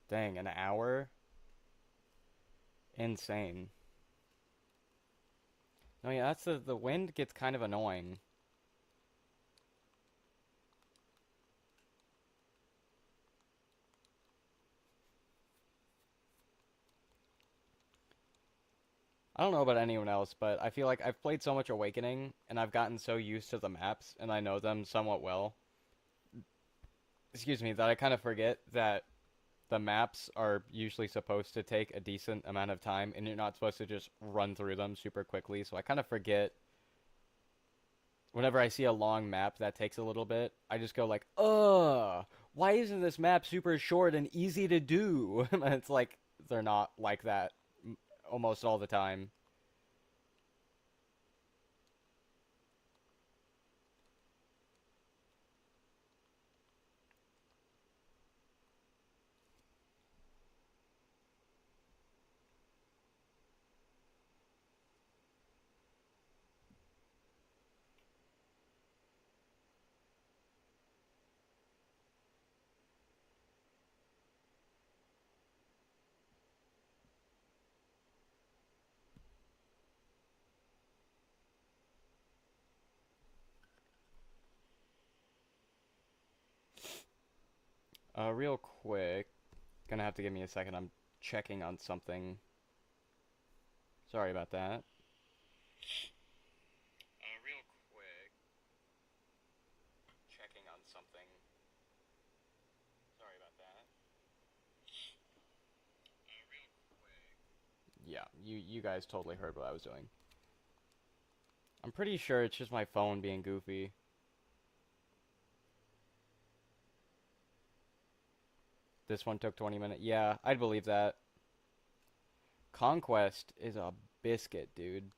Dang, an hour? Insane. No, yeah, that's the wind gets kind of annoying. I don't know about anyone else, but I feel like I've played so much Awakening, and I've gotten so used to the maps, and I know them somewhat well. Excuse me, that I kind of forget that the maps are usually supposed to take a decent amount of time, and you're not supposed to just run through them super quickly, so I kind of forget. Whenever I see a long map that takes a little bit, I just go like, ugh, why isn't this map super short and easy to do? And it's like, they're not like that almost all the time. Real quick, gonna have to give me a second. I'm checking on something. Sorry about that. Real quick, checking on something. Sorry about that. Real quick. Yeah, you guys totally heard what I was doing. I'm pretty sure it's just my phone being goofy. This one took 20 minutes. Yeah, I'd believe that. Conquest is a biscuit, dude.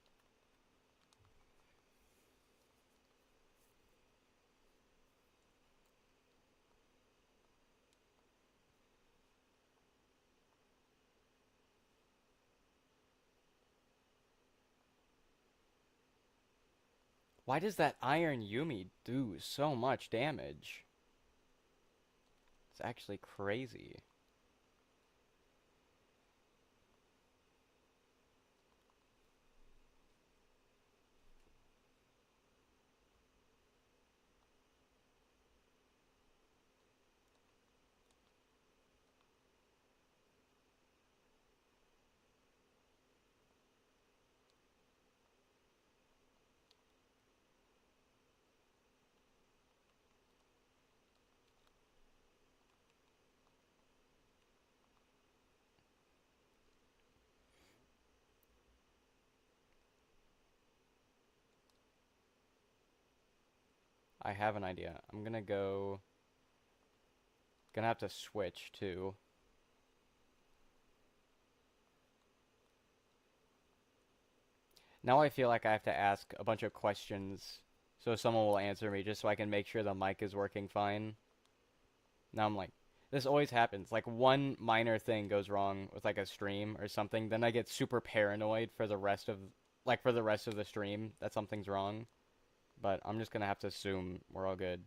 Why does that Iron Yumi do so much damage? It's actually crazy. I have an idea. I'm gonna go... Gonna have to switch too. Now I feel like I have to ask a bunch of questions so someone will answer me just so I can make sure the mic is working fine. Now I'm like, this always happens. Like one minor thing goes wrong with like a stream or something, then I get super paranoid for the rest of the stream that something's wrong. But I'm just gonna have to assume we're all good.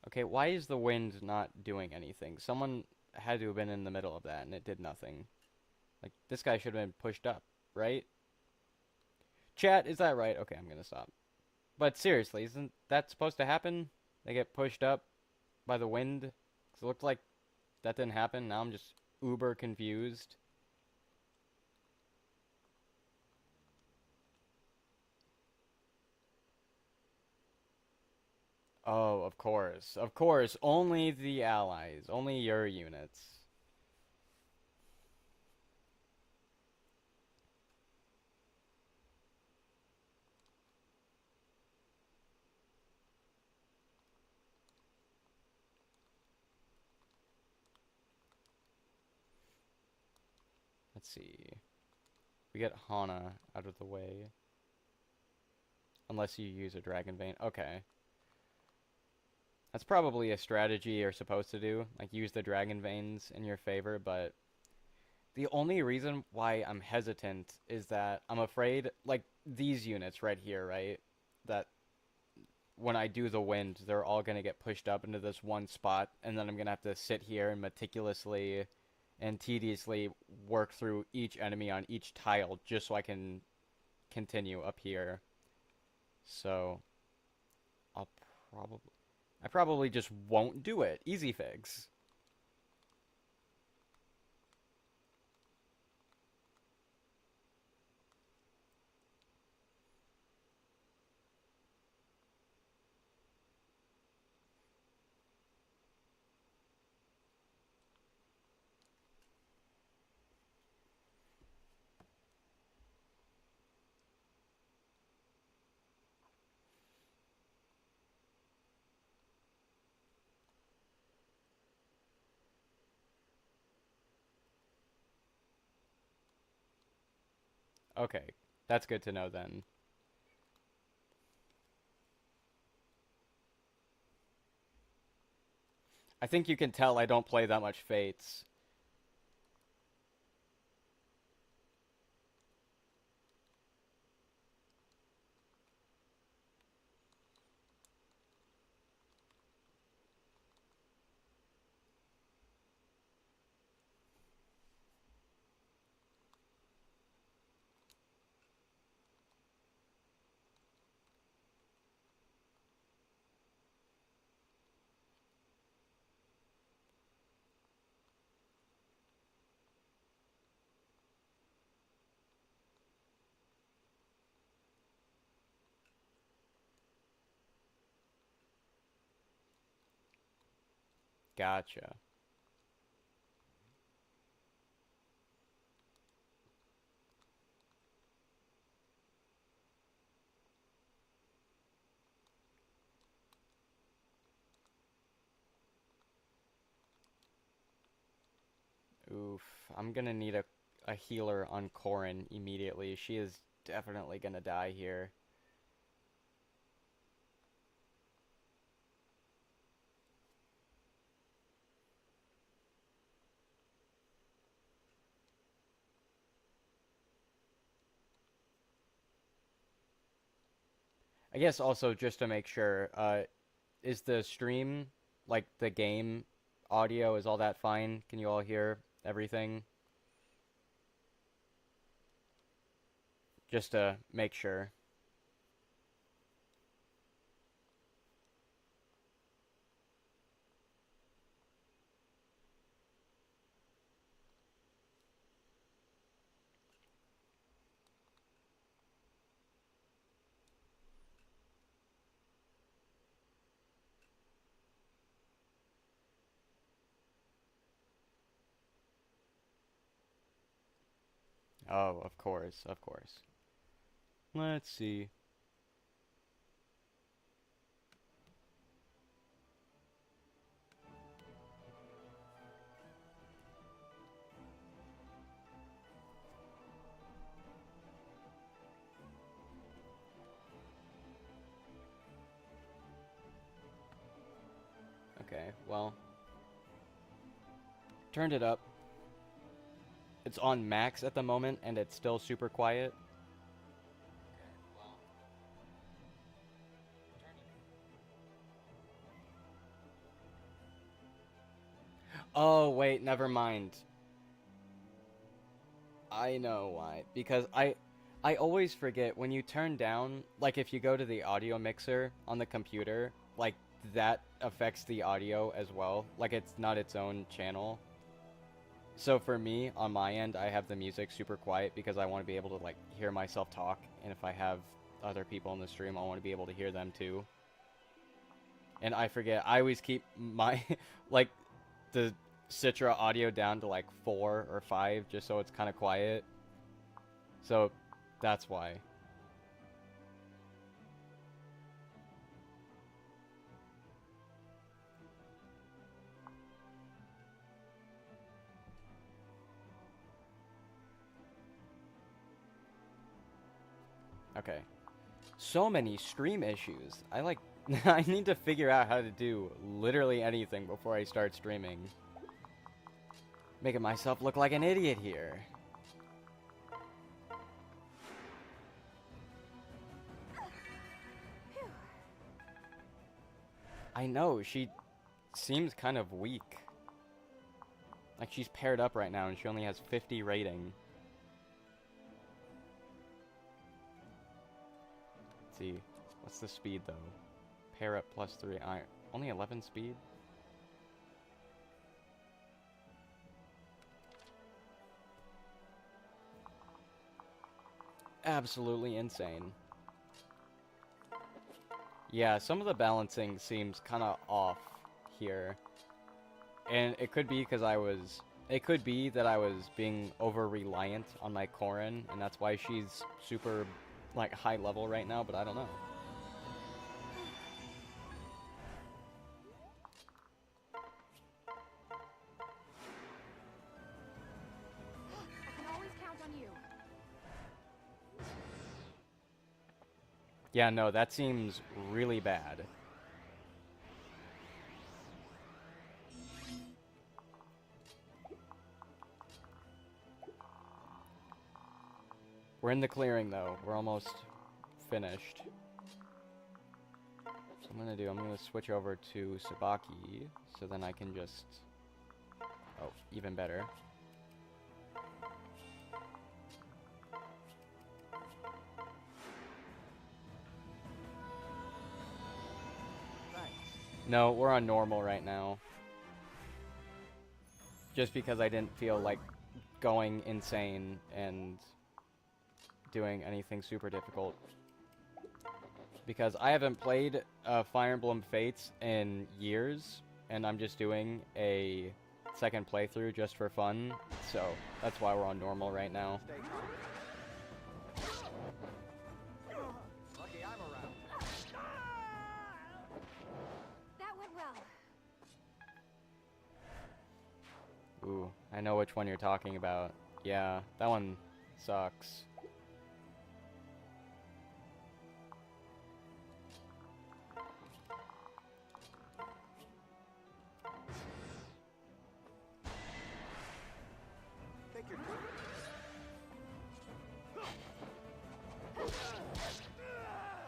Okay, why is the wind not doing anything? Someone had to have been in the middle of that and it did nothing. Like, this guy should have been pushed up, right? Chat, is that right? Okay, I'm gonna stop. But seriously, isn't that supposed to happen? They get pushed up by the wind? 'Cause it looked like that didn't happen. Now I'm just uber confused. Oh, of course. Of course. Only the allies. Only your units. Let's see. We get Hana out of the way. Unless you use a Dragon Vein. Okay. That's probably a strategy you're supposed to do. Like, use the Dragon Veins in your favor, but the only reason why I'm hesitant is that I'm afraid, like, these units right here, right? That when I do the wind, they're all going to get pushed up into this one spot, and then I'm going to have to sit here and meticulously and tediously work through each enemy on each tile just so I can continue up here. So, I'll probably... I probably just won't do it. Easy fix. Okay, that's good to know then. I think you can tell I don't play that much Fates. Gotcha. Oof. I'm gonna need a healer on Corrin immediately. She is definitely gonna die here. I guess also just to make sure, is the stream, like the game audio, is all that fine? Can you all hear everything? Just to make sure. Oh, of course, of course. Let's see. Okay, well, turned it up. It's on max at the moment, and it's still super quiet. Oh, wait, never mind. I know why. Because I always forget when you turn down, like if you go to the audio mixer on the computer, like that affects the audio as well. Like it's not its own channel. So for me, on my end, I have the music super quiet because I want to be able to like hear myself talk, and if I have other people in the stream, I want to be able to hear them too. And I forget, I always keep my like the Citra audio down to like 4 or 5 just so it's kind of quiet. So that's why. Okay. So many stream issues. I like I need to figure out how to do literally anything before I start streaming. Making myself look like an idiot here. I know, she seems kind of weak. Like she's paired up right now and she only has 50 rating. Let's see. What's the speed though? Pair up +3 iron. Only 11 speed? Absolutely insane. Yeah, some of the balancing seems kind of off here. And it could be because it could be that I was being over-reliant on my Corrin, and that's why she's super, like, high level right now, but I don't know. I can always count on you. Yeah, no, that seems really bad. We're in the clearing, though. We're almost finished. So I'm gonna switch over to Sabaki, so then I can just... Oh, even better. No, we're on normal right now. Just because I didn't feel like going insane and doing anything super difficult. Because I haven't played Fire Emblem Fates in years, and I'm just doing a second playthrough just for fun, so that's why we're on normal right now. Lucky I'm around. That went well. Ooh, I know which one you're talking about. Yeah, that one sucks. Take your time.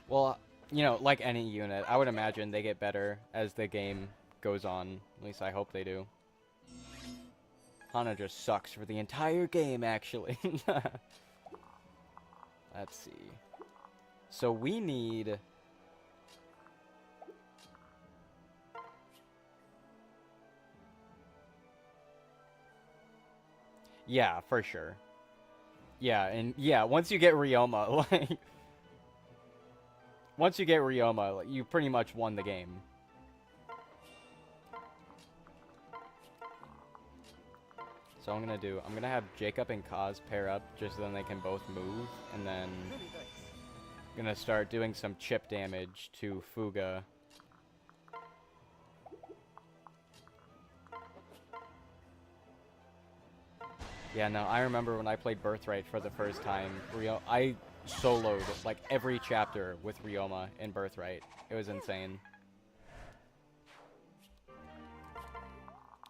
Well, you know, like any unit, I would imagine they get better as the game goes on. At least I hope they do. Hana just sucks for the entire game, actually. Let's see. So we need... Yeah, for sure. Yeah, and yeah, once you get Ryoma, like... Once you get Ryoma, like, you pretty much won the game. So I'm gonna have Jacob and Kaz pair up just so then they can both move, and then I'm gonna start doing some chip damage to Fuga. Yeah, no, I remember when I played Birthright for the first time, I soloed like every chapter with Ryoma in Birthright. It was insane.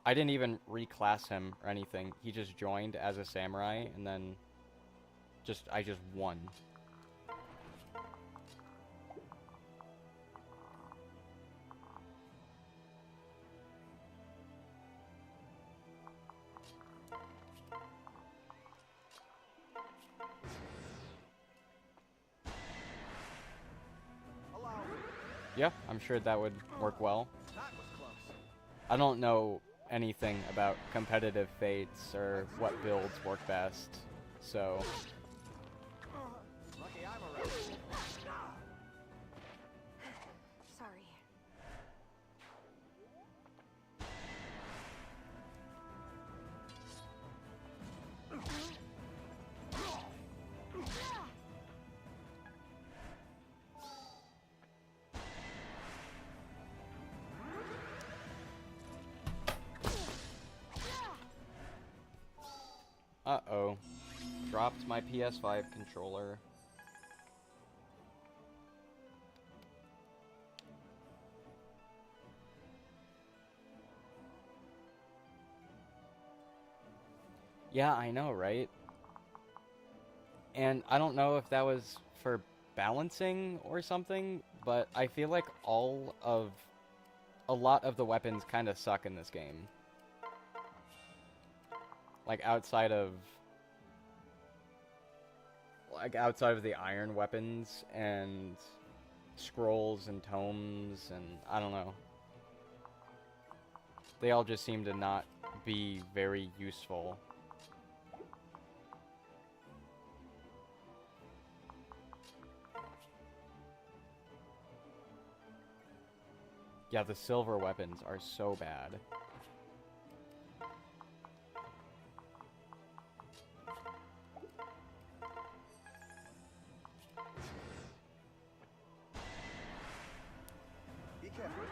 I didn't even reclass him or anything. He just joined as a samurai, and then I just won. Yeah, I'm sure that would work well. That was close. I don't know anything about competitive fates or what builds work best, so... Lucky I'm around. Sorry. Uh-oh. Dropped my PS5 controller. Yeah, I know, right? And I don't know if that was for balancing or something, but I feel like a lot of the weapons kind of suck in this game. Like outside of the iron weapons and scrolls and tomes and I don't know. They all just seem to not be very useful. Yeah, the silver weapons are so bad. Be careful.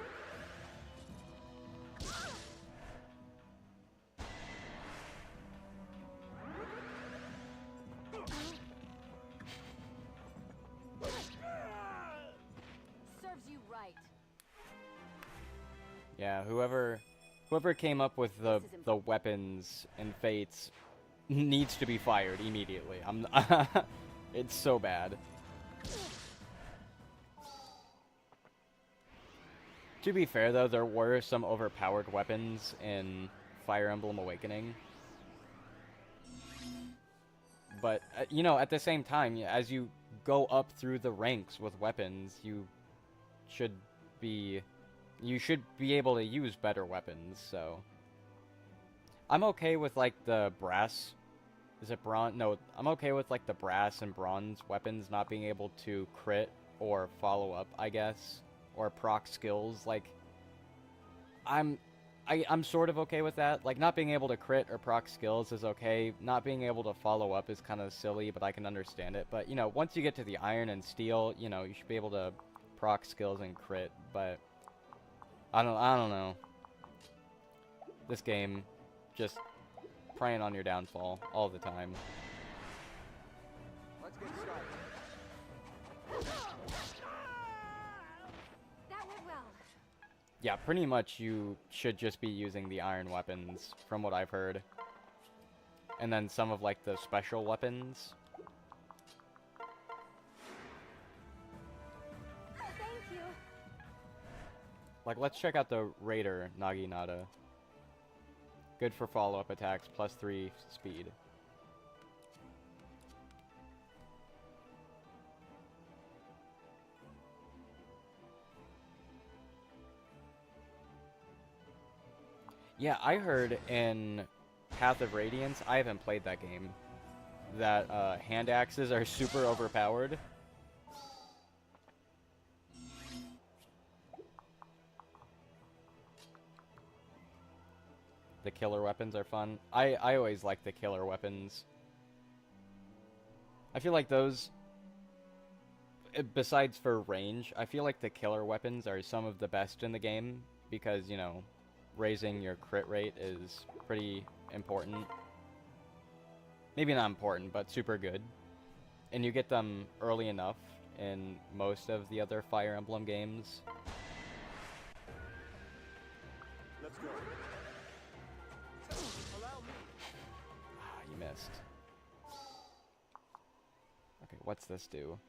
Serves you right. Yeah, whoever came up with the weapons and fates needs to be fired immediately. It's so bad. To be fair though, there were some overpowered weapons in Fire Emblem Awakening. But you know, at the same time, as you go up through the ranks with weapons, you should be able to use better weapons, so... I'm okay with, like, the brass... Is it bronze? No, I'm okay with, like, the brass and bronze weapons not being able to crit or follow up, I guess. Or proc skills, like... I'm sort of okay with that. Like, not being able to crit or proc skills is okay. Not being able to follow up is kind of silly, but I can understand it. But, you know, once you get to the iron and steel, you know, you should be able to proc skills and crit, but... I don't know. This game, just preying on your downfall all the time. Let's get started. That went well. Yeah, pretty much you should just be using the iron weapons, from what I've heard. And then some of, like, the special weapons. Thank you. Like, let's check out the Raider Naginata. Good for follow-up attacks, +3 speed. Yeah, I heard in Path of Radiance, I haven't played that game, that hand axes are super overpowered. The killer weapons are fun. I always like the killer weapons. I feel like those, besides for range, I feel like the killer weapons are some of the best in the game because, you know, raising your crit rate is pretty important. Maybe not important, but super good. And you get them early enough in most of the other Fire Emblem games. Let's go. Allow me. Ah, you missed. Okay, what's this do?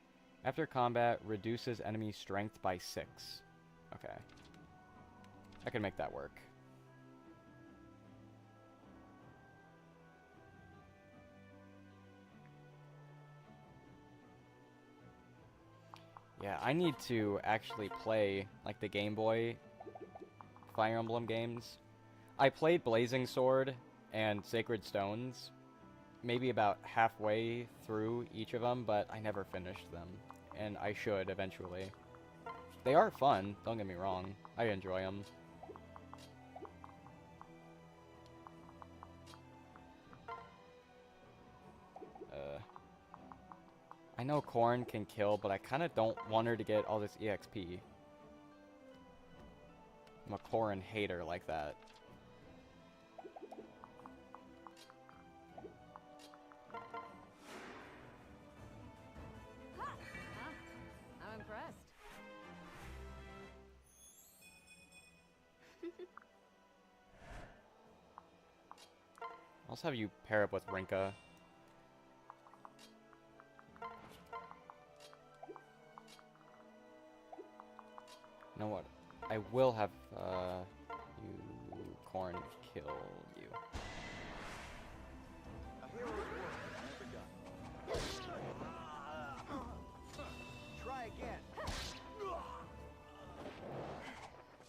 After combat, reduces enemy strength by 6. Okay. I can make that work. Yeah, I need to actually play, like, the Game Boy Fire Emblem games. I played Blazing Sword and Sacred Stones, maybe about halfway through each of them, but I never finished them, and I should eventually. They are fun, don't get me wrong. I enjoy them. I know Corn can kill, but I kind of don't want her to get all this EXP. I'm a Corn hater like that. Huh, I'm impressed. I'll also have you pair up with Rinka. You know what? I will have you Corn kill you. A hero's work never done. Try again.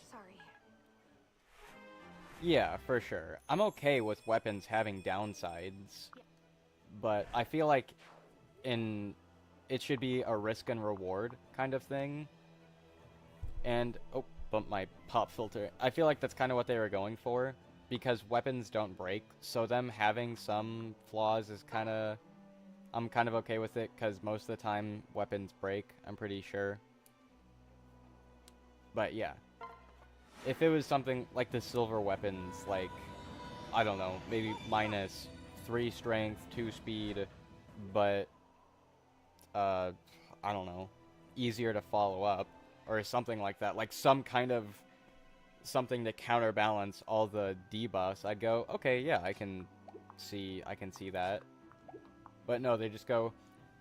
Sorry. Yeah, for sure. I'm okay with weapons having downsides, but I feel like it should be a risk and reward kind of thing. And, oh, bumped my pop filter. I feel like that's kind of what they were going for, because weapons don't break, so them having some flaws is kind of... I'm kind of okay with it, because most of the time weapons break, I'm pretty sure. But yeah. If it was something like the silver weapons, like, I don't know, maybe minus 3 strength, 2 speed, but, I don't know, easier to follow up, or something like that, like some kind of something to counterbalance all the debuffs, I'd go, okay, yeah, I can see that. But no, they just go,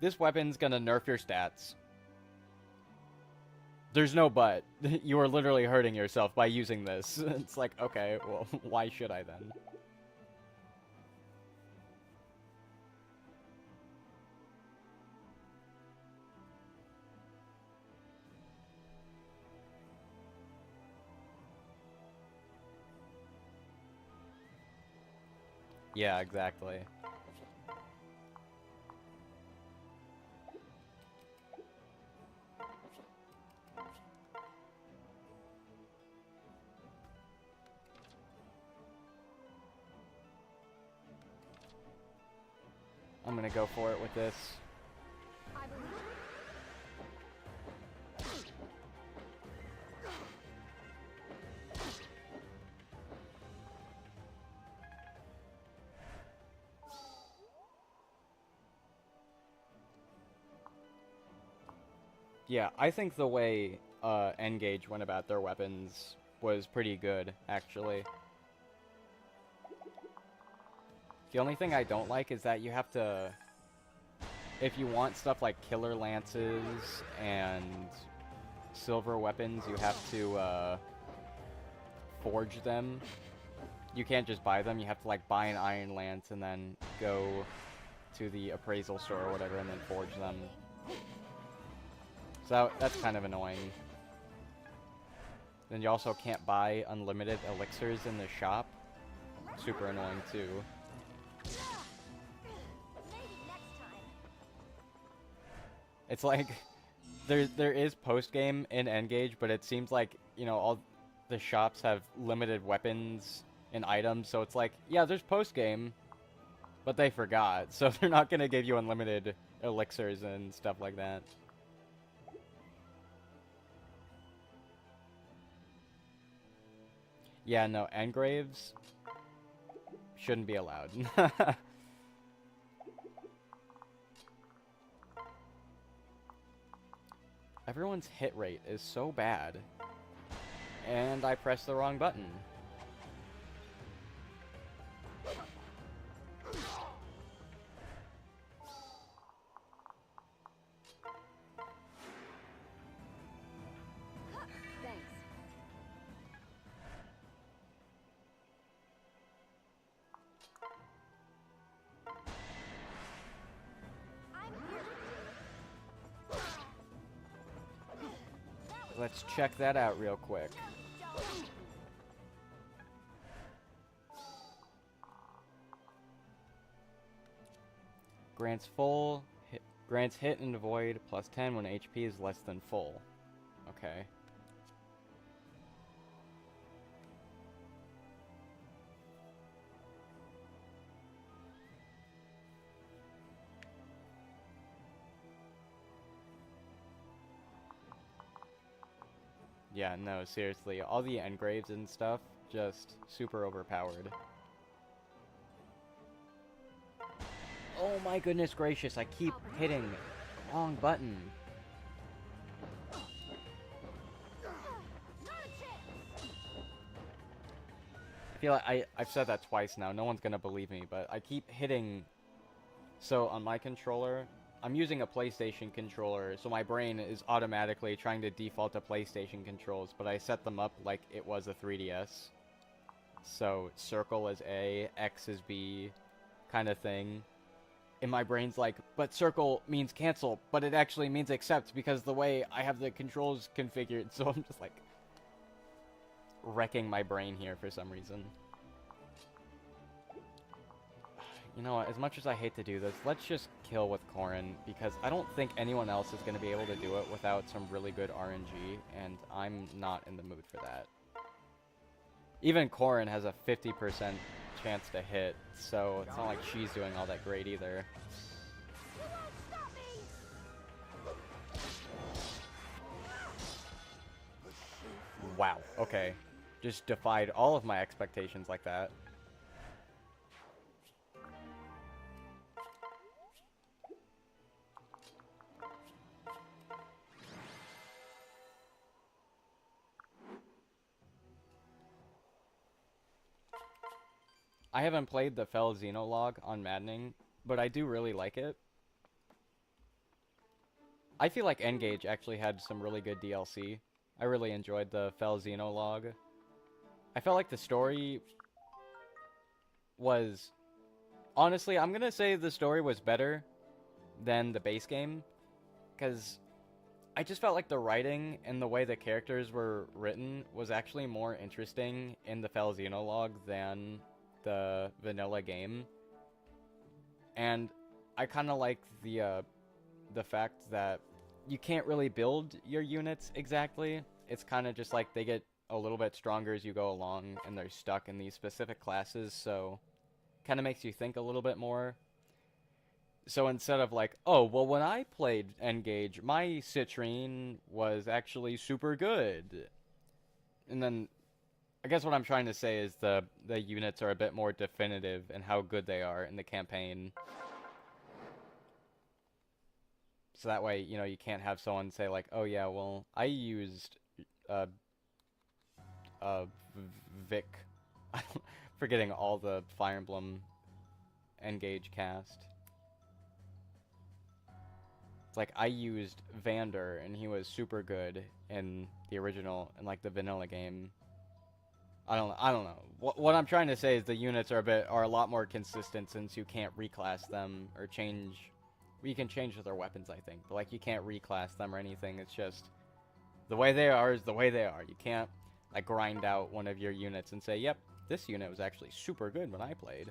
this weapon's gonna nerf your stats. There's no but. You are literally hurting yourself by using this. It's like, okay, well, why should I then? Yeah, exactly. I'm gonna go for it with this. I believe. Yeah, I think the way N-Gage went about their weapons was pretty good, actually. The only thing I don't like is that you have to... If you want stuff like killer lances and silver weapons, you have to forge them. You can't just buy them, you have to like buy an iron lance and then go to the appraisal store or whatever and then forge them. So that's kind of annoying. Then you also can't buy unlimited elixirs in the shop. Super annoying too. Maybe next time. It's like there is post game in N-Gage, but it seems like, you know, all the shops have limited weapons and items, so it's like, yeah, there's post game, but they forgot, so they're not gonna give you unlimited elixirs and stuff like that. Yeah, no, engraves shouldn't be allowed. Everyone's hit rate is so bad. And I pressed the wrong button. Thanks. I'm here. let's check that out real quick. Grants hit and void plus 10 when HP is less than full. Okay. Yeah, no, seriously, all the engraves and stuff, just super overpowered. Oh my goodness gracious, I keep hitting the wrong button. I feel like I've said that twice now, no one's gonna believe me, but I keep hitting... So, on my controller, I'm using a PlayStation controller, so my brain is automatically trying to default to PlayStation controls, but I set them up like it was a 3DS. So, circle is A, X is B, kind of thing. And my brain's like, but circle means cancel, but it actually means accept because the way I have the controls configured, so I'm just like wrecking my brain here for some reason. You know what, as much as I hate to do this, let's just kill with Corrin, because I don't think anyone else is going to be able to do it without some really good RNG, and I'm not in the mood for that. Even Corrin has a 50% chance to hit, so it's not like she's doing all that great either. Wow, okay. Just defied all of my expectations like that. I haven't played the Fell Xenologue on Maddening, but I do really like it. I feel like N-Gage actually had some really good DLC. I really enjoyed the Fell Xenologue. I felt like the story was... Honestly, I'm gonna say the story was better than the base game, because I just felt like the writing and the way the characters were written was actually more interesting in the Fell Xenologue than the vanilla game. And I kind of like the fact that you can't really build your units exactly. It's kind of just like they get a little bit stronger as you go along, and they're stuck in these specific classes, so kind of makes you think a little bit more. So instead of like, oh, well, when I played N-Gage, my Citrine was actually super good. And then, I guess what I'm trying to say is the units are a bit more definitive in how good they are in the campaign. So that way, you know, you can't have someone say like, oh yeah, well, I used Vic. Forgetting all the Fire Emblem N-Gage cast. It's like, I used Vander, and he was super good in the original, in like the vanilla game. I don't know. What I'm trying to say is the units are a lot more consistent, since you can't reclass them or change. You can change their weapons, I think, but like you can't reclass them or anything. It's just the way they are is the way they are. You can't like grind out one of your units and say, "Yep, this unit was actually super good when I played."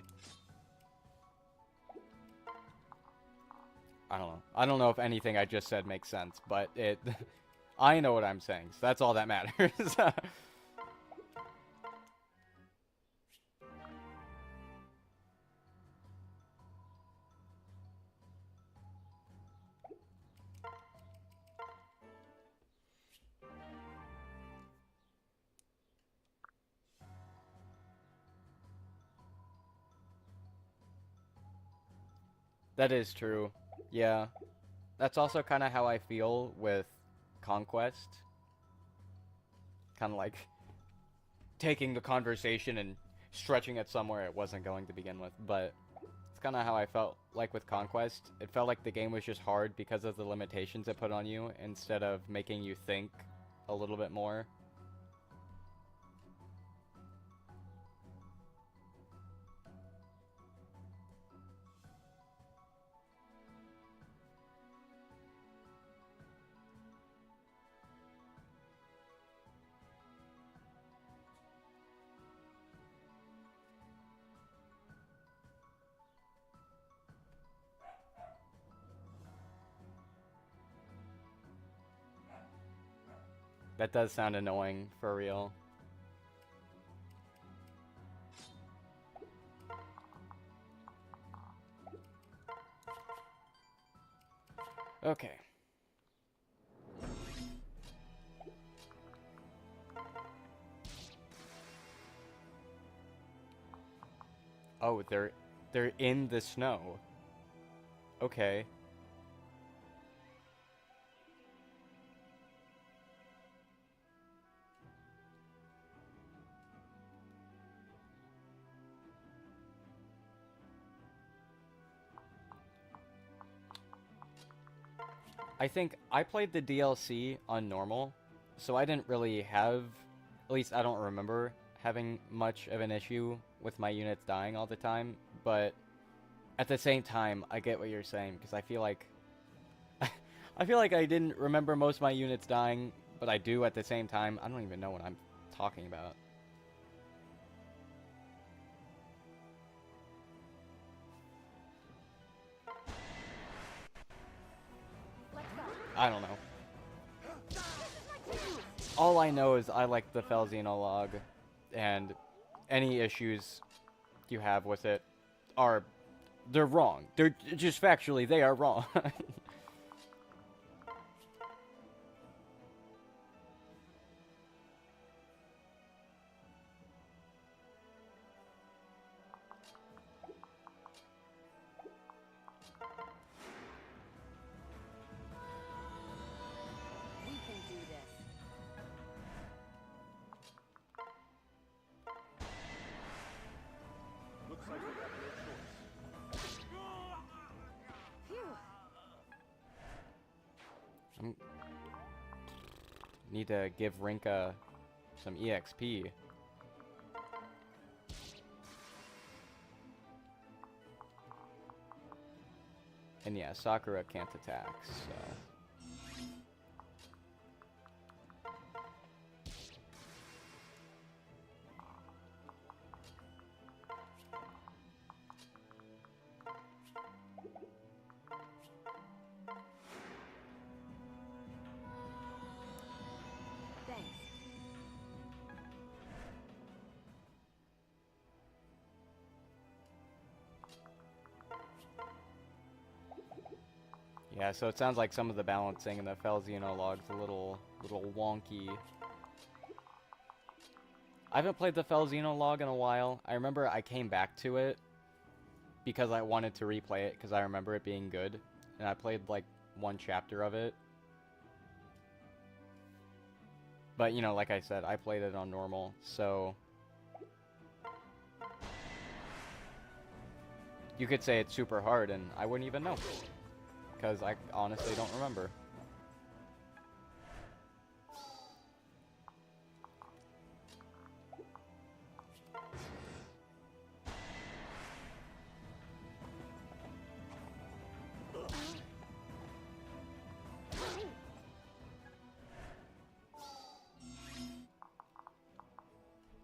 I don't know. I don't know if anything I just said makes sense, but I know what I'm saying, so that's all that matters. That is true. Yeah. That's also kind of how I feel with Conquest. Kind of like taking the conversation and stretching it somewhere it wasn't going to begin with. But it's kind of how I felt like with Conquest. It felt like the game was just hard because of the limitations it put on you, instead of making you think a little bit more. That does sound annoying, for real. Okay. Oh, they're in the snow. Okay. I think I played the DLC on normal, so I didn't really have, at least I don't remember having much of an issue with my units dying all the time, but at the same time, I get what you're saying, because I feel like I feel like I didn't remember most of my units dying, but I do at the same time. I don't even know what I'm talking about. Let's go. I don't know. All I know is I like the Felxenolog, and any issues you have with it are, they're wrong. They're just factually, they are wrong. We can do this. Looks like we have no choice. Phew. Need to give Rinka some EXP. And yeah, Sakura can't attack, so... Thanks. Yeah, so it sounds like some of the balancing in the Felxenolog's a little wonky. I haven't played the Felxenolog in a while. I remember I came back to it because I wanted to replay it because I remember it being good. And I played like one chapter of it. But, you know, like I said, I played it on normal, so... You could say it's super hard and I wouldn't even know. Because I honestly don't remember.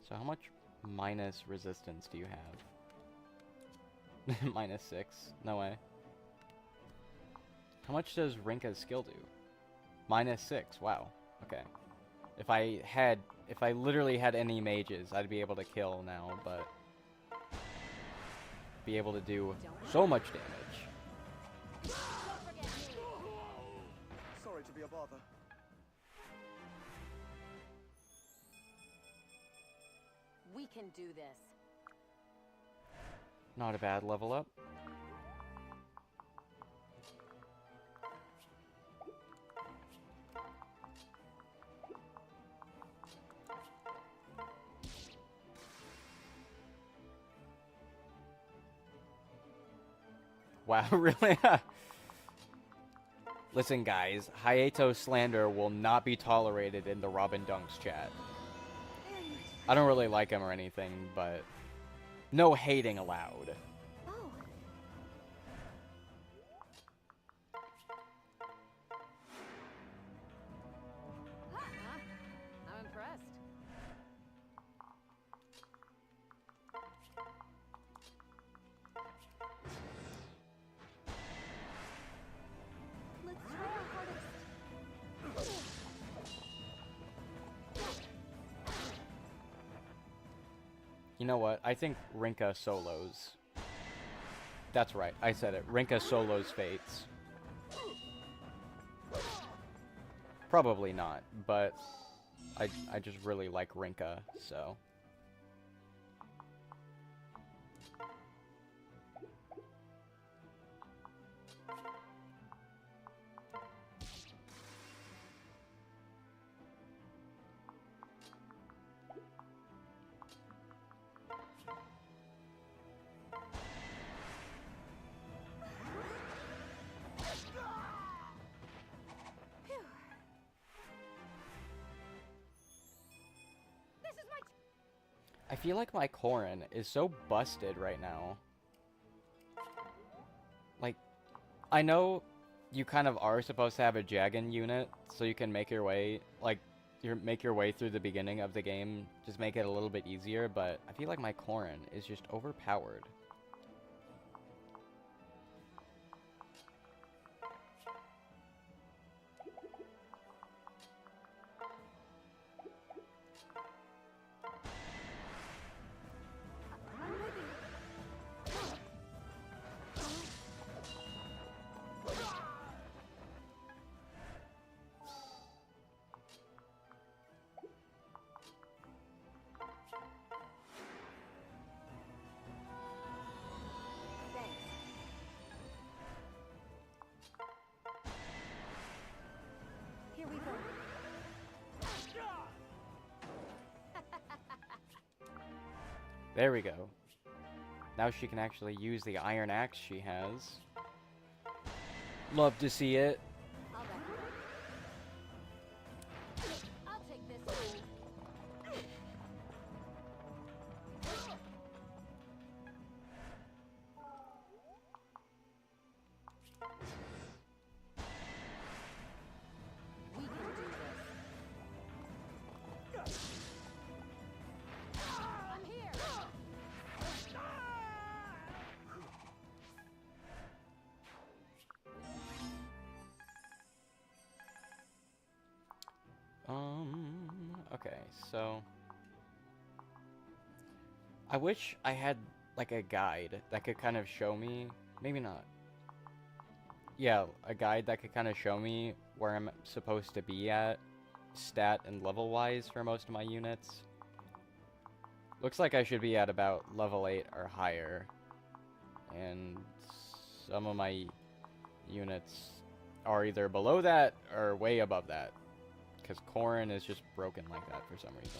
So how much minus resistance do you have? Minus 6? No way. How much does Rinka's skill do? Minus 6, wow. Okay. If I literally had any mages, I'd be able to kill now, but... Be able to do so much damage. Sorry to be a bother. We can do this. Not a bad level up. Wow, really? Listen, guys, Hayato slander will not be tolerated in the RobinDunks chat. I don't really like him or anything, but no hating allowed. Oh. I'm impressed. Let's try our hardest. You know what? I think Rinka solos. That's right. I said it. Rinka solos Fates. Probably not, but I just really like Rinka, so. I feel like my Corrin is so busted right now. Like, I know you kind of are supposed to have a Jagan unit, so you can make your way, like, make your way through the beginning of the game, just make it a little bit easier, but I feel like my Corrin is just overpowered. Here we go. There we go. Now she can actually use the iron axe she has. Love to see it. I'll back you. I'll take this one. We can do this. I'm here. Okay, so I wish I had like a guide that could kind of show me, maybe not. Yeah, a guide that could kind of show me where I'm supposed to be at stat and level wise for most of my units. Looks like I should be at about level 8 or higher. And some of my units are either below that or way above that. Because Corrin is just broken like that for some reason.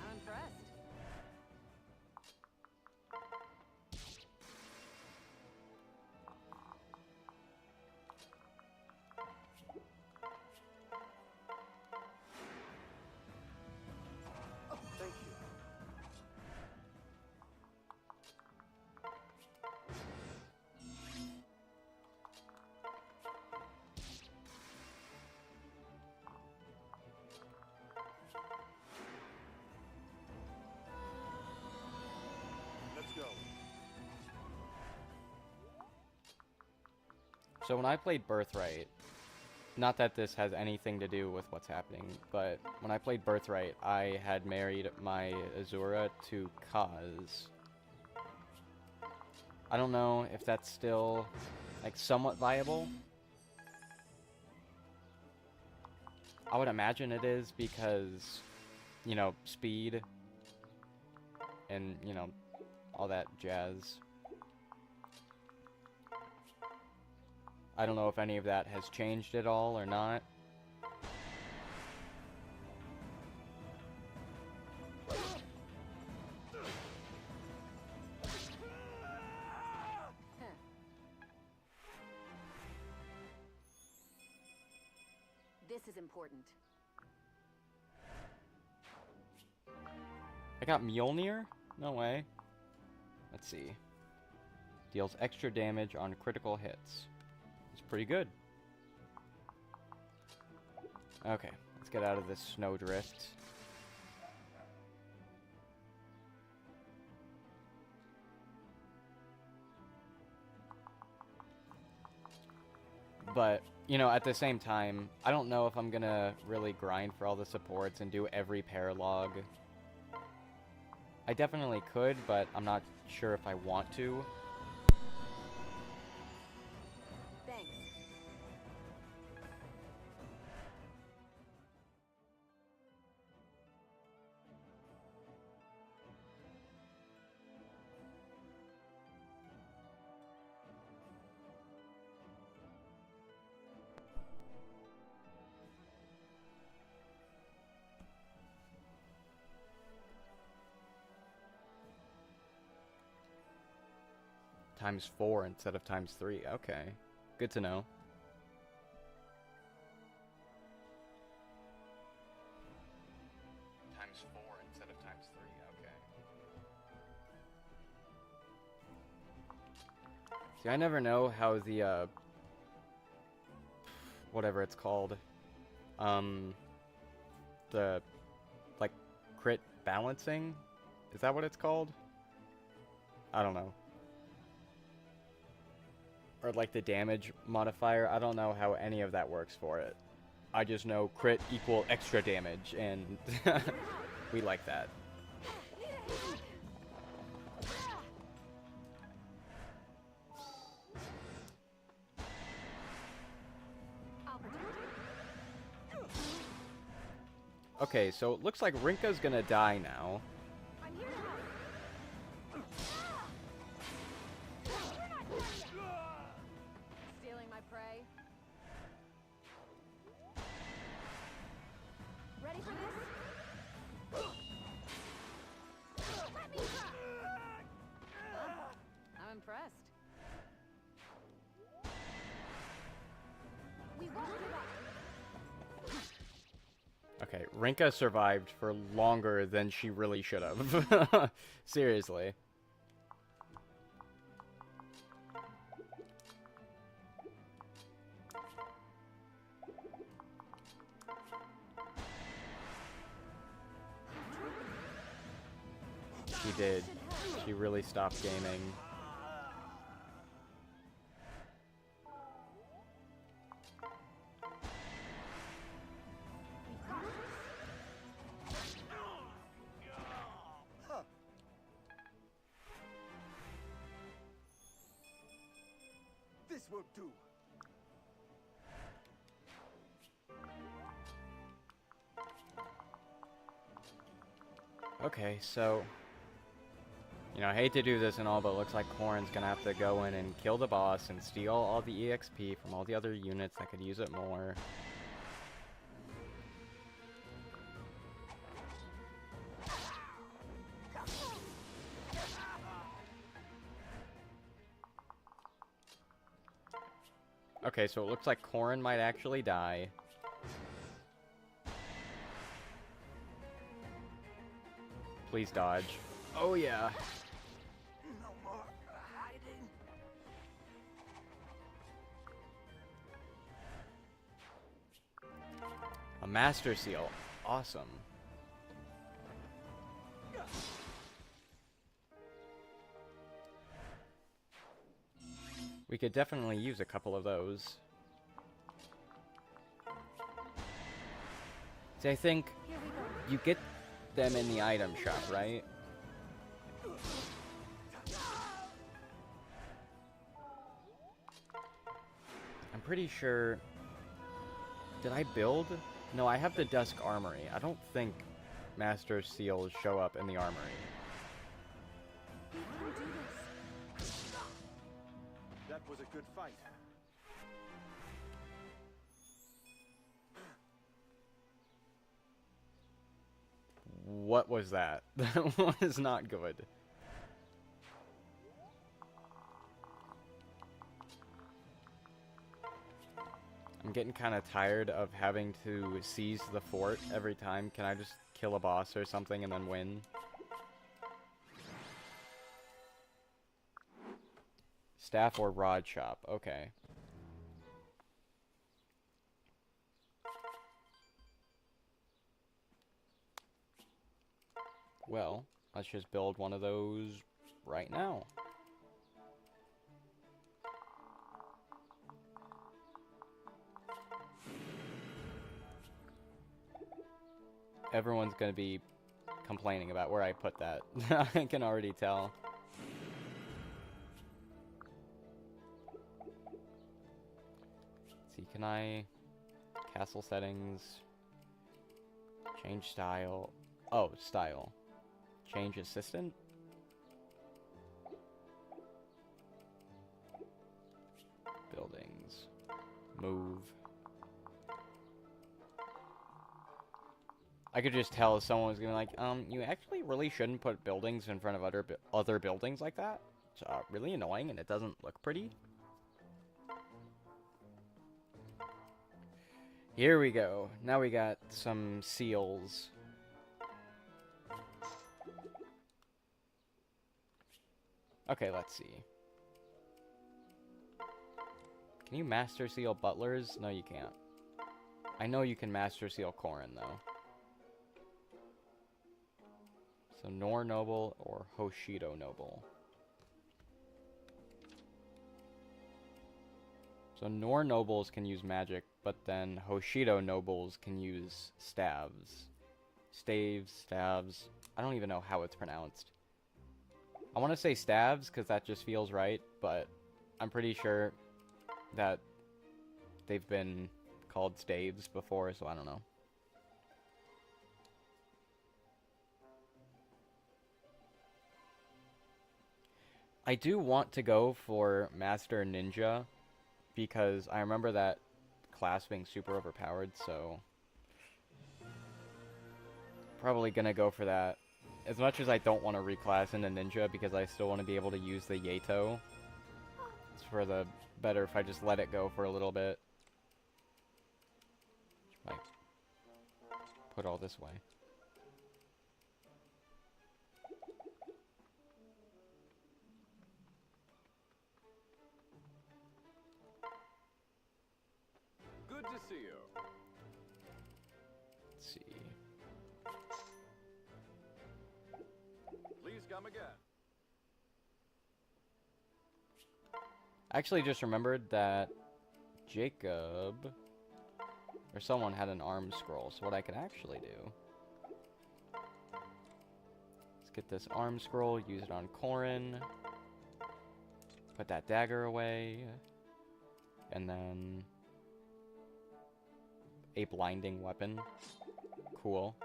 I'm impressed. Oh, thank you. Let's go. So when I played Birthright, not that this has anything to do with what's happening, but when I played Birthright, I had married my Azura to Kaz. I don't know if that's still, like, somewhat viable. I would imagine it is because, you know, speed and, you know, all that jazz. I don't know if any of that has changed at all or not. This is important. I got Mjolnir? No way. Let's see. Deals extra damage on critical hits. It's pretty good. Okay, Let's get out of this snowdrift. But, you know, at the same time, I don't know if I'm gonna really grind for all the supports and do every paralog. I definitely could, but I'm not sure if I want to. Thanks. ×4 instead of ×3. Okay. Good to know. ×4 instead of ×3. Okay. See, I never know how the, whatever it's called, the, like, crit balancing? Is that what it's called? I don't know. Or like the damage modifier. I don't know how any of that works for it. I just know crit equal extra damage, and we like that. Okay, so it looks like Rinka's gonna die now. I'm here to help. Stealing my prey. Ready for this? Let me try. I'm impressed. We won't give up. Okay, Rinka survived for longer than she really should have. Seriously. She did. She really stopped gaming. This will do. Okay, so... You know, I hate to do this and all, but it looks like Corrin's gonna have to go in and kill the boss and steal all the EXP from all the other units that could use it more. Okay, so it looks like Corrin might actually die. Please dodge. Oh yeah. No more hiding. A Master Seal. Awesome. We could definitely use a couple of those. See, I think Here we go. you get them in the item shop, right? I'm pretty sure... Did I build? No, I have the Dusk Armory. I don't think Master Seals show up in the armory. We can do this. That was a good fight. What was that? That was not good. I'm getting kind of tired of having to seize the fort every time. Can I just kill a boss or something and then win? Staff or rod shop. Okay. Well, let's just build one of those right now. Everyone's gonna be complaining about where I put that. I can already tell. Let's see, can I... Castle settings... Change style... Oh, style. Change assistant? Buildings. Move. I could just tell if someone was gonna be like, you actually really shouldn't put buildings in front of other buildings like that. It's really annoying and it doesn't look pretty. Here we go. Now we got some seals. Okay, let's see. Can you master seal butlers? No, you can't. I know you can master seal Corrin, though. So Nor Noble or Hoshido Noble. So Nor Nobles can use magic, but then Hoshido Nobles can use staves. Staves, staves. I don't even know how it's pronounced. I want to say staves because that just feels right, but I'm pretty sure that they've been called staves before, so I don't know. I do want to go for Master Ninja because I remember that class being super overpowered, so probably gonna go for that. As much as I don't want to reclass into Ninja because I still want to be able to use the Yato. It's for the better if I just let it go for a little bit. Like, put all this way. Good to see you. Let's see. Please come again. I actually just remembered that Jacob or someone had an arm scroll, so what I could actually do, let's get this arm scroll, use it on Corrin, put that dagger away, and then a blinding weapon. Cool.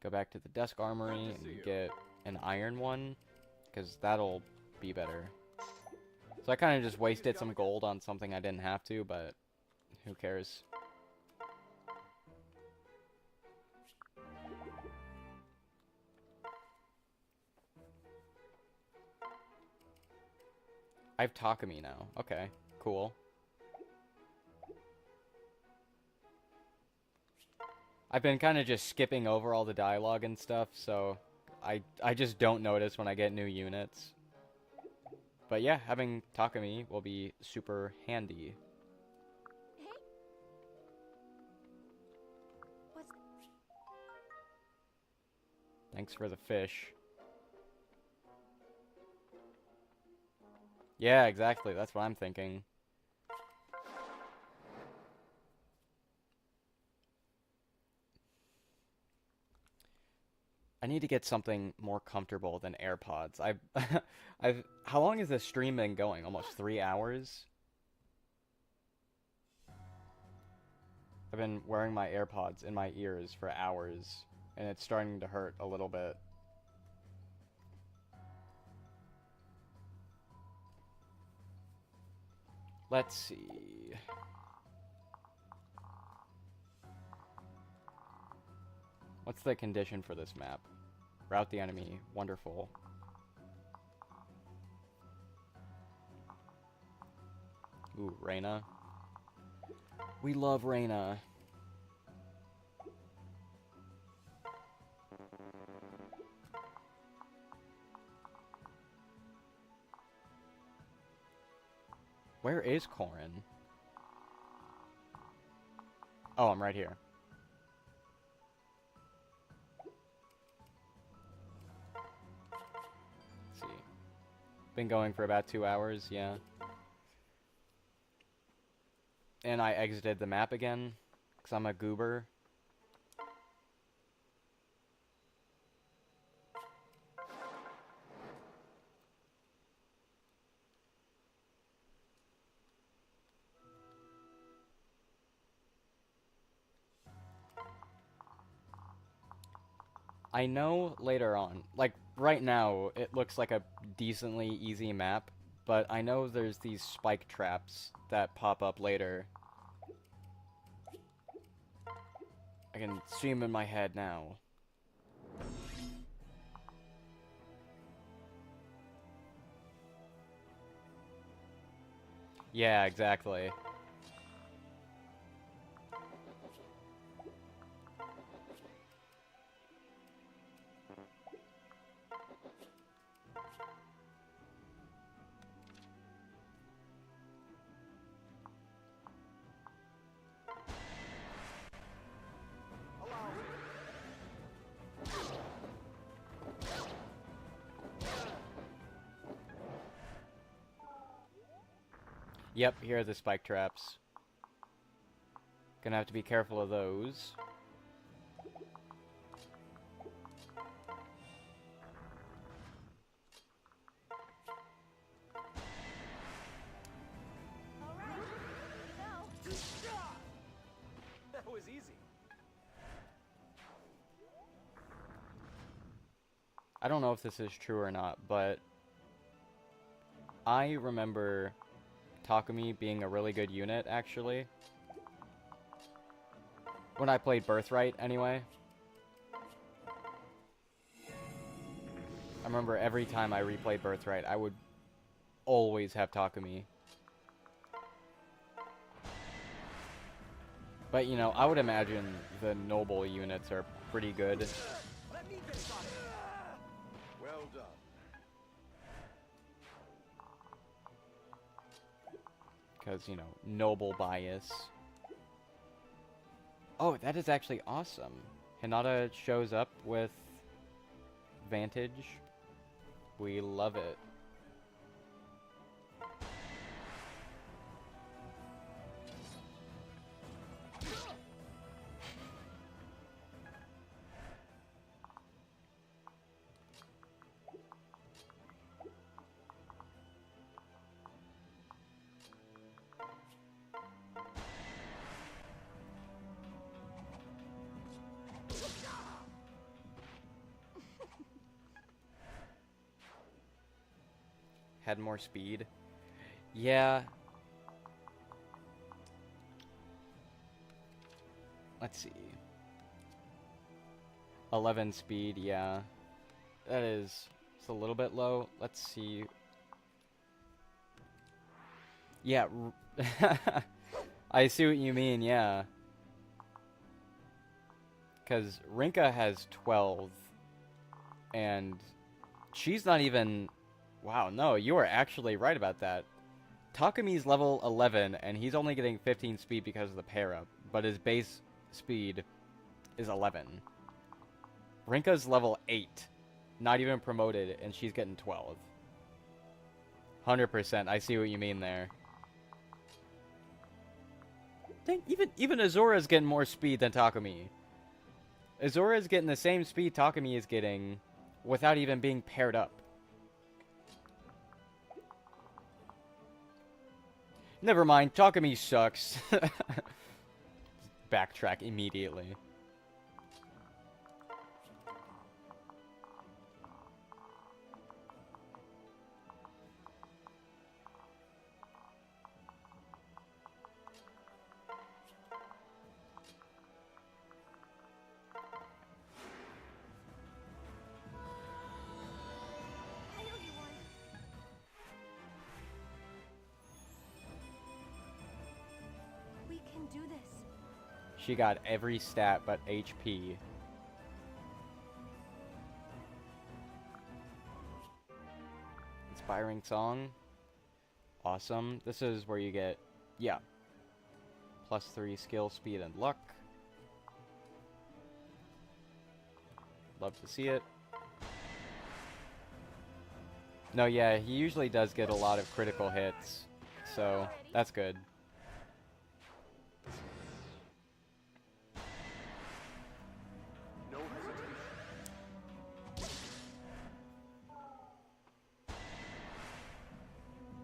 Go back to the desk armory and get an iron one, because that'll be better. So I kind of just wasted some gold on something I didn't have to, but who cares? I have Takumi now. Okay, cool. I've been kind of just skipping over all the dialogue and stuff, so I just don't notice when I get new units. But yeah, having Takumi will be super handy. Hey. What's Thanks for the fish. Yeah, exactly. That's what I'm thinking. I need to get something more comfortable than AirPods. How long has this stream been going? Almost 3 hours? I've been wearing my AirPods in my ears for hours, and it's starting to hurt a little bit. Let's see. What's the condition for this map? Route the enemy. Wonderful. Ooh, Reyna. We love Reyna. Where is Corrin? Oh, I'm right here. Been going for about 2 hours, yeah. And I exited the map again, because I'm a goober. I know later on, like right now, it looks like a decently easy map, but I know there's these spike traps that pop up later. I can see them in my head now. Yeah, exactly. Yep, here are the spike traps. Gonna have to be careful of those. All right, here we go. That was easy. I don't know if this is true or not, but I remember Takumi being a really good unit, actually. When I played Birthright, anyway. I remember every time I replayed Birthright, I would always have Takumi. But, you know, I would imagine the noble units are pretty good. Let me get on it. Well done. Because, you know, noble bias. Oh, that is actually awesome. Hinata shows up with Vantage. We love it. Had more speed. Yeah. Let's see. 11 speed, yeah. That is... It's a little bit low. Let's see. Yeah. I see what you mean, yeah. Because Rinka has 12. And she's not even... Wow, no, you are actually right about that. Takumi's level 11, and he's only getting 15 speed because of the pair-up, but his base speed is 11. Rinka's level 8, not even promoted, and she's getting 12. 100%, I see what you mean there. Dang, even Azura's getting more speed than Takumi. Azura's getting the same speed Takumi is getting without even being paired up. Never mind, Takumi sucks. Backtrack immediately. I owe you one. We can do this. She got every stat but HP. Inspiring song. Awesome. This is where you get, yeah, +3 skill, speed, and luck. Love to see it. No, yeah, he usually does get a lot of critical hits, so that's good. No hesitation.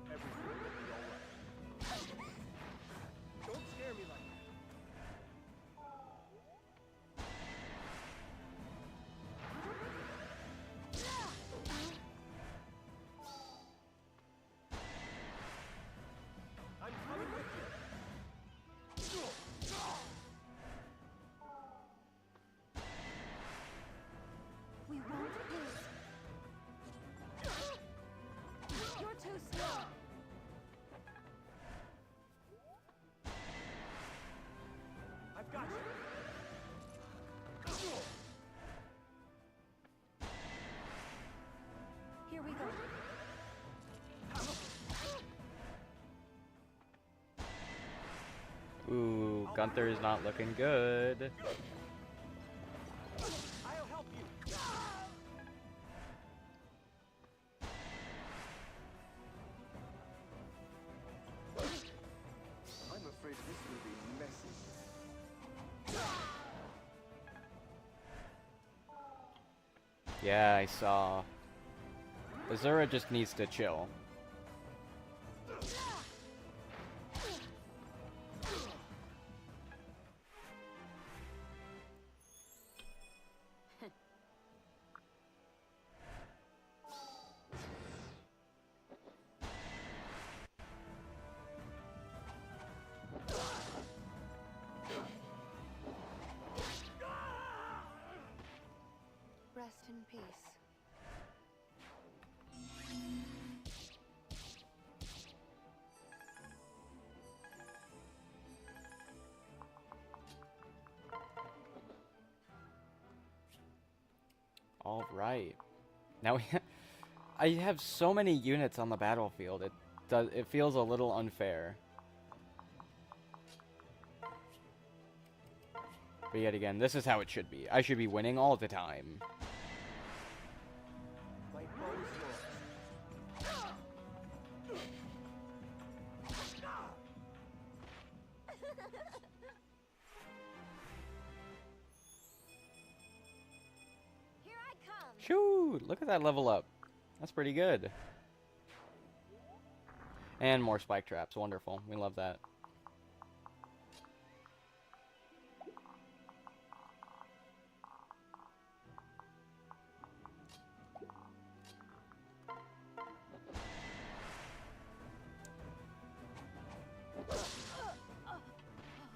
Everything will be all right. Don't scare me like that. I'm coming with you. We won't lose. You're too slow. I've got you. Here we go. Ooh, Gunther is not looking good. I'll help you. I'm afraid this will be messy. Yeah, I saw. Azura just needs to chill. Rest in peace. All right. Now I have so many units on the battlefield. It feels a little unfair. But yet again, this is how it should be. I should be winning all the time. My bow is yours. Here I come. Shoot! Look at that level up. That's pretty good. And more spike traps. Wonderful. We love that.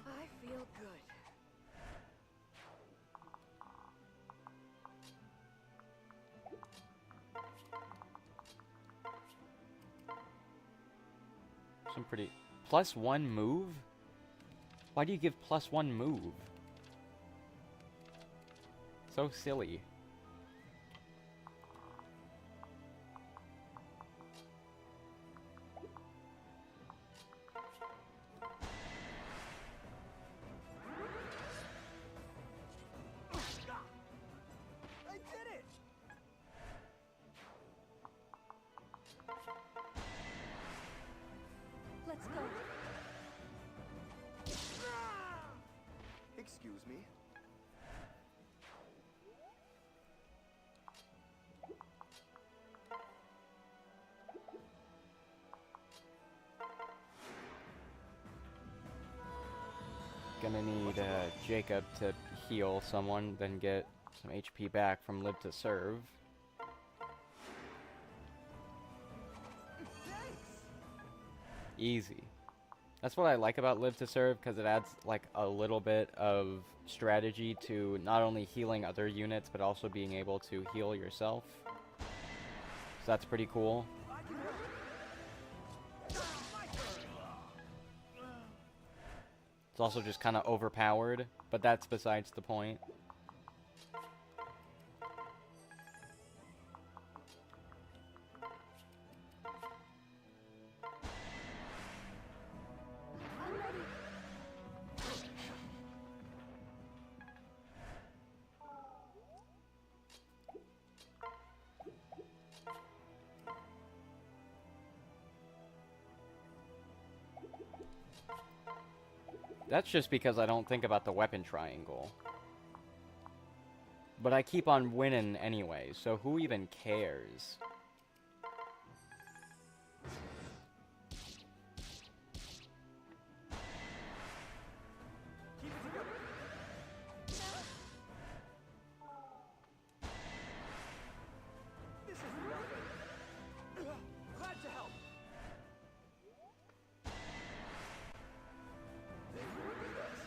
I feel good. Some pretty... +1 move? Why do you give +1 move? So silly. I did it! Let's go. Excuse me. Gonna need Jacob to heal someone, then get some HP back from Live to Serve. Thanks! Easy. That's what I like about Live to Serve, because it adds like a little bit of strategy to not only healing other units, but also being able to heal yourself. So that's pretty cool. I can help. My turn. It's also just kind of overpowered, but that's besides the point. I'm ready. That's just because I don't think about the weapon triangle. But I keep on winning anyway, so who even cares? Keep it together. This is nothing. Glad to help. They will need us.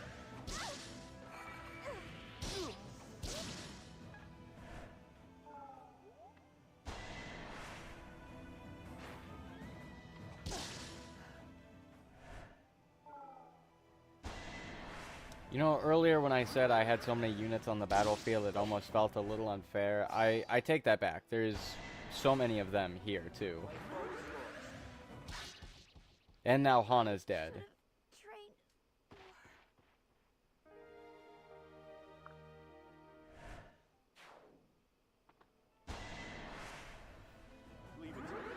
You know, earlier when I said I had so many units on the battlefield, it almost felt a little unfair. I take that back. There's so many of them here, too. And now Hana's dead. Train. Leave it to me.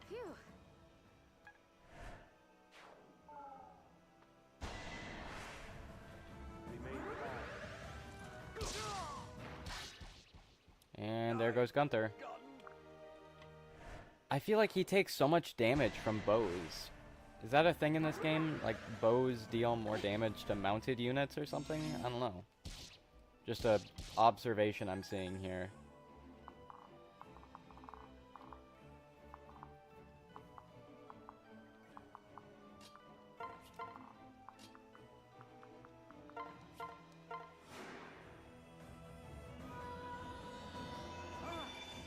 Phew. We made it back. And there goes Gunther. I feel like he takes so much damage from bows. Is that a thing in this game? Like, bows deal more damage to mounted units or something? I don't know. Just a observation I'm seeing here.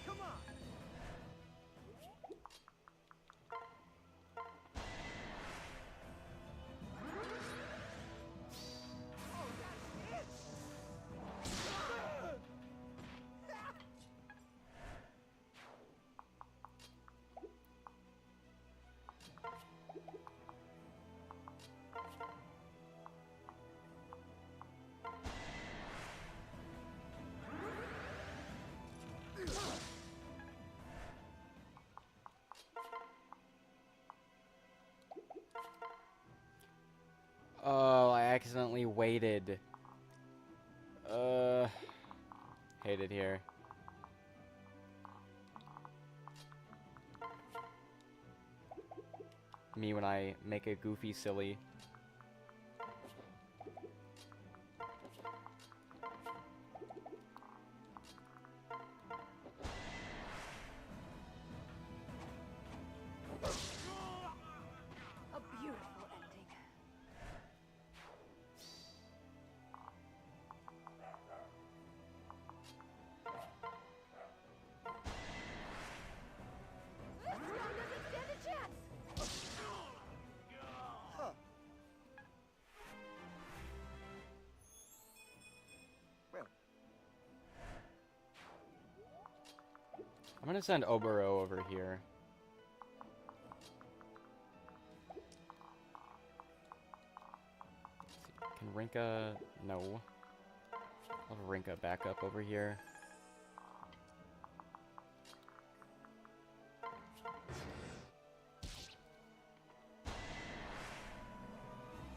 Come on. Oh, I accidentally waited. Hate it here. Me when I make a goofy silly. A beautiful ending. This guy doesn't stand a chance. Huh. Well, I'm gonna send Obero over here. Can Rinka... No. I'll have Rinka back up over here.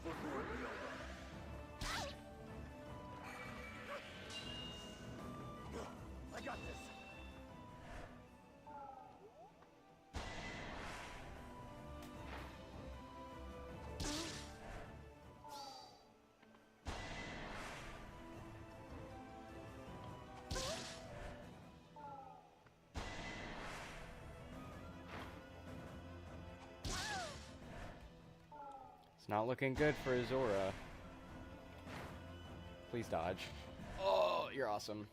for Lord Nova. I got this. It's not looking good for Azora. Please dodge. Oh, you're awesome.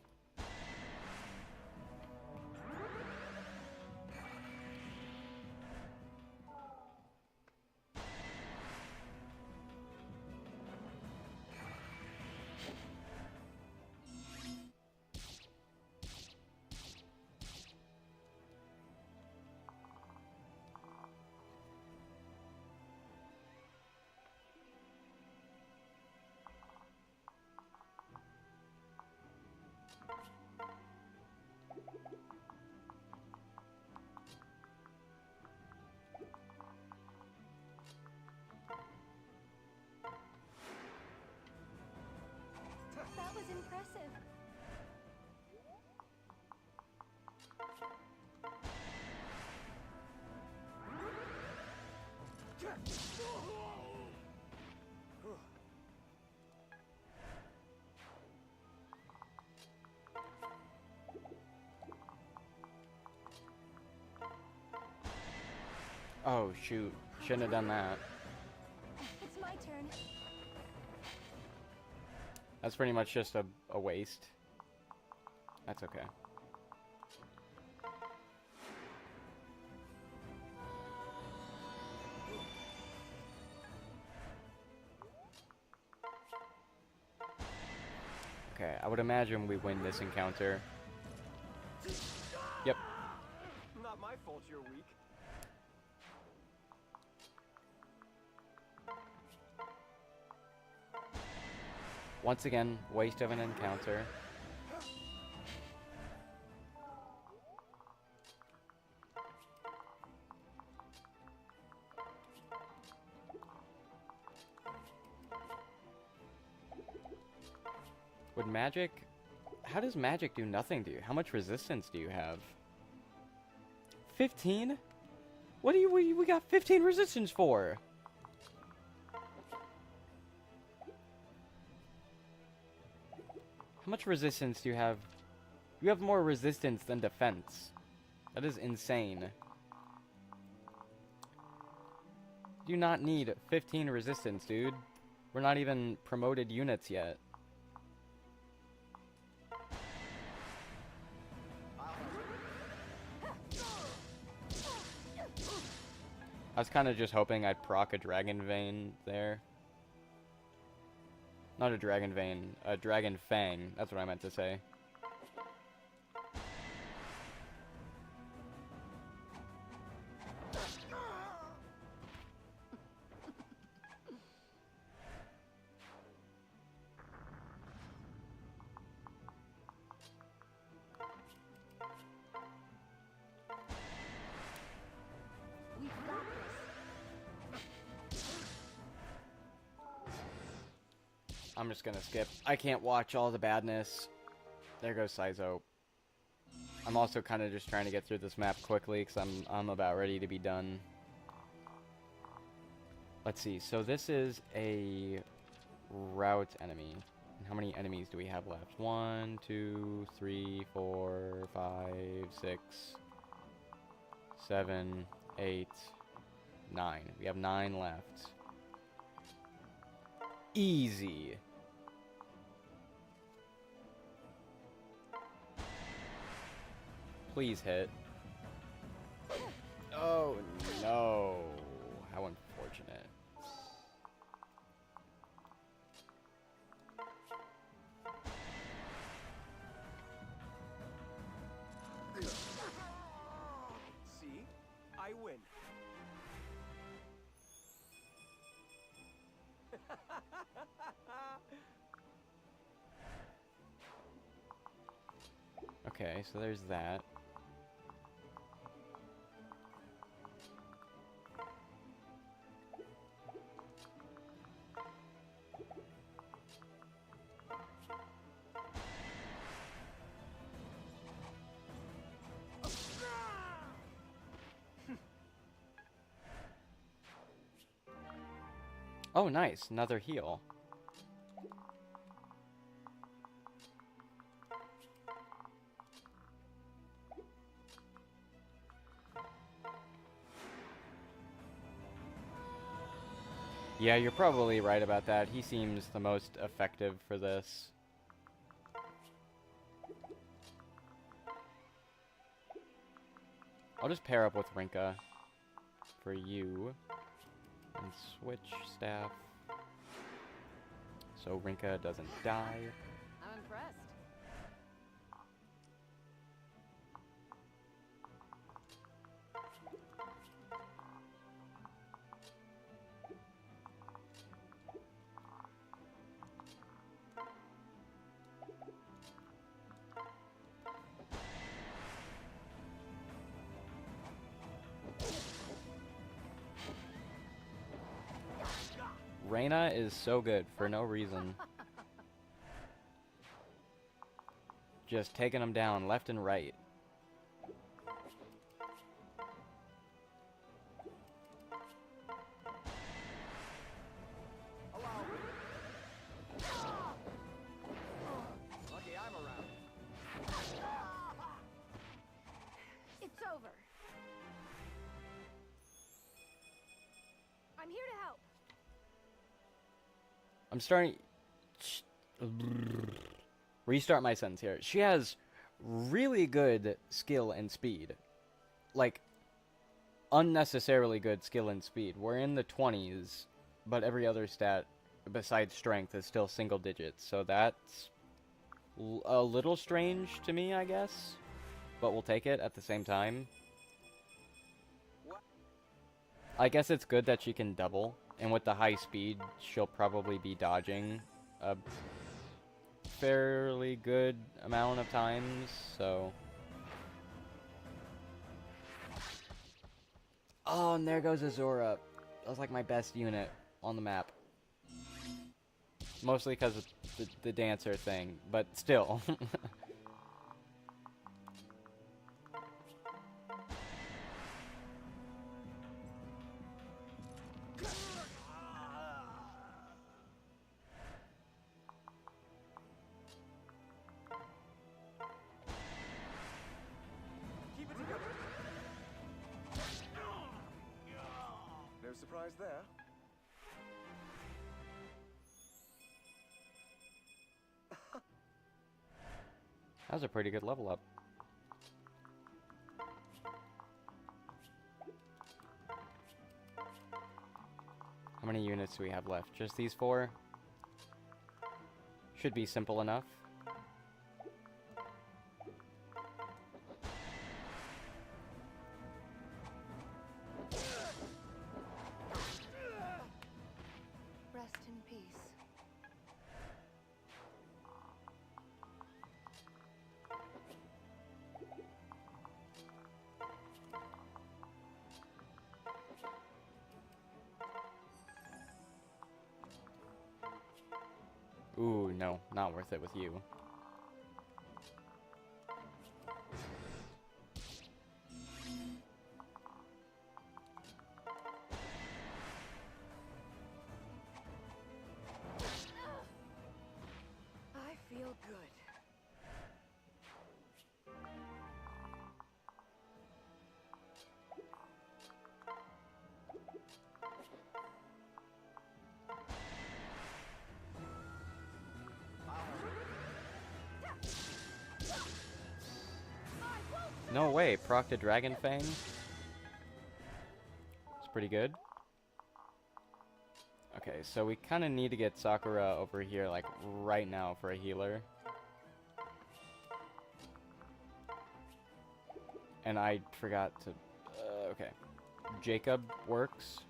was impressive. Oh shoot, shouldn't have done that. It's my turn. That's pretty much just a waste. That's okay. Okay, I would imagine we win this encounter. Yep. Not my fault you're weak. Once again, waste of an encounter. Would magic... How does magic do nothing to you? How much resistance do you have? 15? What do we got 15 resistance for? How much resistance do you have? You have more resistance than defense. That is insane. You do not need 15 resistance, dude. We're not even promoted units yet. I was kind of just hoping I'd proc a Dragon Vein there. Not a Dragon Vein, a Dragon Fang. That's what I meant to say. We've got this. I'm just gonna skip. I can't watch all the badness. There goes Saizo. I'm also kind of just trying to get through this map quickly because I'm about ready to be done. Let's see. So this is a route enemy. And how many enemies do we have left? 1, 2, 3, 4, 5, 6, 7, 8, 9. We have 9 left. Easy. Please hit. Oh no. How unfortunate. See? I win. Okay, so there's that. Oh, nice. Another heal. Yeah, you're probably right about that. He seems the most effective for this. I'll just pair up with Rinka for you. And switch staff. So Rinka doesn't die. I'm impressed. Reyna is so good for no reason. just taking them down left and right. Lucky I'm around. It's over. I'm here to help. I'm starting... Restart my sentence here. She has really good skill and speed. Like, unnecessarily good skill and speed. We're in the 20s, but every other stat besides strength is still single digits. So that's a little strange to me, I guess. But we'll take it at the same time. I guess it's good that she can double. And with the high speed, she'll probably be dodging a fairly good amount of times, so... Oh, and there goes Azura. That was like my best unit on the map. Mostly because of the dancer thing, but still. Keep it together. No surprise there. That was a pretty good level up. How many units do we have left? Just these 4? Should be simple enough. Rest in peace. Ooh, no, not worth it with you. I feel good. No way, proc to Dragon Fang? It's pretty good. Okay, so we kind of need to get Sakura over here, like, right now for a healer. And I forgot to... okay. Jacob works.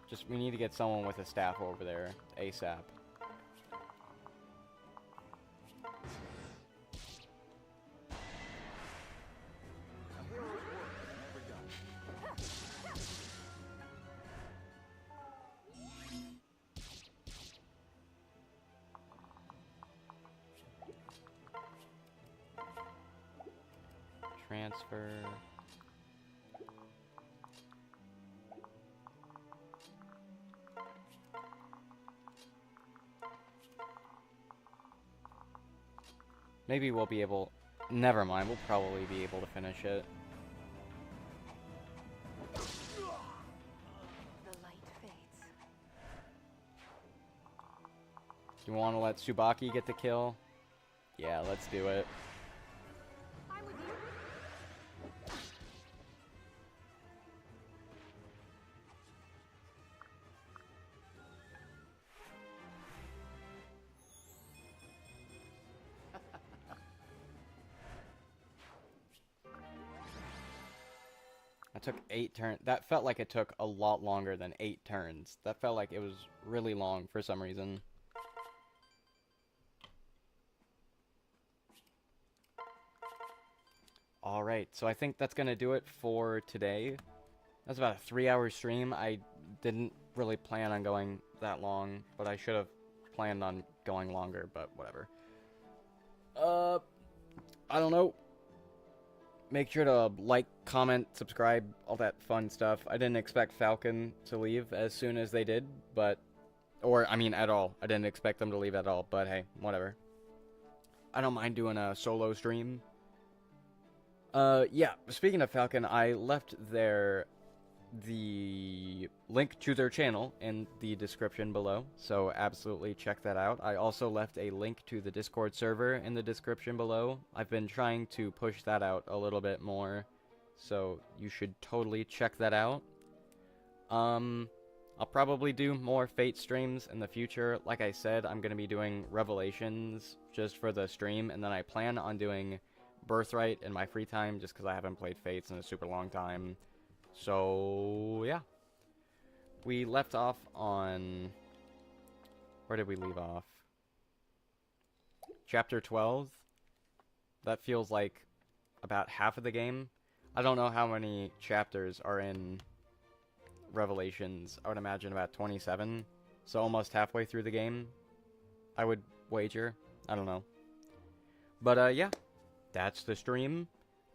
Just, we need to get someone with a staff over there, ASAP. A hero's work is never done. Transfer. Maybe we'll be able... Never mind, we'll probably be able to finish it. The light fades. Do you want to let Tsubaki get the kill? Yeah, let's do it. I'm with you. That took 8 turns. That felt like it took a lot longer than 8 turns. That felt like it was really long for some reason. Alright, so I think that's gonna do it for today. That's about a 3-hour stream. I didn't really plan on going that long, but I should have planned on going longer, but whatever. I don't know. Make sure to like, comment, subscribe, all that fun stuff. I didn't expect Falcon to leave as soon as they did, but... Or, I mean, at all. I didn't expect them to leave at all, but hey, whatever. I don't mind doing a solo stream. Yeah, speaking of Falcon, I left the link to their channel in the description below, so absolutely check that out. I also left a link to the Discord server in the description below. I've been trying to push that out a little bit more, so you should totally check that out. I'll probably do more Fate streams in the future. Like I said, I'm going to be doing Revelations just for the stream, and then I plan on doing Birthright in my free time just because I haven't played Fates in a super long time. So, yeah. We left off on... Where did we leave off? Chapter 12. That feels like about half of the game. I don't know how many chapters are in Revelations. I would imagine about 27. So almost halfway through the game, I would wager. I don't know. But, yeah. That's the stream.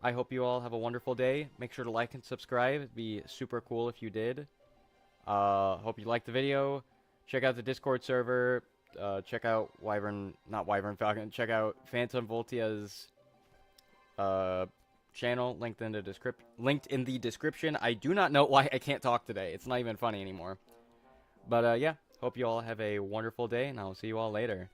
I hope you all have a wonderful day. Make sure to like and subscribe. It'd be super cool if you did. Hope you liked the video. Check out the Discord server. Check out Falcon. Check out PhantomVoltia's channel, linked in the description. I do not know why I can't talk today. It's not even funny anymore. But yeah, hope you all have a wonderful day, and I'll see you all later.